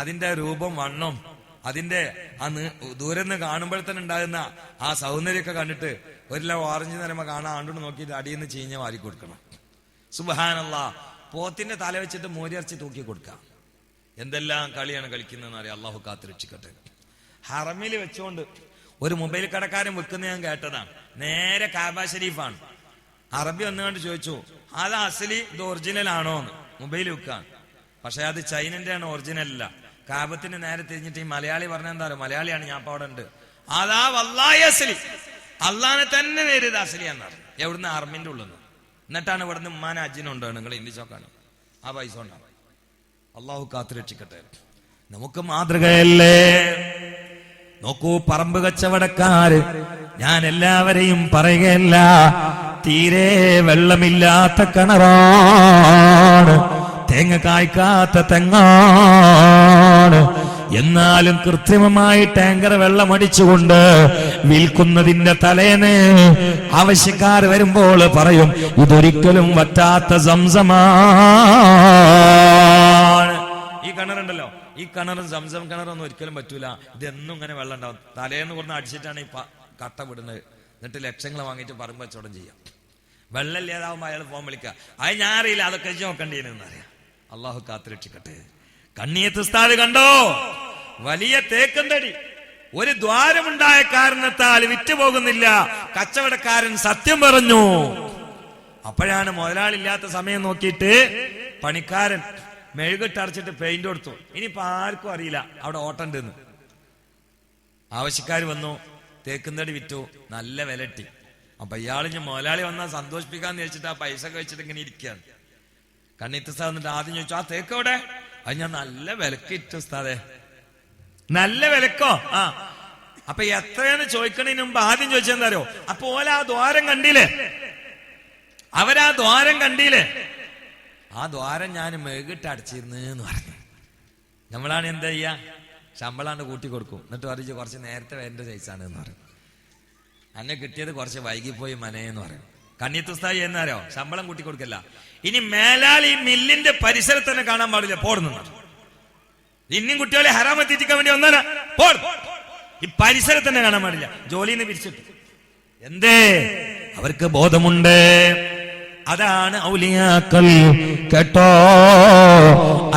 അതിന്റെ രൂപം വണ്ണവും അതിന്റെ ആ ദൂരെ നിന്ന് കാണുമ്പോഴത്തന്നെ ഉണ്ടാകുന്ന ആ സൗന്ദര്യമൊക്കെ കണ്ടിട്ട് ഒരു ഓറഞ്ച് നിറയുമ്പോ കാണാൻ ആണ്ടോണ്ട് നോക്കിയിട്ട് അടിയിൽ നിന്ന് ചീഞ്ഞ വാരി കൊടുക്കണം. സുബ്ഹാനല്ലാഹ്. പോത്തിന്റെ തല വെച്ചിട്ട് മോരിയർച്ചി തൂക്കി കൊടുക്കാം. എന്തെല്ലാം കളിയാണ് കളിക്കുന്നതെന്ന് അറിയാം. അള്ളാഹു കാത്തുരക്ഷിക്കട്ടെ. ഹറമിൽ വെച്ചുകൊണ്ട് ഒരു മൊബൈൽ കടക്കാരൻ വെക്കുന്ന ഞാൻ കേട്ടതാണ്. നേരെ കാബ ഷരീഫാണ്. അറബി വന്നുകൊണ്ട് ചോദിച്ചു, അത് അസലി ഇത് ഒറിജിനൽ ആണോ എന്ന്. മൊബൈൽ വെക്കാണ്, പക്ഷെ അത് ചൈനന്റെ ആണ്, ഒറിജിനൽ അല്ല. കാബത്തിന് നേരെ തിരിഞ്ഞിട്ട് ഈ മലയാളി പറഞ്ഞ എന്താ പറയുക, മലയാളിയാണ്, ഞാൻ ഇപ്പൊ അവിടെ ഉണ്ട്, അതാ വല്ലാഹി അസലി, അള്ളാനെ തന്നെ നേരിത് അസലിയാന്ന്. എവിടുന്ന്? അറമിന്റെ ഉള്ളിൽ നിന്ന്. എന്നിട്ടാണ് ഇവിടുന്ന് ഉമ്മാനെ അജ്ജിനുണ്ടോ നിങ്ങൾ ഇന്ത്യച്ചോക്കാണ് ആ പൈസ ഉണ്ടാവും. അള്ളാഹു കാത്തുരക്ഷിക്കട്ടെ. നമുക്ക് മാതൃകയല്ലേ? നോക്കൂ, പറമ്പ് കച്ചവടക്കാര്, ഞാൻ എല്ലാവരെയും പറയുകയല്ല, തീരെ വെള്ളമില്ലാത്ത കിണറാണ്, തേങ്ങ കായ്ക്കാത്ത തെങ്ങാണ്. എന്നാലും കൃത്രിമമായി ടാങ്കർ വെള്ളമടിച്ചുകൊണ്ട് വിൽക്കുന്നതിന്റെ തലേന്ന് ആവശ്യക്കാർ വരുമ്പോൾ പറയും, ഇതൊരിക്കലും വറ്റാത്ത സംസമാണ്. ഈ കിണറുണ്ടല്ലോ, ഈ കിണറും സംസം കിണറൊന്നും ഒരിക്കലും പറ്റൂല. ഇതെന്നും ഇങ്ങനെ വെള്ളം ഉണ്ടാവും. തലേന്ന് കൊടുന്ന് അടിച്ചിട്ടാണ് ഈ കട്ട വിടുന്നത്. എന്നിട്ട് ലക്ഷങ്ങൾ വാങ്ങിയിട്ട് പറമ്പ് കച്ചവടം ചെയ്യാം. വെള്ളം ഇല്ലാതാവുമ്പോൾ അയാൾ ഫോൺ വിളിക്കുക, അത് ഞാൻ അറിയില്ല, അതൊക്കെ നോക്കേണ്ടിയെന്ന് അറിയാം. അള്ളാഹു കാത്തുരക്ഷിക്കട്ടെ. കണ്ണിയത്ത് ഉസ്താദ് കണ്ടോ? വലിയ തേക്കന്തടി, ഒരു ദ്വാരമുണ്ടായ കാരണത്താൽ വിറ്റുപോകുന്നില്ല. കച്ചവടക്കാരൻ സത്യം പറഞ്ഞു. അപ്പോഴാണ് മുതലാളി ഇല്ലാത്ത സമയം നോക്കിയിട്ട് പണിക്കാരൻ മെഴുകിട്ടടച്ചിട്ട് പെയിന്റ് കൊടുത്തു. ഇനിയിപ്പോ ആർക്കും അറിയില്ല അവിടെ ഓട്ടണ്ടെന്ന്. ആവശ്യക്കാർ വന്നു, തേക്കുന്നടി വിറ്റു, നല്ല വിലട്ടി. അപ്പൊ ഇയാളിഞ്ഞ് മുതലാളി വന്നാൽ സന്തോഷിപ്പിക്കാന്ന് വെച്ചിട്ട് ആ പൈസ കഴിച്ചിട്ട് ഇങ്ങനെ ഇരിക്കുകയാണ്. കണ്ണിത്ത് ഉസ്താദ് എന്നിട്ട് ആദ്യം ചോദിച്ചു, ആ തേക്കവിടെ? അത് ഞാൻ നല്ല വിലക്ക് ഇറ്റു ഉസ്താദേ. നല്ല വിലക്കോ? ആ. അപ്പൊ എത്രയെന്ന് ചോദിക്കണതിന് മുമ്പ് ആദ്യം ചോദിച്ചെന്താരോ, അപ്പൊ ഓല ആ ദ്വാരം കണ്ടില്ലേ, അവരാ ദ്വാരം കണ്ടില്ലേ, ആ ദ്വാരം ഞാൻ മെഴുകിട്ട് അടച്ചിരുന്നു പറഞ്ഞു. നമ്മളാണ് എന്താ ചെയ്യാ, ശമ്പളാണ്ട് കൂട്ടി കൊടുക്കും. എന്നിട്ട് പറഞ്ഞു കുറച്ച് നേരത്തെ വേണ്ട സൈസാണ് എന്ന് പറയും. അന്നെ കിട്ടിയത് കുറച്ച് വൈകിപ്പോയി മനയെന്ന് പറയും. കണ്ണിയത്ത് ഉസ്താദ് എന്നാരോ ശമ്പളം കൂട്ടി കൊടുക്കല്ല. ഇനി മേലാൽ ഈ മില്ലിന്റെ പരിസരത്ത് തന്നെ കാണാൻ പാടില്ല, പോടുന്നു. ഇനിയും കുട്ടികളെ ഹറാമെത്തിക്കാൻ വേണ്ടി വന്നാ ഈ പരിസരത്ത് തന്നെ കാണാൻ പാടില്ല. ജോലിയിൽ നിന്ന് പിരിച്ചിട്ടു. എന്തേ? അവർക്ക് ബോധമുണ്ട്. അതാണ് ഔലിയാക്കൾ. കേട്ടോ,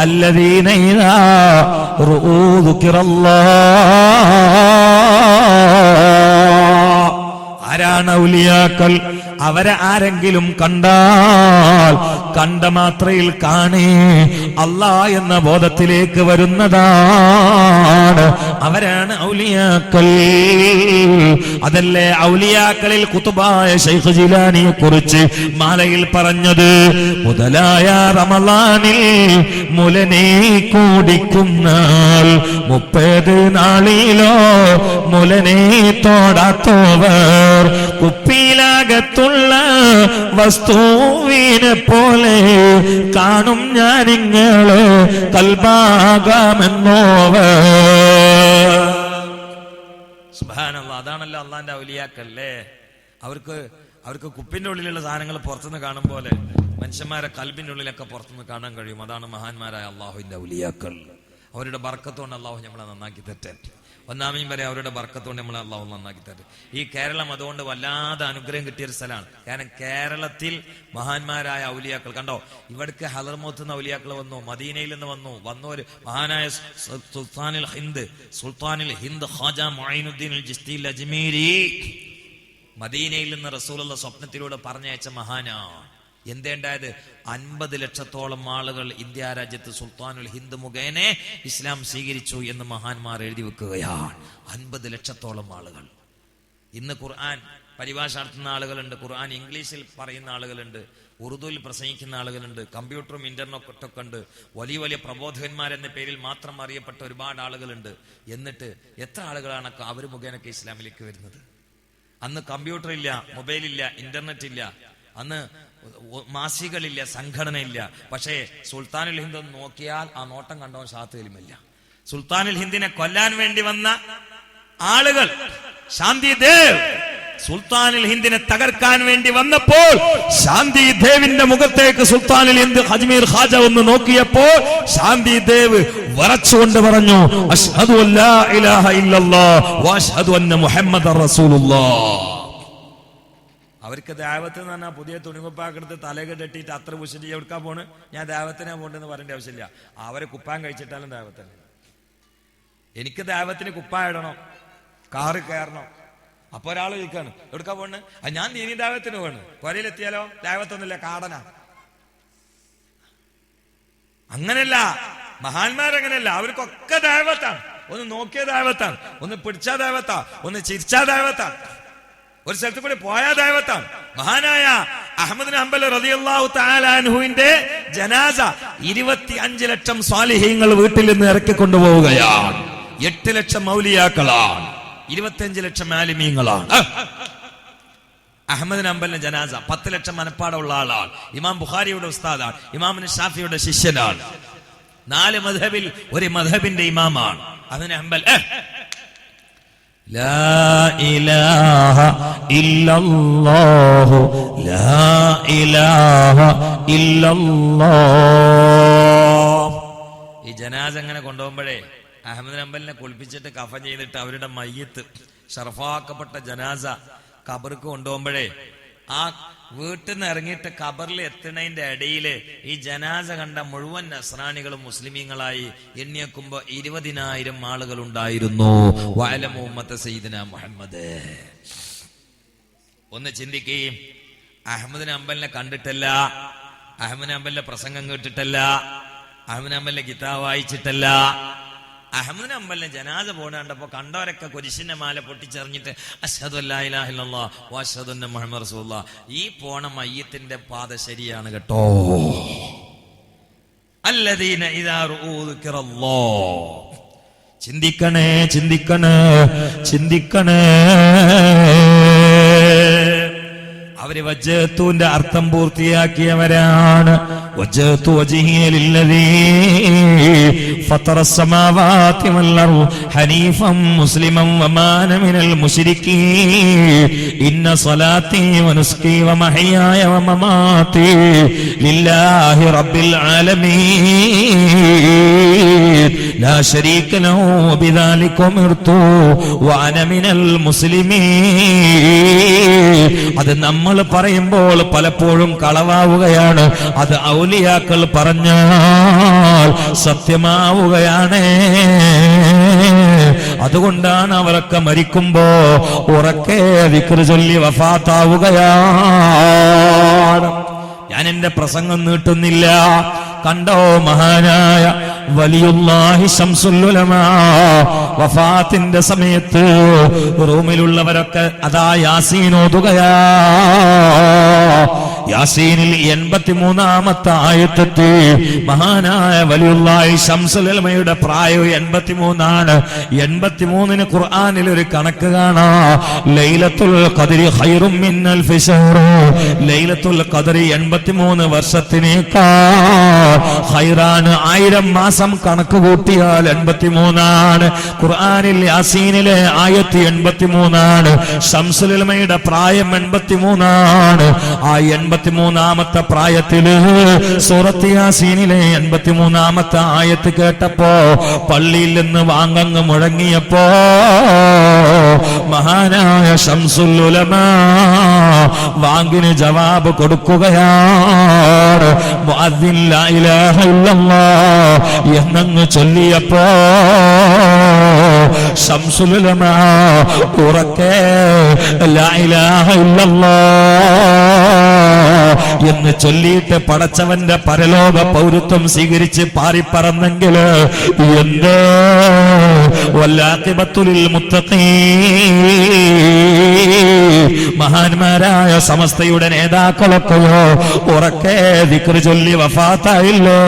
അല്ലദീന ഇദാ റൂഉ ദിക്റല്ലാഹ്. ആരാണ് ഔലിയാക്കൾ? അവരെ ആരെങ്കിലും കണ്ടാൽ കണ്ട മാത്രയിൽ കാണേ അല്ലാ എന്ന ബോധത്തിലേക്ക് വരുന്നതാണ്. അവരാണ് ഔലിയാക്കൾ. അതല്ലേ ഔലിയാക്കളിൽ കുതുബായ ശൈഖ് ജിലാനിയെ കുറിച്ച് മാലയിൽ പറഞ്ഞത്, മുതലായ റമളാനിൽ മുലനെ കൂടിക്കുന്നാൾ 30 നാളിലോ മുലനെ തോടാത്തോവർ കുപ്പിയിലകത്തുള്ള വസ്തുവിനെ പോലെ കാണും ഞാനിങ്ങള് കൽബാകാമെന്നോവർ. സുബ്ഹാനല്ലാഹ്, അതാണല്ലോ അള്ളാന്റെ ഔലിയാക്കല്ലേ. അവർക്ക് കുപ്പിന്റെ ഉള്ളിലുള്ള സാധനങ്ങൾ പുറത്തുനിന്ന് കാണും പോലെ മനുഷ്യന്മാരെ കൽബിന്റെ ഉള്ളിലൊക്കെ പുറത്തുനിന്ന് കാണാൻ കഴിയും. അതാണ് മഹാന്മാരായ അള്ളാഹുവിന്റെ ഔലിയാക്കൾ. അവരുടെ ബർക്കത്തുകൊണ്ട് അള്ളാഹു നമ്മളെ നന്നാക്കി തരട്ടെ. ഒന്നാമയും വരെ അവരുടെ ബർക്കത്തുകൊണ്ട് നമ്മളെ അള്ളാഹു നന്നാക്കി തരട്ടെ. ഈ കേരളം അതുകൊണ്ട് വല്ലാതെ അനുഗ്രഹം കിട്ടിയൊരു സ്ഥലമാണ്. കാരണം കേരളത്തിൽ മഹാന്മാരായ ഔലിയാക്കൾ കണ്ടോ. ഇവിടേക്ക് ഹലർമൗത്ത് എന്ന ഔലിയാക്കൾ വന്നു, മദീനയിൽ നിന്ന് വന്നവര് മഹാനായ സുൽത്താനിൽ ഹിന്ദ് ഖാജ മുഈനുദ്ദീൻ അൽ ചിശ്തി അൽ അജ്മീരി മദീനയിൽ നിന്ന് റസൂലുള്ള സ്വപ്നത്തിലൂടെ പറഞ്ഞയച്ച മഹാനാണ്. എന്തേണ്ടായത്? 50 ലക്ഷത്തോളം ആളുകൾ ഇന്ത്യ രാജ്യത്ത് സുൽത്താനുൽ ഹിന്ദ് മുഖേന ഇസ്ലാം സ്വീകരിച്ചു എന്ന് മഹാന്മാർ എഴുതി വെക്കുകയാണ്. 50 ലക്ഷത്തോളം ആളുകൾ. ഇന്ന് ഖുർആൻ പരിഭാഷ നടത്തുന്ന ആളുകളുണ്ട്, ഖുർആൻ ഇംഗ്ലീഷിൽ പറയുന്ന ആളുകളുണ്ട്, ഉറുദുവിൽ പ്രസംഗിക്കുന്ന ആളുകളുണ്ട്, കമ്പ്യൂട്ടറും ഇന്റർനെറ്റൊക്കെ ഉണ്ട്. വലിയ വലിയ പ്രബോധകന്മാരെന്ന പേരിൽ മാത്രം അറിയപ്പെട്ട ഒരുപാട് ആളുകളുണ്ട്. എന്നിട്ട് എത്ര ആളുകളാണ് അവർ മുഖേനൊക്കെ ഇസ്ലാമിലേക്ക് വരുന്നത്? അന്ന് കമ്പ്യൂട്ടർ ഇല്ല, മൊബൈലില്ല, ഇന്റർനെറ്റ് ഇല്ല, അന്ന് മാസികളില്ല, സംഘടനയില്ല. പക്ഷേ സുൽത്താനുൽ ഹിന്ദ് നോക്കിയാൽ ആ നോട്ടം കണ്ടവൻ ഷാത്തുലിമില്ല. സുൽത്താനുൽ ഹിന്ദിനെ കൊല്ലാൻ വേണ്ടി വന്ന ആളുകൾ, ശാന്തി ദേവ് സുൽത്താനുൽ ഹിന്ദിനെ തകർക്കാൻ വേണ്ടി വന്നപ്പോൾ ശാന്തി ദേവിന്റെ മുഖത്തേക്ക് സുൽത്താനുൽ ഹിന്ദ് അജ്മീർ ഖാജ ഒന്ന് നോക്കിയപ്പോൾ ശാന്തി ദേവ് വരച്ചുകൊണ്ട് പറഞ്ഞു, അശ്ഹദു അല്ലാ ഇലാഹ ഇല്ലല്ലാഹ് വഅശ്ഹദു അന്ന മുഹമ്മദർ റസൂലുള്ളാഹ്. അവർക്ക് ദാവത്ത് എന്ന് പറഞ്ഞാൽ പുതിയ തുണികുപ്പാക്കെടുത്ത് തലയൊക്കെ കെട്ടിയിട്ട് അത്ര വിശദീ എവിടുക്കാ പോണ്, ഞാൻ ദാവത്തിനാ പോണ്ടെന്ന് പറയേണ്ട ആവശ്യമില്ല. അവരെ കുപ്പാൻ കഴിച്ചിട്ടാലും ദാവത്തന്നെ. എനിക്ക് ദാവത്തിന് കുപ്പായിടണം, കാറ് കയറണം. അപ്പൊ ഒരാൾ ചോദിക്കാണ് എവിടുക്കാ പോണ്, ഞാൻ ദീനി ദാവത്തിന് പോണ്. കൊരയിലെത്തിയാലോ ദാവത്തൊന്നുമില്ല, കാടനാ. അങ്ങനല്ല മഹാന്മാരങ്ങനല്ല. അവർക്കൊക്കെ ദാവത്താണ്. ഒന്ന് നോക്കിയ ദാവത്താണ്, ഒന്ന് പിടിച്ചാ ദാവത്താ, ഒന്ന് ചിരിച്ചാ ദാവത്താ, ഒരു സ്ഥലത്ത് കൂടി പോയാ ദൈവത്താണ്. മഹാനായ അഹ്മദ് ബിൻ ഹംബൽ റളിയല്ലാഹു തആല അൻഹുവിന്റെ ജനാസ 25 ലക്ഷം സ്വാലിഹീങ്ങൾ വീട്ടിൽ നിന്ന് ഇറക്കി കൊണ്ടുപോവുകയാണ്. 8 ലക്ഷം മൗലിയാക്കളാണ്, 25 ലക്ഷം ആലിമീങ്ങളാണ്. അഹ്മദ് ബിൻ ഹംബലിന്റെ ജനാസ 10 ലക്ഷം മനപ്പാടമുള്ള ആളാണ്. ഇമാം ബുഖാരിയുടെ ഉസ്താദാണ്, ഇമാം ഷാഫിയുടെ ശിഷ്യനാണ്. 4 മദ്ഹബിൽ ഒരു മദ്ഹബിന്റെ ഇമാമാണ് അഹ്മദ് ബിൻ ഹംബൽ. لا إله إلا الله لا إله إلا الله. ഈ ജനാസ അങ്ങനെ കൊണ്ടുപോകുമ്പോഴേ അഹ്മദ് ബിൻ ഹംബലിനെ കുളിപ്പിച്ചിട്ട് കഫൻ ചെയ്തിട്ട് അവരുടെ മയ്യത്ത് ഷറഫാക്കപ്പെട്ട ജനാസ ഖബർക്ക് കൊണ്ടുപോകുമ്പോഴേ ആ വീട്ടിൽ നിന്ന് ഇറങ്ങിയിട്ട് ഖബറിൽ എത്തുന്നതിന്റെ ഇടയില് ഈ ജനാസ കണ്ട മുഴുവൻ നസ്രാനികളും മുസ്ലിമീങ്ങളായി എണ്ണിയേക്കുമ്പോ 20,000 ആളുകൾ ഉണ്ടായിരുന്നു. വഅലമു ഉമ്മത സയ്യിദന മുഹമ്മദ്. ഒന്ന് ചിന്തിക്കുകയും, അഹ്മദ് ബിൻ ഹംബലിനെ കണ്ടിട്ടല്ല, അഹ്മദ് ബിൻ ഹംബലിന്റെ പ്രസംഗം കേട്ടിട്ടല്ല, അഹ്മദ് ബിൻ ഹംബലിന്റെ കിതാബ് വായിച്ചിട്ടല്ല, അഹ്മദ് ബിൻ ഹംബലിനെ ജനാസ പോണ കണ്ടപ്പോ കണ്ടവരൊക്കെ കുരിശിന്റെ മാല പൊട്ടിച്ചെറിഞ്ഞിട്ട് അശ്ഹദു അല്ലാ ഇലാഹ ഇല്ലല്ലാഹ് വഅശ്ഹദു അന്ന മുഹമ്മദർ റസൂലുള്ളാഹ്. ഈ പോണ മയ്യത്തിന്റെ പാത ശരിയാണ് കേട്ടോ. അല്ലദീന ഇദാ റഊ ദിക്റല്ലാഹ്. ചിന്തിക്കണേ ചിന്തിക്കണേ ചിന്തിക്കണേ. അവര് വജ്ജത്തുവിന്റെ അർത്ഥം പൂർത്തിയാക്കിയവരാണ്. വജ്ജത്തു വജ്ഹിയ ലില്ലദീ ഫത്തറ السماوات والأرض حنيفا مسلما وما أنا من المشركين إن صلاتي ونسكي ومحياي ومماتي لله رب العالمين لا شريك له وبذلك أمرت وأنا من المسلمين. അത് നമ്മൾ പറയുമ്പോൾ പലപ്പോഴും കളവാവുകയാണ്. അത് ഔലിയാക്കൾ പറഞ്ഞാൽ സത്യമാവുകയാണ്. അതുകൊണ്ടാണ് അവരൊക്കെ മരിക്കുമ്പോ ഉറക്കെ ദിക്ർ ചൊല്ലി വഫാത്താവുകയാണ്. ഞാൻ എന്റെ പ്രസംഗം നീട്ടുന്നില്ല. കണ്ടോ, മഹാനായ വലിയുല്ലാഹി ശംസുൽ ഉലമാ വഫാത്തിന്റെ സമയത്ത് റൂമിലുള്ളവരൊക്കെ അതാ യാസീൻ ഓതുകയാ. യാസീനിൽ 83-ാമത്തെ ആയത്തെത്തി. മഹാനായ വലിയുല്ലാഹി ശംസുൽ ഉലമയുടെ പ്രായം 83 ആണ്. 83-ന് ഖുർആനിൽ ഒരു കണക്ക് കാണാ. ലൈലത്തുൽ ഖദ്രി ഖൈറും മിൻ അൽഫി ശഹ്ർ. ലൈലത്തുൽ ഖദ്രി 83 വർഷത്തിനേക്കാൾ ഖൈറാണ്. 1000 മാസം കണക്ക് കൂട്ടിയാൽ 83 ഖുർആനിൽ യാസീനിലെ ആയത്ത് 83 ശംസുൽ ഉലമയുടെ പ്രായം 83 ആ 83-ാമത്തെ പ്രായത്തില് സൂറത്ത് യാസീനിലെ 83-ാമത്തെ ആയത്ത് കേട്ടപ്പോ പള്ളിയിൽ നിന്ന് വാങ്ങങ്ങ് മുഴങ്ങിയപ്പോ മഹാനായ ശംസുൽ ഉലമാ വാങ്ങിന് ജവാബ് കൊടുക്കുകയാണ്. മുഅദ്ദിൻ ലാ ഇലാഹ ഇല്ലല്ലാഹ് എന്നങ്ങ് ചൊല്ലിയപ്പോ ശംസുൽ ഉലമാ ഉറക്കെ ലാ ഇലാഹ ഇല്ലല്ലാഹ് എന്ന് ചൊല്ലിയിട്ട് പടച്ചവന്റെ പരലോക പൗരത്വം സ്വീകരിച്ച് പാറിപ്പറന്നെങ്കില് എന്തോ വല്ലാഖിബത്തുൽ മുത്തഖീൻ. മഹാന്മാരായ സമസ്തയുടെ നേതാക്കളൊക്കെയോ ഉറക്കെ ദിക്ർ ചൊല്ലി വഫാത്തായില്ലേ.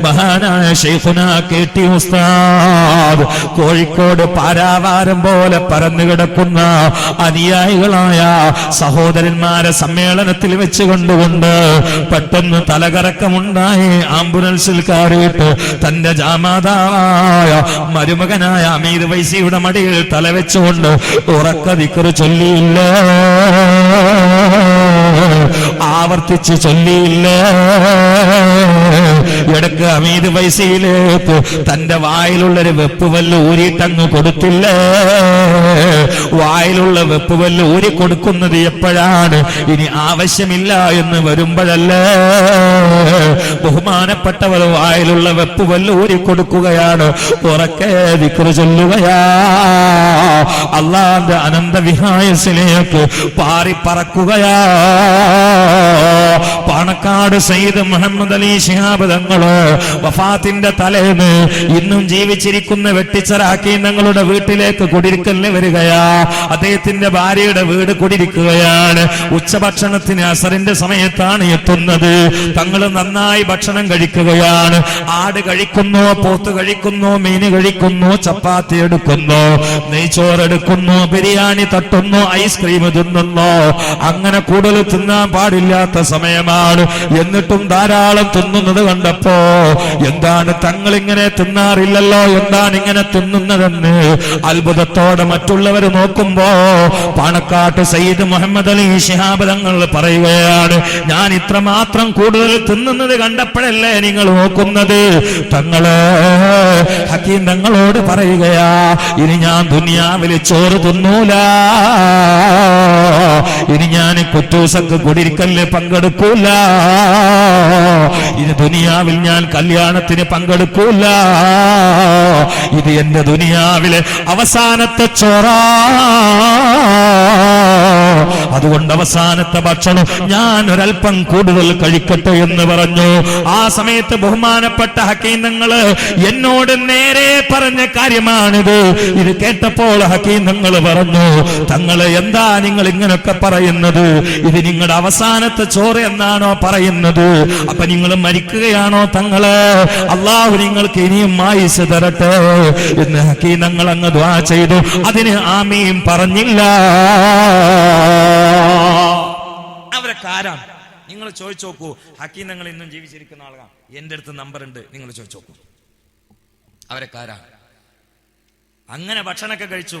മഹാനായ ശൈഖുനാ കെ.ടി. ഉസ്താദ് കോഴിക്കോട് പാരാവാരം പോലെ പരന്നു കിടക്കുന്ന അനുയായികളായ സഹോദരന്മാരെ സമ്മേളനത്തിൽ വെച്ചുകൊണ്ടുകൊണ്ട് പെട്ടെന്ന് തലകറക്കമുണ്ടായി. ആംബുലൻസിൽ കയറിയിട്ട് തന്റെ ജാമാതാവായ മരുമകനായ അമീർ വൈസിയുടെ മടിയിൽ തലവെച്ചുകൊണ്ട് ഉറക്ക ദിക്ർ ചൊല്ലിയില്ല, ആവർത്തിച്ച് ചൊല്ലിയില്ല. ഇടക്ക് അമീദ് വൈസിയിലേക്ക് തന്റെ വായിലുള്ളൊരു വെപ്പുവല്ല് ഊരിട്ടങ്ങ് കൊടുത്തില്ലേ. വായിലുള്ള വെപ്പുവല്ല് ഊരി കൊടുക്കുന്നത് എപ്പോഴാണ്? ഇനി ആവശ്യമില്ല എന്ന് വരുമ്പോഴല്ലേ. ബഹുമാനപ്പെട്ടവർ വായിലുള്ള വെപ്പുവല്ല് ഊരി കൊടുക്കുകയാണ്, ഉറക്കെ ദിക്ർ ചൊല്ലുകയാ. അള്ളാന്റെ അനന്ത വിഹായസിലേക്ക് പാറിപ്പറക്കുകയാ. പാണക്കാട് സയ്യിദ് മുഹമ്മദ് അലി ശിഹാബ് തങ്ങള് വഫാത്തിന്റെ തലേന്ന് ഇന്നും ജീവിച്ചിരിക്കുന്ന വെട്ടിച്ചറാക്കി തങ്ങളുടെ വീട്ടിലേക്ക് കുടിരിക്കലിന് വരികയാ. അദ്ദേഹത്തിന്റെ ഭാര്യയുടെ വീട് കുടിരിക്കുകയാണ്. ഉച്ചഭക്ഷണത്തിന് അസറിന്റെ സമയത്താണ് എത്തുന്നത്. തങ്ങൾ നന്നായി ഭക്ഷണം കഴിക്കുകയാണ്. ആട് കഴിക്കുന്നു, പോത്ത് കഴിക്കുന്നു, മീന് കഴിക്കുന്നു, ചപ്പാത്തി എടുക്കുന്നു, നെയ്ച്ചോറെടുക്കുന്നു, ബിരിയാണി തട്ടുന്നു, ഐസ്ക്രീം തിന്നുന്നു. അങ്ങനെ കൂടുതൽ തിന്നാൻ പാടില്ലാത്ത സമയമാണ്. എന്നിട്ടും ധാരാളം തിന്നുന്നത് കണ്ടപ്പോ എന്താണ് തങ്ങൾ ഇങ്ങനെ തിന്നാറില്ലല്ലോ, എന്താണ് ഇങ്ങനെ തിന്നുന്നതെന്ന് അത്ഭുതത്തോടെ മറ്റുള്ളവർ നോക്കുമ്പോ പാണക്കാട്ട് സയ്യിദ് മുഹമ്മദ് അലി ശിഹാബ് തങ്ങൾ പറയുകയാണ്, ഞാൻ ഇത്രമാത്രം കൂടുതൽ തിന്നുന്നത് കണ്ടപ്പോഴല്ലേ നിങ്ങൾ നോക്കുന്നത്? തങ്ങള് ഹക്കീം തങ്ങളോട് പറയുകയാ, ഇനി ഞാൻ ദുനിയാവിൽ ചോറ് തിന്നൂല, ഇനി ഞാൻ കുറ്റൂസക്ക് കുടിരിക്കലിന് പങ്കെടുക്കൂല, ഇനി ദുനിയാവിൽ ഞാൻ കല്യാണത്തിന് പങ്കെടുക്കൂല, ഇത് എന്റെ ദുനിയാവിലെ അവസാനത്തെ ചോറാ. അതുകൊണ്ട് അവസാനത്തെ ഭക്ഷണം ഞാൻ ഒരൽപ്പം കൂടുതൽ കഴിക്കട്ടെ എന്ന് പറഞ്ഞു. ആ സമയത്ത് ബഹുമാനപ്പെട്ട ഹക്കീംങ്ങള് എന്നോട് നേരെ പറഞ്ഞ കാര്യമാണിത്. ഇത് കേട്ടപ്പോൾ ഹക്കീംങ്ങൾ പറഞ്ഞു, തങ്ങള് എന്താ നിങ്ങൾ ഇങ്ങനൊക്കെ പറയുന്നത്? ഇത് നിങ്ങളുടെ അവസാനത്തെ ചോറ് എന്നാണോ പറയുന്നത്? അപ്പൊ നിങ്ങൾ മരിക്കുകയാണോ തങ്ങള്? അള്ളാഹു നിങ്ങൾക്ക് ഇനിയും ആയുസ് തരട്ടെ എന്ന് ഹക്കീംങ്ങൾ അങ്ങ് ദുആ ചെയ്തു. അതിന് ആമീൻ പറഞ്ഞില്ല. അവരൊക്കെ ആരാണ്? നിങ്ങൾ ചോദിച്ചു നോക്കൂ. ഹക്കീം തങ്ങൾ ഇന്നും ജീവിച്ചിരിക്കുന്ന ആളാണ്. എന്റെ അടുത്ത് നമ്പർ ഉണ്ട്, നിങ്ങൾ ചോദിച്ചു നോക്കൂ. അവരൊക്കെ ആരാണ്? അങ്ങനെ ഭക്ഷണമൊക്കെ കഴിച്ചു.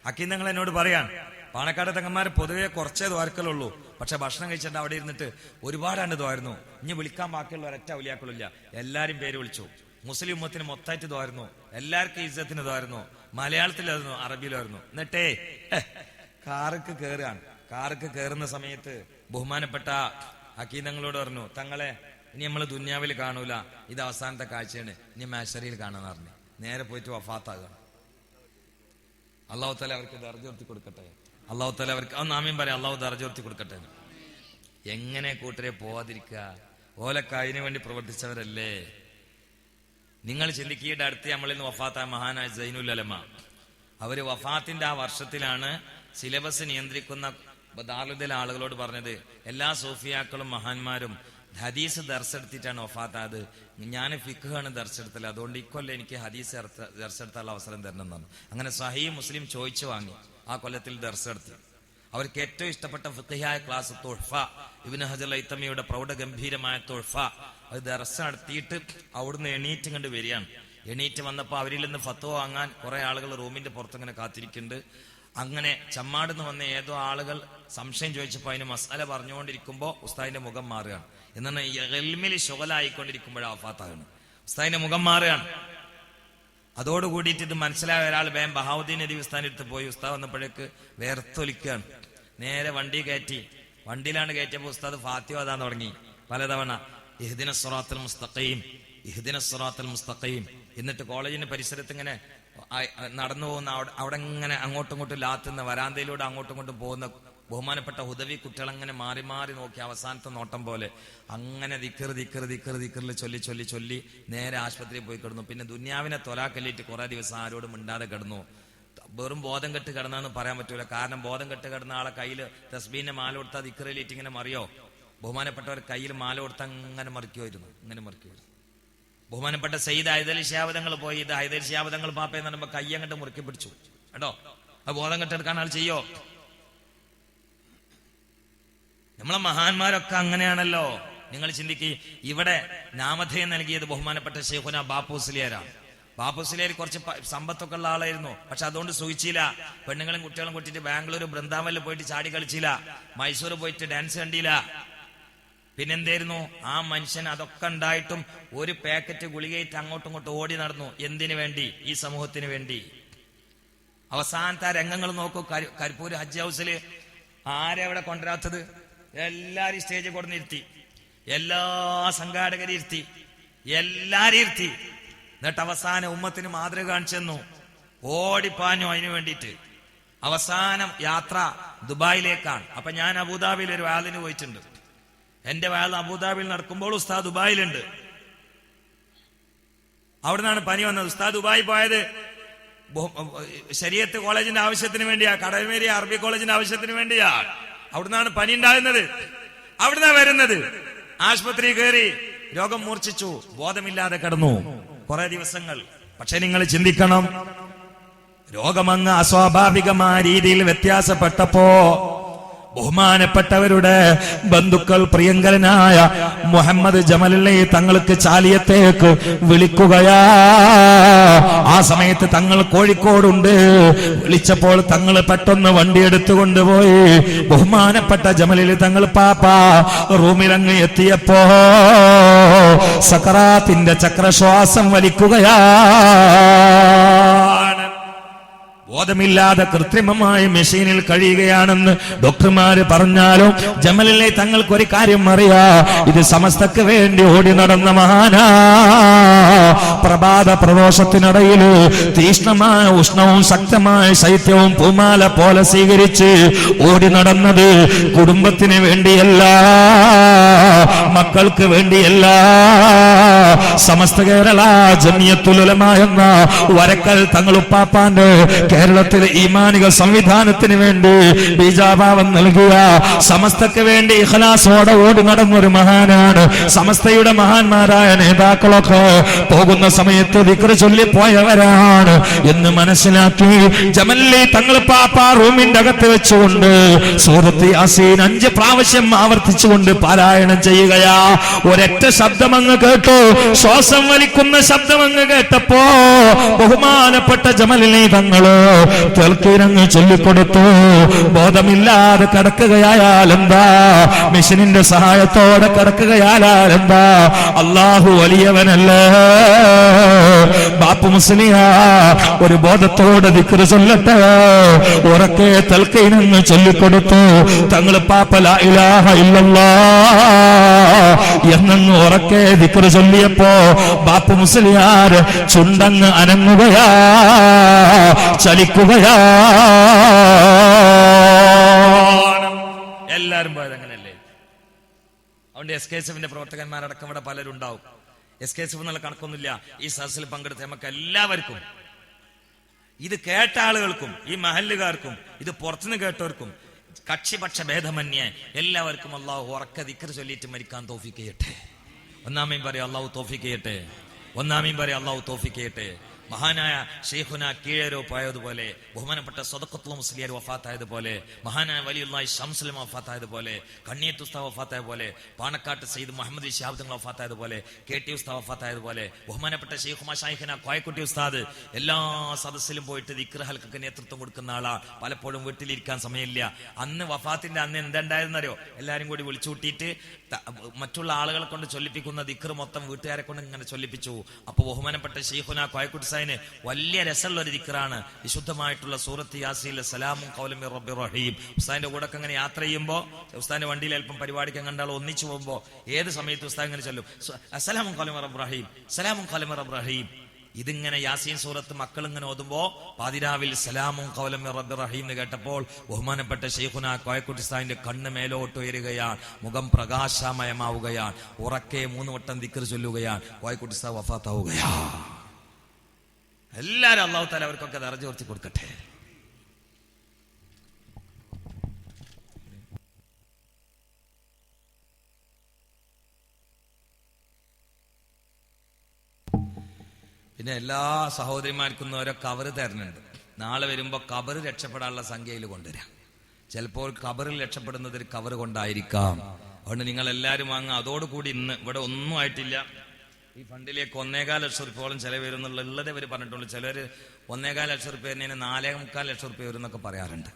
ഹക്കീം തങ്ങൾ എന്നോട് പറയാൻ, പാണക്കാട് തങ്ങന്മാർ പൊതുവെ കുറച്ചേ ദ്വാരക്കലുള്ളൂ, പക്ഷെ ഭക്ഷണം കഴിച്ചിട്ട് അവിടെ ഇരുന്നിട്ട് ഒരുപാടാണ്ട് ദ്വാരുന്നു. ഇനി വിളിക്കാൻ ബാക്കിയുള്ള ഒരൊറ്റ ഔലിയാക്കളില്ല. എല്ലാരും പേര് വിളിച്ചു. മുസ്ലിം ഉമ്മത്തിന് മൊത്തമായിട്ട് ദ്വാരുന്നു. എല്ലാവർക്കും ഇസ്സത്തിന് ദ്വാരുന്നു. മലയാളത്തിലായിരുന്നു, അറബിയിലായിരുന്നു. എന്നിട്ടേ കാർക്ക് കയറുകയാണ്. കാർക്ക് കയറുന്ന സമയത്ത് ബഹുമാനപ്പെട്ട ഹക്കീം തങ്ങളോട് പറഞ്ഞു, തങ്ങളെ ഇനി നമ്മൾ ദുന്യാവിൽ കാണൂല, ഇത് അവസാനത്തെ കാഴ്ചയാണ്, ഇനി മാഷറിയിൽ കാണാന്ന് പറഞ്ഞു. നേരെ പോയിട്ട് വഫാത്താകാണ്. അള്ളാഹു തആല അവർക്ക് ദർജ ഉയർത്തി കൊടുക്കട്ടെ. അള്ളാഹു തആല അവർക്ക് ആമീൻ പറയാം. അള്ളാഹു ദർജ ഉയർത്തി കൊടുക്കട്ടെ. എങ്ങനെ കൂട്ടരെ പോവാതിരിക്കുക? ഓലൊക്കെ അതിനു വേണ്ടി പ്രവർത്തിച്ചവരല്ലേ. നിങ്ങൾ ചിന്തിക്കുകയുടെ അടുത്ത് നമ്മളിൽ നിന്ന് വഫാത്തായ മഹാനായ സൈനുൽ ഉലമ, അവര് വഫാത്തിന്റെ ആ വർഷത്തിലാണ് സിലബസ് നിയന്ത്രിക്കുന്ന ദാറുൽ ആളുകളോട് പറഞ്ഞത്, എല്ലാ സൂഫിയാക്കളും മഹാന്മാരും ഹദീസ് ദർശെടുത്തിട്ടാണ് വഫാത്തായത്, ഞാൻ ഫിഖാണ് ദർശെടുത്തത്, അതുകൊണ്ട് ഇക്കൊല്ലം എനിക്ക് ഹദീസ് ദർശെടുത്താനുള്ള അവസരം തരണം എന്നാണ്. അങ്ങനെ സഹീഹ് മുസ്ലിം ചോദിച്ചു വാങ്ങി ആ കൊല്ലത്തിൽ ദർശെടുത്തി. അവർക്ക് ഏറ്റവും ഇഷ്ടപ്പെട്ട ഫിഖ്ഹായ ക്ലാസ് തുഹ്ഫ, ഇബ്നു ഹജർ ഹൈതമിയുടെ പ്രൗഢഗംഭീരമായ തുഹ്ഫ, അത് ദർസ് നടത്തിയിട്ട് അവിടുന്ന് എണീറ്റ് കണ്ട് വരികയാണ്. എണീറ്റ് വന്നപ്പോൾ അവരിൽ നിന്ന് ഫത്വ വാങ്ങാൻ കുറെ ആളുകൾ റൂമിന്റെ പുറത്തിങ്ങനെ കാത്തിരിക്കുന്നുണ്ട്. അങ്ങനെ ചമ്മാടുന്ന് വന്ന ഏതോ ആളുകൾ സംശയം ചോദിച്ചപ്പോൾ അതിന് മസാല പറഞ്ഞുകൊണ്ടിരിക്കുമ്പോൾ ഉസ്താദിന്റെ മുഖം മാറുകയാണ്. എന്നാണ് എൽമിൽ ശുഗലായിക്കൊണ്ടിരിക്കുമ്പോഴാണ് വഫാത്താകുന്നത്. ഉസ്താദിന്റെ മുഖം മാറുകയാണ്. അതോടുകൂടിയിട്ട് ഇത് മനസ്സിലായ ഒരാൾ വേഗം ബഹാവുദ്ദീൻ നബി ഉസ്താദിന്റെ അടുത്ത് പോയി. ഉസ്താദ് വന്നപ്പോഴേക്ക് വേർത്തൊലിക്കുകയാണ്. നേരെ വണ്ടി കയറ്റി. വണ്ടിയിലാണ് കയറ്റിയപ്പോൾ ഉസ്താദ് ഫാത്തിഹ ഓതാൻ തുടങ്ങി പലതവണ. ഇഹ്ദിന സിറാത്തൽ മുസ്തഖീം, ഇഹ്ദിന സിറാത്തൽ മുസ്തഖീം. എന്നിട്ട് കോളേജിന്റെ പരിസരത്ത് ഇങ്ങനെ നടന്നു പോകുന്ന അവിടെ ഇങ്ങനെ അങ്ങോട്ടും ഇങ്ങോട്ടും ലാത്തുന്ന വരാന്തയിലൂടെ അങ്ങോട്ടും ഇങ്ങോട്ടും പോകുന്ന ബഹുമാനപ്പെട്ട ഹുദവി കുട്ടികളങ്ങനെ മാറി മാറി നോക്കി അവസാനത്തെ നോട്ടം പോലെ അങ്ങനെ ദിക്റിൽ ചൊല്ലി നേരെ ആശുപത്രിയിൽ പോയി കിടന്നു. പിന്നെ ദുന്യാവിനെ തൊലാക്കല്ലിട്ട് കുറെ ദിവസം ആരോടും മിണ്ടാതെ കിടന്നു. വെറും ബോധം കെട്ട് കിടന്നാന്ന് പറയാൻ പറ്റൂല. കാരണം ബോധം കെട്ട് കിടന്ന ആളെ കയ്യിൽ തസ്ബീന്റെ മാല കൊടുത്താൽ ദിക്റിലിട്ട് ഇങ്ങനെ മറിയോ? ബഹുമാനപ്പെട്ടവർ കയ്യിൽ മാല കൊടുത്താൽ അങ്ങനെ മറിക്കുമായിരുന്നു, ഇങ്ങനെ മറിക്കുമായിരുന്നു. ബഹുമാനപ്പെട്ട സയ്യിദ് ഹൈദരലി ശിഹാബ് പോയി. ഇത് ഹൈദരലി ശിഹാബ് തങ്ങൾ പാപ്പയെന്ന് പറയുമ്പോൾ കൈ അങ്ങോട്ട് മുറുക്കി പിടിച്ചു കേട്ടോ. അത് ബോധം കെട്ടെടുക്കാൻ ആൾ ചെയ്യോ? നമ്മളെ മഹാന്മാരൊക്കെ അങ്ങനെയാണല്ലോ. നിങ്ങൾ ചിന്തിക്കുക, ഇവിടെ നാമധേയം നൽകിയത് ബഹുമാനപ്പെട്ട ശൈഖുന ബാപ്പുസ്ലിയാരാണ്. ബാപ്പുസ്ലിയാർ കുറച്ച് സമ്പത്തൊക്കെ ഉള്ള ആളായിരുന്നു. പക്ഷെ അതുകൊണ്ട് സുഖിച്ചില്ല. പെണ്ണുങ്ങളും കുട്ടികളും കൂട്ടിയിട്ട് ബാംഗ്ലൂർ ബൃന്ദാവനിൽ പോയിട്ട് ചാടി കളിച്ചില്ല, മൈസൂർ പോയിട്ട് ഡാൻസ് കണ്ടില്ല. പിന്നെന്തായിരുന്നു ആ മനുഷ്യൻ? അതൊക്കെ ഉണ്ടായിട്ടും ഒരു പാക്കറ്റ് ഗുളികയിട്ട് അങ്ങോട്ടും ഇങ്ങോട്ടും ഓടി നടന്നു. എന്തിനു വേണ്ടി? ഈ സമൂഹത്തിന് വേണ്ടി. അവസാനത്തെ ആ രംഗങ്ങൾ നോക്കൂ. കരിപ്പൂർ ഹജ്ജ് ഹൗസില് ആരെ അവിടെ കൊണ്ടുവരാത്തത്? എല്ലാരും സ്റ്റേജിൽ കൊണ്ടിരുത്തി, എല്ലാ സംഘാടകരെ ഇരുത്തി, എല്ലാരും ഇരുത്തി. എന്നിട്ട് അവസാനം ഉമ്മത്തിന് മാതൃക കാണിച്ചെന്നു. ഓടിപ്പാഞ്ഞു അതിനു വേണ്ടിയിട്ട്. അവസാനം യാത്ര ദുബായിലേക്കാണ്. അപ്പൊ ഞാൻ അബുദാബിയിൽ ഒരു വാലിന് പോയിട്ടുണ്ട്. എന്റെ വാൽ അബുദാബിയിൽ നടക്കുമ്പോൾ ഉസ്താദ് ദുബായിലുണ്ട്. അവിടെ നിന്നാണ് പനി വന്നത്. ഉസ്താദ് ദുബായി പോയത് ശരീഅത്ത് കോളേജിന്റെ ആവശ്യത്തിന് വേണ്ടിയാ, കടമേരി അറബി കോളേജിന്റെ ആവശ്യത്തിന് വേണ്ടിയാ. അവിടുന്നാണ് പനി ഉണ്ടാകുന്നത്, അവിടുന്നാ വരുന്നത്. ആശുപത്രി കയറി, രോഗം മൂർച്ഛിച്ചു, ബോധമില്ലാതെ കിടന്നു കുറെ ദിവസങ്ങൾ. പക്ഷെ നിങ്ങൾ ചിന്തിക്കണം, രോഗമങ്ങ് അസ്വാഭാവികമായ രീതിയിൽ വ്യത്യാസപ്പെട്ടപ്പോ ബഹുമാനപ്പെട്ടവരുടെ ബന്ധുക്കൾ പ്രിയങ്കരനായ മുഹമ്മദ് ജമലി തങ്ങൾക്ക് ചാലിയത്തേക്ക് വിളിക്കുകയാ. ആ സമയത്ത് തങ്ങൾ കോഴിക്കോടുണ്ട്. വിളിച്ചപ്പോൾ തങ്ങൾ പെട്ടെന്ന് വണ്ടി എടുത്തുകൊണ്ടുപോയി. ബഹുമാനപ്പെട്ട ജമലി തങ്ങൾ പാപ്പ റൂമിലങ്ങ് എത്തിയപ്പോ സക്കറാത്തിന്റെ ചക്രശ്വാസം വലിക്കുകയാ. ബോധമില്ലാതെ കൃത്രിമമായ മെഷീനിൽ കഴിയുകയാണെന്ന് ഡോക്ടർമാര് പറഞ്ഞാലും ജമലിലെ തങ്ങൾക്കൊരു കാര്യം അറിയാ, ഇത് സമസ്തക്ക് വേണ്ടി ഓടി നടന്ന മഹാനാ. പ്രഭാത പ്രദോഷത്തിനിടയിൽ തീഷ്ണമായ ഉഷ്ണവും ശക്തമായ ശൈത്യവും പൂമാല പോലെ സ്വീകരിച്ച് ഓടി നടന്നത് കുടുംബത്തിന് വേണ്ടിയല്ല, മക്കൾക്ക് വേണ്ടിയല്ല. സമസ്ത കേരള ജമിയത്തുൽ ഉലമ എന്ന വരക്കൽ തങ്ങളുപ്പാപ്പാന്റെ കേരളത്തിലെ ഈമാനിക സംവിധാനത്തിന് വേണ്ടി ബീജാഭാവം നൽകിയ, സമസ്തക്ക് വേണ്ടി ഇഖ്ലാസോടെ ഓടി നടന്നൊരു മഹാനാണ്. സമസ്തയുടെ മഹാന്മാരായ നേതാക്കളൊക്കെ പോകുന്ന സമയത്ത് ദിക്ർ ചൊല്ലിപ്പോയവരാണ് എന്ന് മനസ്സിലാക്കി ജമലി തങ്ങൾ പാപ്പ റൂമിന്റെ അകത്ത് വെച്ചുകൊണ്ട് സൂറത്ത് യാസീൻ 5 പ്രാവശ്യം ആവർത്തിച്ചുകൊണ്ട് പാരായണം ചെയ്യുകയാ. ഒരൊറ്റ ശബ്ദമങ്ങ് കേട്ടു, ശ്വാസം വലിക്കുന്ന ശബ്ദമങ്ങ് കേട്ടപ്പോ ബഹുമാനപ്പെട്ട ജമലി തങ്ങള് തൽക്കീരങ്ങ് ചൊല്ലിക്കൊടുത്തു. ബോധമില്ലാതെ കിടക്കുകയായാൽ എന്താ, മെഷീനിന്റെ സഹായത്തോടെ കിടക്കുകയായാൽ എന്താ, അള്ളാഹു വലിയവനല്ലേ. ബാപ്പു മുസ്ലിയാർ ഒരു ബോധത്തോടെ ദിക്ർ ചൊല്ലട്ടെ. ഉറക്കെ തൽക്കീരങ്ങ് ചൊല്ലിക്കൊടുത്തു. തങ്ങൾ പാപ്പ ലാ ഇലാഹ ഇല്ലല്ലാഹ് എന്നങ്ങ് ഉറക്കെ ദിക്ർ ചൊല്ലിയപ്പോ ബാപ്പു മുസ്ലിയാർ ചുണ്ടങ്ങ് അനങ്ങുകയാ. പാലിക്കുകയാ. എല്ലാരും പോയത് അങ്ങനെയല്ലേ? അതുകൊണ്ട് SKSF പ്രവർത്തകന്മാരടക്കം ഇവിടെ പലരും ഉണ്ടാവും. SKSF എന്നുള്ള കണക്കൊന്നുമില്ല. ഈ സദസ്സിൽ പങ്കെടുത്ത നമുക്ക് എല്ലാവർക്കും, ഇത് കേട്ട ആളുകൾക്കും, ഈ മഹല്ലുകാർക്കും, ഇത് പുറത്തുനിന്ന് കേട്ടവർക്കും, കക്ഷിപക്ഷ ഭേദമന്യേ എല്ലാവർക്കും അള്ളാഹു ഉറക്ക ദിക്ർ ചൊല്ലിയിട്ട് മരിക്കാൻ തൗഫീഖ് ചെയ്യട്ടെ. ഒന്നാമീൻ പറയാം അള്ളാഹു തൗഫീഖ് ചെയ്യട്ടെ. ഒന്നാമീൻ പറയാം അള്ളാഹു തൗഫീഖ് ചെയ്യട്ടെ. മഹാനായ ഷെയ്ഖുന കീഴരോ പോയതുപോലെ, ബഹുമാനപ്പെട്ട സദഖത്തുൽ മുസ്ലിയാർ വഫാത്തായതുപോലെ, മഹാനായ വലിയുള്ളാഹി ശംസുൽ വഫാത്തായതുപോലെ, കണ്ണിയത്ത് ഉസ്താദ് വഫാത്തായ പോലെ, പാണക്കാട്ട് സയ്യിദ് മുഹമ്മദ് ശിഹാബ് തങ്ങൾ വഫാത്തായതുപോലെ, KT ഉസ്താദ് വഫാത്തായതുപോലെ, ബഹുമാനപ്പെട്ട ഷെയ്ഖ് മശായിഖന കോയക്കുട്ടി ഉസ്താദ് എല്ലാ സദസ്സിലും പോയിട്ട് ദിക്ർ ഹൽക്കക്ക് നേതൃത്വം കൊടുക്കുന്ന ആളാ. പലപ്പോഴും വീട്ടിലിരിക്കാൻ സമയമില്ല. അന്ന് വഫാത്തിന്റെ അന്ന് എന്തുണ്ടായിരുന്നറിയോ? എല്ലാരും കൂടി വിളിച്ചു കൂട്ടിയിട്ട് മറ്റുള്ള ആളുകളെ കൊണ്ട് ചൊല്ലിപ്പിക്കുന്ന ദിക്ർ മൊത്തം വീട്ടുകാരെ കൊണ്ട് ഇങ്ങനെ ചൊല്ലിപ്പിച്ചു. അപ്പൊ ബഹുമാനപ്പെട്ട ഷെയ്ഖുന കോയക്കുട്ടി ഉസ്താദിന് വലിയ രസമുള്ള ഒരു ദിക്റാണ് വിശുദ്ധമായിട്ടുള്ള സൂറത്ത് യാസീനിലെ സലാമുൻ ഖൗലൻ മിർ റബ്ബിർ റഹീം. ഉസ്താദിന്റെ കൂടെ അങ്ങനെ യാത്ര ചെയ്യുമ്പോൾ, ഉസ്താദിന്റെ വണ്ടിയിൽ അല്പം പരിപാടിക്ക് കണ്ടാൽ ഒന്നിച്ചു പോകുമ്പോൾ ഏത് സമയത്ത് ഉസ്താദ് ഇങ്ങനെ ചൊല്ലും, സലാമുൻ ഖൗലൻ മിർ റബ്ബിർ റഹീം, സലാമുൻ ഖൗലൻ മിർ റബ്ബിർ റഹീം. ഇതിങ്ങനെ യാസീൻ സൂറത്ത് മക്കൾ ഇങ്ങനെ ഓതുമ്പോ പാതിരാവിൽ സലാമുൻ ഖൗലൻ മിർ റബ്ബിർ റഹീം എന്ന് കേട്ടപ്പോൾ ബഹുമാനപ്പെട്ട ഷെയ്ഖുന കോയക്കുട്ടി ഉസ്താദിന്റെ കണ്ണ് മേലോട്ട് ഉയരുകയാണ്, മുഖം പ്രകാശമയമാവുകയാണ്, ഉറക്കെ 3 വട്ടം ദിക്ർ ചൊല്ലുകയാണ്, കോയക്കുട്ടി ഉസ്താദ് വഫാത്താവുകയാണ്. എല്ലാരും അല്ലാഹു തആല അവർക്കൊക്കെ ദർജ ഉയർത്തി കൊടുക്കട്ടെ. പിന്നെ എല്ലാ സഹോദരിമാർക്കും ഓരോ കവറ് തരുന്നുണ്ട്. നാളെ വരുമ്പോ കബറ് രക്ഷപ്പെടാനുള്ള സംഖ്യയിൽ കൊണ്ടുവരാം. ചിലപ്പോൾ കബറിൽ രക്ഷപ്പെടുന്നത് ഒരു കവറ് കൊണ്ടായിരിക്കാം. അതുകൊണ്ട് നിങ്ങൾ എല്ലാവരും വാങ്ങുക. അതോടുകൂടി ഇന്ന് ഇവിടെ ഒന്നും ആയിട്ടില്ല. ഈ ഫണ്ടിലേക്ക് 1.25 ലക്ഷം റുപ്യോളം ചെലവ് വരുന്നുള്ളത് ഇവർ പറഞ്ഞിട്ടുള്ളൂ. ചിലർ 1.25 ലക്ഷം റുപ്യ തന്നെ 4.25 ലക്ഷം റുപ്യ വരും എന്നൊക്കെ പറയാറുണ്ട്.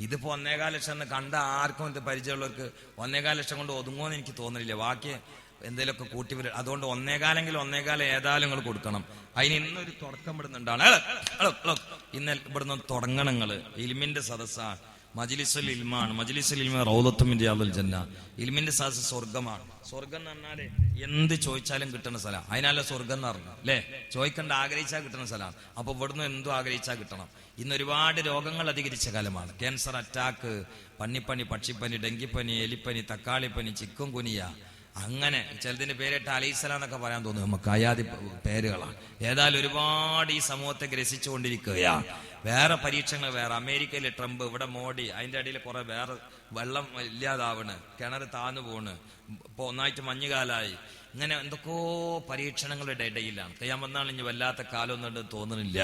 ഇതിപ്പോ 1.25 ലക്ഷം എന്ന് കണ്ട ആർക്കും ഇത് പരിചയമുള്ളവർക്ക് 1.25 ലക്ഷം കൊണ്ട് ഒതുങ്ങുമെന്ന് എനിക്ക് തോന്നുന്നില്ല. ബാക്കി എന്തെങ്കിലുമൊക്കെ കൂട്ടി വരും. അതുകൊണ്ട് 1.25 1.25 ഏതായാലും നിങ്ങൾ കൊടുക്കണം. അതിന് ഇന്നൊരു തുടക്കം ഇടുന്നുണ്ടാണ്. ഇന്ന് ഇവിടുന്ന് തുടങ്ങണം. നിങ്ങൾ ഇൽമിന്റെ സദസ്സാണ്, മജ്ലിസുൽ ഇൽമാണ്. മജ്ലിസുൽ ഇൽമ റൗളത്തും മിൻ റിയാദിൽ ജന്ന. ഇൽമിന്റെ സദസ്സ് സ്വർഗമാണ്. സ്വർഗം എന്ന് പറഞ്ഞാല് എന്ത് ചോദിച്ചാലും കിട്ടുന്ന സ്ഥലം. അതിനല്ല സ്വർഗം എന്ന് പറഞ്ഞു അല്ലേ? ചോദിക്കണ്ട, ആഗ്രഹിച്ചാൽ കിട്ടുന്ന സ്ഥലമാണ്. അപ്പൊ ഇവിടുന്ന് എന്തും ആഗ്രഹിച്ചാൽ കിട്ടണം. ഇന്ന് ഒരുപാട് രോഗങ്ങൾ അധികരിച്ച കാലമാണ്. ക്യാൻസർ, അറ്റാക്ക്, പന്നിപ്പനി, പക്ഷിപ്പനി, ഡെങ്കിപ്പനി, എലിപ്പനി, തക്കാളിപ്പനി, ചിക്കൻ കുനിയ, അങ്ങനെ ചിലതിന്റെ പേരിട്ട് അലൈസലാം എന്നൊക്കെ പറയാൻ തോന്നുന്നു. നമുക്ക് അയാതി പേരുകളാണ്. ഏതായാലും ഒരുപാട് ഈ സമൂഹത്തെ ഗ്രസിച്ചുകൊണ്ടിരിക്കുകയാണ്. വേറെ പരീക്ഷണങ്ങൾ വേറെ. അമേരിക്കയിലെ ട്രംപ്, ഇവിടെ മോഡി, അതിന്റെ അടിയിൽ കുറെ വേറെ വെള്ളം ഇല്ലാതാവണ്, കിണർ താന്നു പോണ്, ഇപ്പൊ ഒന്നായിട്ട് മഞ്ഞുകാലായി. ഇങ്ങനെ എന്തൊക്കെയോ പരീക്ഷണങ്ങളുടെ ഇടയിലാണ്. ഞാൻ വന്നാണ് ഇനി വല്ലാത്ത കാലമൊന്നും തോന്നുന്നില്ല.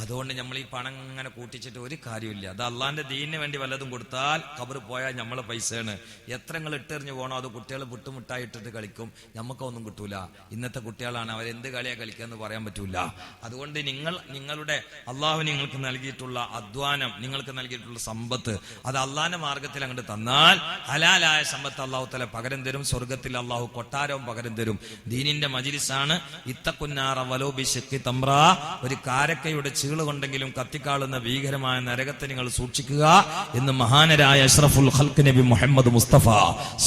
അതുകൊണ്ട് നമ്മൾ ഈ പണം ഇങ്ങനെ കൂട്ടിച്ചിട്ട് ഒരു കാര്യമില്ല. അത് അള്ളാന്റെ ദീനിന് വേണ്ടി വല്ലതും കൊടുത്താൽ കബറ് പോയാൽ നമ്മളെ പൈസയാണ്. എത്ര നിങ്ങൾ ഇട്ടെറിഞ്ഞു പോകണോ അത് കുട്ടികൾ പുട്ടുമുട്ടായി ഇട്ടിട്ട് കളിക്കും, നമുക്കൊന്നും കിട്ടൂല. ഇന്നത്തെ കുട്ടികളാണ്, അവരെന്ത് കളിയാ കളിക്കാന്ന് പറയാൻ പറ്റൂല. അതുകൊണ്ട് നിങ്ങളുടെ അള്ളാഹു നിങ്ങൾക്ക് നൽകിയിട്ടുള്ള അധ്വാനം, നിങ്ങൾക്ക് നൽകിയിട്ടുള്ള സമ്പത്ത്, അത് അള്ളാന്റെ മാർഗത്തിൽ അങ്ങോട്ട് തന്നാൽ ഹലാലായ സമ്പത്ത് അള്ളാഹു തആല പകരം തരും. സ്വർഗത്തിൽ അള്ളാഹു കൊട്ടാരവും പകരം തരും. ദീനിന്റെ മജ്ലിസാണ്. ഇത്തക്കുന്നാറ വലോ ബിശഖി തംറ. ഒരു കാരക്കയുടെ ചീള് കൊണ്ടെങ്കിലും കത്തിക്കാളുന്ന ഭീകരമായ നരകത്തെ നിങ്ങൾ സൂക്ഷിക്കുക എന്ന് മഹാനരായ അഷ്റഫുൽ ഖൽഖ് നബി മുഹമ്മദ് മുസ്തഫ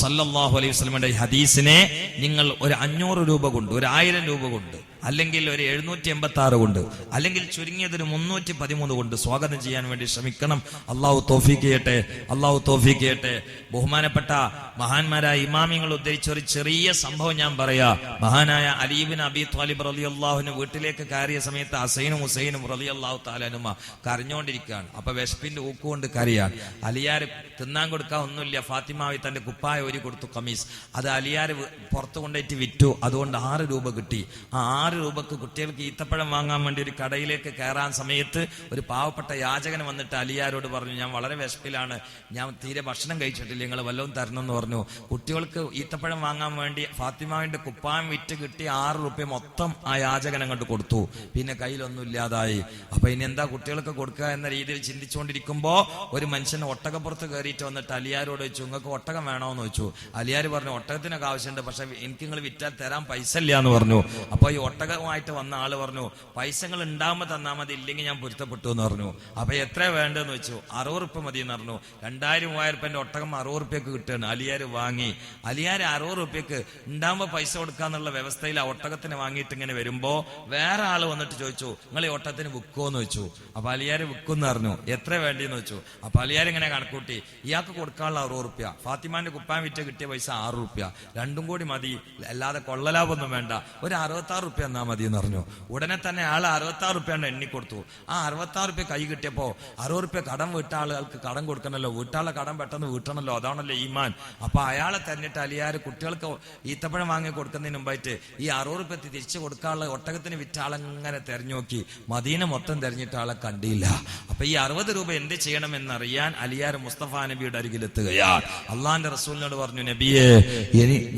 സല്ലല്ലാഹു അലൈഹി വസല്ലമയുടെ ഹദീസിനെ നിങ്ങൾ ഒരു 500 രൂപ കൊണ്ട്, ഒരു 1000 രൂപ കൊണ്ട്, അല്ലെങ്കിൽ ഒരു 786 കൊണ്ട്, അല്ലെങ്കിൽ ചുരുങ്ങിയതൊരു 313 കൊണ്ട് സ്വാഗതം ചെയ്യാൻ വേണ്ടി ശ്രമിക്കണം. അള്ളാഹു തൗഫീഖ് ചെയ്യട്ടെ. അള്ളാഹു തൗഫീഖ് ചെയ്യട്ടെ. ബഹുമാനപ്പെട്ട മഹാന്മാരായ ഇമാമിങ്ങൾ ഉദ്ധരിച്ച ഒരു ചെറിയ സംഭവം ഞാൻ പറയാ. മഹാനായ അലി ഇബ്നു അബീ ത്വാലിബ് റളിയല്ലാഹുവിന്റെ വീട്ടിലേക്ക് കയറിയ സമയത്ത് ഹസൈനും ഹുസൈനും റളിയല്ലാഹു തആല അൻഹുമാ കരഞ്ഞുകൊണ്ടിരിക്കുകയാണ്. അപ്പൊ വിശപ്പിന്റെ ഊക്കുകൊണ്ട് കരയാണ്. അലിയാർ തിന്നാൻ കൊടുക്കാൻ ഒന്നുമില്ല. ഫാത്തിമാവി തന്റെ കുപ്പായ ഒരു കൊടുത്തു, കമീസ്. അത് അലിയാർ പുറത്തു കൊണ്ടുപോയിട്ട് വിറ്റു. അതുകൊണ്ട് 6 രൂപ കിട്ടി. ആ 6 രൂപക്ക് കുട്ടികൾക്ക് ഈത്തപ്പഴം വാങ്ങാൻ വേണ്ടി ഒരു കടയിലേക്ക് കയറാൻ സമയത്ത് ഒരു പാവപ്പെട്ട യാചകൻ വന്നിട്ട് അലിയാരോട് പറഞ്ഞു, ഞാൻ വളരെ വിശപ്പിലാണ്, ഞാൻ തീരെ ഭക്ഷണം കഴിച്ചിട്ടില്ല, നിങ്ങൾ വല്ലതും തരണം എന്ന് പറഞ്ഞു. കുട്ടികൾക്ക് ഈത്തപ്പഴം വാങ്ങാൻ വേണ്ടി ഫാത്തിമാവിന്റെ കുപ്പായം വിറ്റ് കിട്ടി 6 രൂപ മൊത്തം ആ യാചകൻ അങ്ങോട്ട് കൊടുത്തു. പിന്നെ കയ്യിലൊന്നും ഇല്ലാതായി. അപ്പൊ ഇനി എന്താ കുട്ടികൾക്ക് കൊടുക്കുക എന്ന രീതിയിൽ ചിന്തിച്ചുകൊണ്ടിരിക്കുമ്പോ ഒരു മനുഷ്യൻ ഒട്ടകപ്പുറത്ത് കയറിയിട്ട് വന്നിട്ട് അലിയാരോട് ചോദിച്ചു, നിങ്ങൾക്ക് ഒട്ടകം വേണോന്ന് ചോദിച്ചു. അലിയാർ പറഞ്ഞു, ഒട്ടകത്തിനൊക്കെ ആവശ്യമുണ്ട്, പക്ഷെ എനിക്ക് നിങ്ങൾ വിറ്റാൽ തരാൻ പൈസ ഇല്ല എന്ന് പറഞ്ഞു. അപ്പൊ ഈ ഒട്ടകമായിട്ട് വന്ന ആള് പറഞ്ഞു, പൈസകൾ ഉണ്ടാകുമ്പോ തന്നാൽ മതി, ഇല്ലെങ്കിൽ ഞാൻ പൊരുത്തപ്പെട്ടു എന്ന് പറഞ്ഞു. അപ്പൊ എത്ര വേണ്ടെന്ന് വെച്ചു. 60 ഉറുപ്പ്യ മതി എന്ന് പറഞ്ഞു. 2000-3000 ഒട്ടകം 60 ഉറുപ്പ്യക്ക് കിട്ടുകയാണ്. അലിയാർ വാങ്ങി. അലിയാർ 60 ഉറുപ്പ്യക്ക് ഉണ്ടാകുമ്പോ പൈസ കൊടുക്കാന്നുള്ള വ്യവസ്ഥയിൽ ആ ഒട്ടകത്തിന് വാങ്ങിയിട്ട് ഇങ്ങനെ വരുമ്പോ വേറെ ആള് വന്നിട്ട് ചോദിച്ചു, നിങ്ങൾ ഈ ഒട്ടകത്തിന് വിൽക്കുമോന്ന് വെച്ചു. അപ്പൊ അലിയാർ വിൽക്കുമെന്ന് പറഞ്ഞു. എത്ര വേണ്ടിയെന്ന് വെച്ചു. അപ്പൊ അലിയാർ ഇങ്ങനെ കണക്കൂട്ടി, ഇയാൾക്ക് കൊടുക്കാനുള്ള 60 ഉറുപ്പ്യ, ഫാത്തിമാന്റെ കുപ്പാൻ വിറ്റ് കിട്ടിയ പൈസ 6 ഉറുപ്പ്യ, രണ്ടും കൂടി മതി, അല്ലാതെ കൊള്ളലാഭൊന്നും വേണ്ട, ഒരു 66 ഉറുപ്പ്യ എന്നാ മതി എന്ന് പറഞ്ഞു. ഉടനെ തന്നെ ആള് 66 ഉറുപ്പ്യാണ്ട് എണ്ണിക്കൊടുത്തു. ആ 66 ഉറുപ്പ്യ കൈ കിട്ടിയപ്പോ 60 ഉറുപ്പ്യ കടം വീട്ട ആളുകൾക്ക് കടം കൊടുക്കണല്ലോ, വീട്ടാളെ കടം പെട്ടെന്ന് വീട്ടണല്ലോ, അതാണല്ലോ ഈമാൻ. അപ്പൊ അയാളെ തന്നിട്ട് അലിയാർ കുട്ടികൾക്ക് ഈത്തപ്പഴം വാങ്ങി കൊടുക്കുന്നതിന് മുമ്പായിട്ട് ഈ 60 ഉറുപ്പ്യ തിരിച്ചു കൊടുക്കാനുള്ള ഒട്ടകത്തിന് വിറ്റ ആളെങ്ങനെ തെരഞ്ഞു നോക്കി. മദീന മൊത്തം തെരഞ്ഞിട്ട് ആളെ കണ്ടില്ല. അപ്പൊ ഈ 60 രൂപ എന്ത് ചെയ്യണമെന്നറിയാൻ അലിയാർ മുസ്തഫ നബിയുടെ അരികിലെത്തുകയാണ്. അള്ളാന്റെ റസൂലിനോട് പറഞ്ഞു, നബിയെ,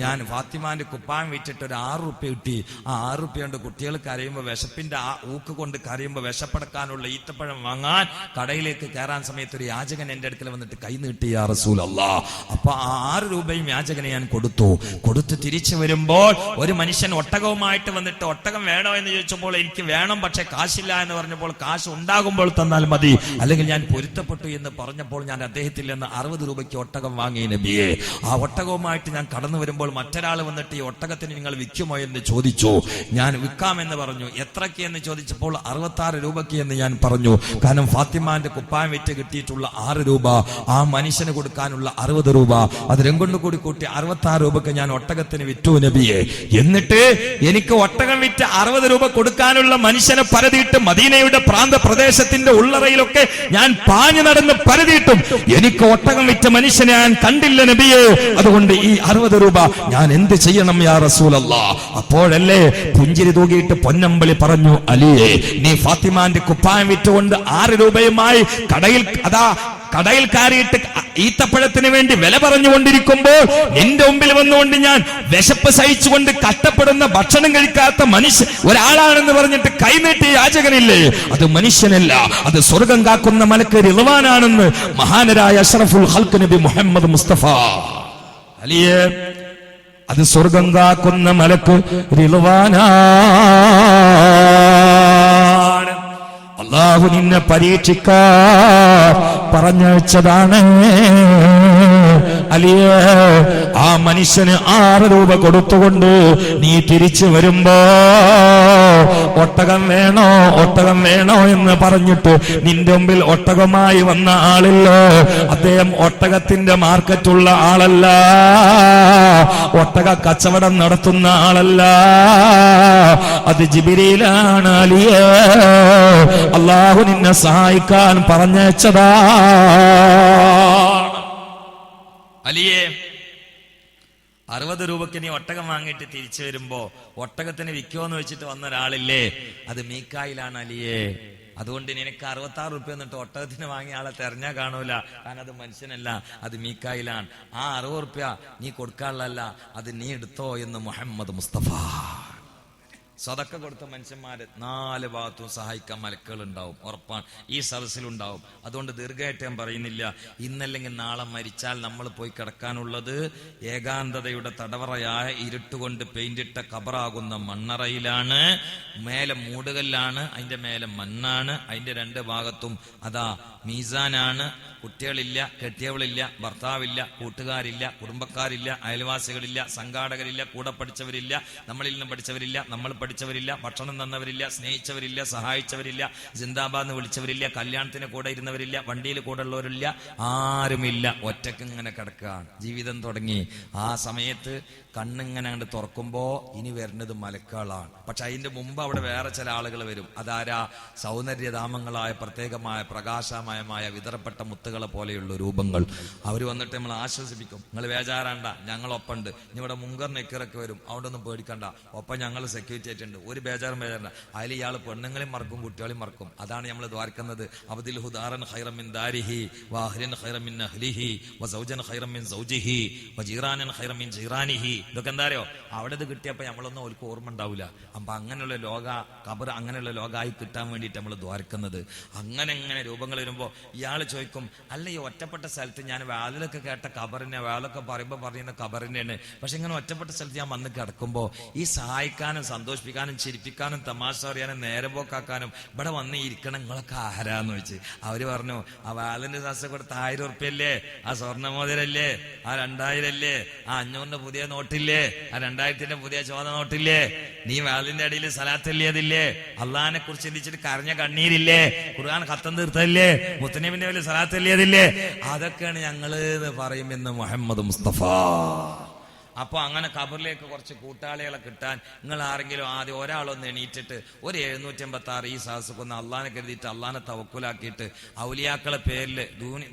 ഞാൻ ഫാത്തിമാന്റെ കുപ്പാൻ വിറ്റിട്ട് ഒരു 6 ഉറുപ്പ്യ കിട്ടി. ആ 6 ഉറുപ്പ്യ കൊണ്ട് കുട്ടികൾ കരയുമ്പോ വിശപ്പിന്റെ ആ ഊക്ക് കൊണ്ട് കരയുമ്പോ വിശപ്പടക്കാനുള്ള ഈത്തപ്പഴം വാങ്ങാൻ കടയിലേക്ക് കയറാൻ സമയത്ത് ഒരു യാചകൻ എന്റെ അടുക്കൽ വന്നിട്ട് കൈ നീട്ടി, യാ റസൂലല്ലാ. അപ്പൊ ആ 6 രൂപയും യാചകനെ ഞാൻ കൊടുത്തു തിരിച്ചു വരുമ്പോൾ ഒരു മനുഷ്യൻ ഒട്ടകവുമായിട്ട് വന്നിട്ട് ഒട്ടകം വേണോ എന്ന് ചോദിച്ചപ്പോൾ എനിക്ക് വേണം, പക്ഷെ കാശില്ല എന്ന് പറഞ്ഞപ്പോൾ കാശ് ഉണ്ടാകുമ്പോൾ തന്നാൽ മതി, അല്ലെങ്കിൽ ഞാൻ പൊരുത്തപ്പെട്ടു എന്ന് പറഞ്ഞപ്പോൾ ഞാൻ അദ്ദേഹത്തിൽ നിന്ന് 60 രൂപയ്ക്ക് ഒട്ടകം വാങ്ങി നബിയെ. ആ ഒട്ടകവുമായിട്ട് ഞാൻ കടന്നു വരുമ്പോൾ മറ്റൊരാൾ വന്നിട്ട് ഈ ഒട്ടകത്തിന് നിങ്ങൾ വിൽക്കുമോ എന്ന് ചോദിച്ചു. ഞാൻ വിൽക്കാമെന്ന് പറഞ്ഞു. എത്രയ്ക്ക് എന്ന് ചോദിച്ചപ്പോൾ 66 രൂപയ്ക്ക് എന്ന് ഞാൻ പറഞ്ഞു. കാരണം ഫാത്തിമാന്റെ കുപ്പായം വിറ്റ് കിട്ടിയിട്ടുള്ള 6 രൂപ ആ മനുഷ്യന് കൊടുക്കാനുള്ള 60 രൂപ, അത് രംഗൊണ്ട് കൂടി കൂട്ടി 66 രൂപയ്ക്ക് ഞാൻ ഒട്ടകത്തിന് വിറ്റു നബിയെ. എന്നിട്ട് എനിക്ക് ഒട്ടകം വിറ്റ് 60 രൂപ കൊടുക്കാനുള്ള മനുഷ്യനെ പരതിയിട്ട് മദീനയുടെ പ്രാന്ത പ്രദേശത്തിന്റെ ഉള്ളറയിലൊക്കെ ഞാൻ പാഞ്ഞു നടന്ന് പരതിയിട്ടും എനിക്ക് ഒട്ടകം വിറ്റ മനുഷ്യനെ ഞാൻ കണ്ടില്ല നബിയെ. അതുകൊണ്ട് ഈ 60 രൂപ ഞാൻ എന്ത് ചെയ്യണം യാ റസൂലല്ലാ? അപ്പോഴല്ലേ പുഞ്ചിരി തൂകിയിട്ട് പൊന്നമ്പളി പറഞ്ഞു, അലിയെ, നീ ഫാത്തിമാന്റെ കുപ്പായം വിറ്റുകൊണ്ട് 6 രൂപയുമായി കടയിൽ കയറിയിട്ട് ഈത്തപ്പഴത്തിന് വേണ്ടി വില പറഞ്ഞുകൊണ്ടിരിക്കുമ്പോൾ നിന്റെ മുമ്പിൽ വന്നുകൊണ്ട് ഞാൻ വിശപ്പ് സഹിച്ചുകൊണ്ട് കഷ്ടപ്പെടുന്ന ഭക്ഷണം കഴിക്കാത്ത മനുഷ്യ ഒരാളാണെന്ന് പറഞ്ഞിട്ട് കൈനീട്ടിയ യാചകനില്ലേ? അത് മനുഷ്യനല്ല, അത് സ്വർഗം കാക്കുന്ന മലക്ക് റിളവാനാണെന്ന് മഹാനരായ അഷ്റഫുൽ ഖൽഖ് നബി മുഹമ്മദ് മുസ്തഫ. അലിയെ, അത് സ്വർഗം കാക്കുന്ന മലക്ക് റിളവാനാണ്. അല്ലാഹു നിന്നെ പരീക്ഷിക്കാൻ പറഞ്ഞയച്ചതാണ് അലിയേ. ആ മനുഷ്യന് 6 രൂപ കൊടുത്തുകൊണ്ട് നീ തിരിച്ചു വരുമ്പോ ഒട്ടകം വേണോ എന്ന് പറഞ്ഞിട്ട് നിന്റെ മുമ്പിൽ ഒട്ടകമായി വന്ന ആളില്ലോ, അദ്ദേഹം ഒട്ടകത്തിന്റെ മാർക്കറ്റുള്ള ആളല്ല, ഒട്ടക കച്ചവടം നടത്തുന്ന ആളല്ല, അത് ജിബ്രീലാണ് അലിയേ. അല്ലാഹു നിന്നെ സഹായിക്കാൻ പറഞ്ഞയച്ചതാ അലിയെ. 60 രൂപയ്ക്ക് നീ ഒട്ടകം വാങ്ങിയിട്ട് തിരിച്ചു വരുമ്പോ ഒട്ടകത്തിന് വിൽക്കുമോന്ന് വെച്ചിട്ട് വന്ന ഒരാളില്ലേ, അത് മീക്കായിലാണ് അലിയെ. അതുകൊണ്ട് നിനക്ക് 66 രൂപ എന്നിട്ട് ഒട്ടകത്തിന് വാങ്ങിയ ആളെ തെരഞ്ഞാ കാണൂല, കാരണം അത് മനുഷ്യനല്ല, അത് മീക്കായിലാണ്. ആ 60 രൂപ നീ കൊടുക്കാനുള്ളതല്ല, അത് നീ എടുത്തോ എന്ന് മുഹമ്മദ് മുസ്തഫ. സദക്ക കൊടുത്ത മനുഷ്യന്മാരെ 4 ഭാഗത്തും സഹായിക്കാൻ മലക്കുകൾ ഉണ്ടാവും, ഉറപ്പാണ്, ഈ സദസ്സിലുണ്ടാവും. അതുകൊണ്ട് ദീർഘമായിട്ട് ഞാൻ പറയുന്നില്ല. ഇന്നല്ലെങ്കിൽ നാളെ മരിച്ചാൽ നമ്മൾ പോയി കിടക്കാനുള്ളത് ഏകാന്തതയുടെ തടവറയായ ഇരുട്ടുകൊണ്ട് പെയിന്റിട്ട കബറാകുന്ന മണ്ണറയിലാണ്. മേലെ മൂടുകല്ലാണ്, അതിന്റെ മേലെ മണ്ണാണ്, അതിന്റെ 2 ഭാഗത്തും അതാ മീസാനാണ്. കുട്ടികളില്ല, കെട്ടിയവളില്ല, ഭർത്താവില്ല, കൂട്ടുകാരില്ല, കുടുംബക്കാരില്ല, അയൽവാസികളില്ല, സംഘാടകരില്ല, കൂടെ പഠിച്ചവരില്ല, നമ്മളിൽ നിന്ന് പഠിച്ചവരില്ല, നമ്മൾ പഠിച്ചവരില്ല, ഭക്ഷണം തന്നവരില്ല, സ്നേഹിച്ചവരില്ല, സഹായിച്ചവരില്ല, ജിന്ദാബാദ് വിളിച്ചവരില്ല, കല്യാണത്തിന് കൂടെ ഇരുന്നവരില്ല, വണ്ടിയിൽ കൂടെ ഉള്ളവരില്ല, ആരുമില്ല. ഒറ്റക്ക് ഇങ്ങനെ കിടക്കുകയാണ്. ജീവിതം തുടങ്ങി. ആ സമയത്ത് കണ്ണിങ്ങനെ അങ്ങോട്ട് തുറക്കുമ്പോ ഇനി വരുന്നത് മലക്കുകളാണ്. പക്ഷെ അതിന്റെ മുമ്പ് അവിടെ വേറെ ചില ആളുകൾ വരും. അതാരാ? സൗന്ദര്യധാമങ്ങളായ പ്രത്യേകമായ പ്രകാശമയമായ വിതറപ്പെട്ട മുത്തുകളെ പോലെയുള്ള രൂപങ്ങൾ. അവർ വന്നിട്ട് നമ്മൾ ആശ്വസിപ്പിക്കും, നിങ്ങൾ ബേജാറാണ്ട, ഞങ്ങളൊപ്പുണ്ട്. ഇനി ഇവിടെ മുങ്കർ നെക്കിറൊക്കെ വരും, അവിടെ ഒന്നും പേടിക്കണ്ട, ഒപ്പം ഞങ്ങൾ സെക്യൂരിറ്റി ആയിട്ടുണ്ട്, ഒരു ബേജാറും ബേജാറുണ്ട്. അതിൽ ഇയാൾ പെണ്ണുങ്ങളെയും മറക്കും, കുട്ടികളെയും മറക്കും. അതാണ് നമ്മൾ ദ്വാരക്കുന്നത്. അബ്ദിൽ ഹുദാറൻ ഖൈറൻ മിൻ ദാരിഹി വഅഹ്ലൻ ഖൈറൻ മിൻ അഹ്ലിഹി വസൗജൻ ഖൈറൻ മിൻ സൗജിഹി വജീറാനൻ ഖൈറൻ മിൻ ജീറാനിഹി. ഇതൊക്കെ എന്താ അറിയോ? അവിടെ ഇത് കിട്ടിയപ്പോ നമ്മളൊന്നും അവർക്ക് ഓർമ്മ ഉണ്ടാവില്ല. അപ്പൊ അങ്ങനെയുള്ള ഖബർ അങ്ങനെയുള്ള ലോകമായി കിട്ടാൻ വേണ്ടിയിട്ട് നമ്മൾ ദ്വാരക്കുന്നത്. അങ്ങനെ രൂപങ്ങൾ വരുമ്പോ ഇയാൾ ചോദിക്കും, അല്ല ഈ ഒറ്റപ്പെട്ട സ്ഥലത്ത് ഞാൻ വാതിലൊക്കെ കേട്ട ഖബറിനെ, വാതിലൊക്കെ പറയുമ്പോൾ പറയുന്ന ഖബറിനെയാണ്, പക്ഷെ ഇങ്ങനെ ഒറ്റപ്പെട്ട സ്ഥലത്ത് ഞാൻ വന്ന് കിടക്കുമ്പോ ഈ സഹായിക്കാനും സന്തോഷം സന്തോഷിപ്പിക്കാനും ചിരിപ്പിക്കാനും തമാശ അറിയാനും നേരം പോക്കാക്കാനും ഇവിടെ വന്ന് ഇരിക്കണം നിങ്ങളൊക്കെ ആരാന്ന് ചോദിച്ചു. അവര് പറഞ്ഞു ആ വാലിന്റെ സസ്യ കൊടുത്ത 1000 ഉറുപ്പ്യല്ലേ, ആ സ്വർണ്ണമോതിരല്ലേ, ആ 2000 അല്ലേ, ആ 500 പുതിയ നോട്ടില്ലേ, ആ 2000 പുതിയ ചോദ നോട്ടില്ലേ, നീ വാലിന്റെ അടിയിൽ സലാത്തല്ലിയതില്ലേ, അള്ളാഹിനെ കുറിച്ച് ചിന്തിച്ചിട്ട് കരഞ്ഞ കണ്ണീരില്ലേ, ഖുർആൻ ഖത്തം തീർത്തല്ലേ, മുത്തനബിന്റെ പേരിൽ സലാത്തല്ലിയതില്ലേ, അതൊക്കെയാണ് ഞങ്ങള് പറയുമെന്ന് മുഹമ്മദ് മുസ്തഫ. അപ്പൊ അങ്ങനെ ഖബറിലേക്ക് കുറച്ച് കൂട്ടാളികളെ കിട്ടാൻ നിങ്ങൾ ആരെങ്കിലും ആദ്യം ഒരാളൊന്ന് എണീറ്റിട്ട് ഒരു 756 ഈ സാഹസക്കൊന്ന് അള്ളാനെ കരുതിയിട്ട് അള്ളാനെ തവക്കുലാക്കിയിട്ട് ഔലിയാക്കളെ പേരിൽ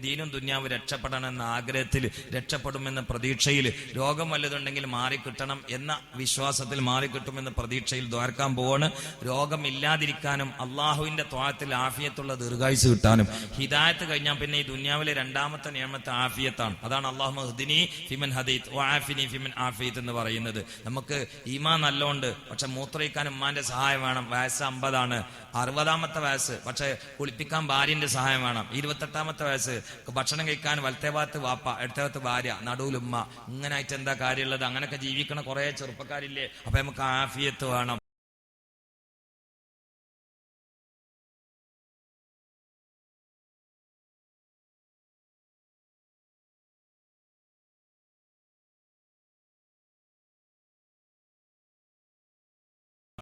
ദീനും ദുന്യാവും രക്ഷപ്പെടണമെന്ന ആഗ്രഹത്തിൽ രക്ഷപ്പെടുമെന്ന പ്രതീക്ഷയിൽ രോഗം വല്ലതുണ്ടെങ്കിൽ മാറിക്കിട്ടണം എന്ന വിശ്വാസത്തിൽ മാറിക്കിട്ടുമെന്ന പ്രതീക്ഷയിൽ ദ്വാരക്കാൻ പോവാണ്. രോഗമില്ലാതിരിക്കാനും അള്ളാഹുവിന്റെ ത്വാഴത്തിൽ ആഫിയത്തുള്ള ദീർഘായുസ് കിട്ടാനും. ഹിദായത്ത് കഴിഞ്ഞാൽ പിന്നെ ഈ ദുന്യാവിലെ രണ്ടാമത്തെ നിയമത്തെ ആഫിയത്താണ്. അതാണ് അല്ലാഹുമ്മ ഹ്ദിനി ഫിമൻ ഹദൈത് വആഫിനി ഫിമൻ ആഫീത്ത് എന്ന് പറയുന്നത്. നമുക്ക് ഈമാൻ നല്ലോണ്ട്, പക്ഷെ മൂത്രയിക്കാൻ ഉമ്മാന്റെ സഹായം വേണം. വയസ്സ് 50 60-ാമത്തെ വയസ്സ്, പക്ഷെ കുളിപ്പിക്കാൻ ഭാര്യന്റെ സഹായം വേണം. 28-ാമത്തെ വയസ്സ്, ഭക്ഷണം കഴിക്കാൻ വലത്തെ ഭാഗത്ത് വാപ്പ, ഇടത്തെ ഭാഗത്ത് ഭാര്യ, നടുവിലുമ്മ. ഇങ്ങനെ ആയിട്ട് എന്താ കാര്യമുള്ളത്? അങ്ങനെയൊക്കെ ജീവിക്കണ കുറെ ചെറുപ്പക്കാരില്ലേ? അപ്പൊ നമുക്ക് ആഫിയത്ത് വേണം.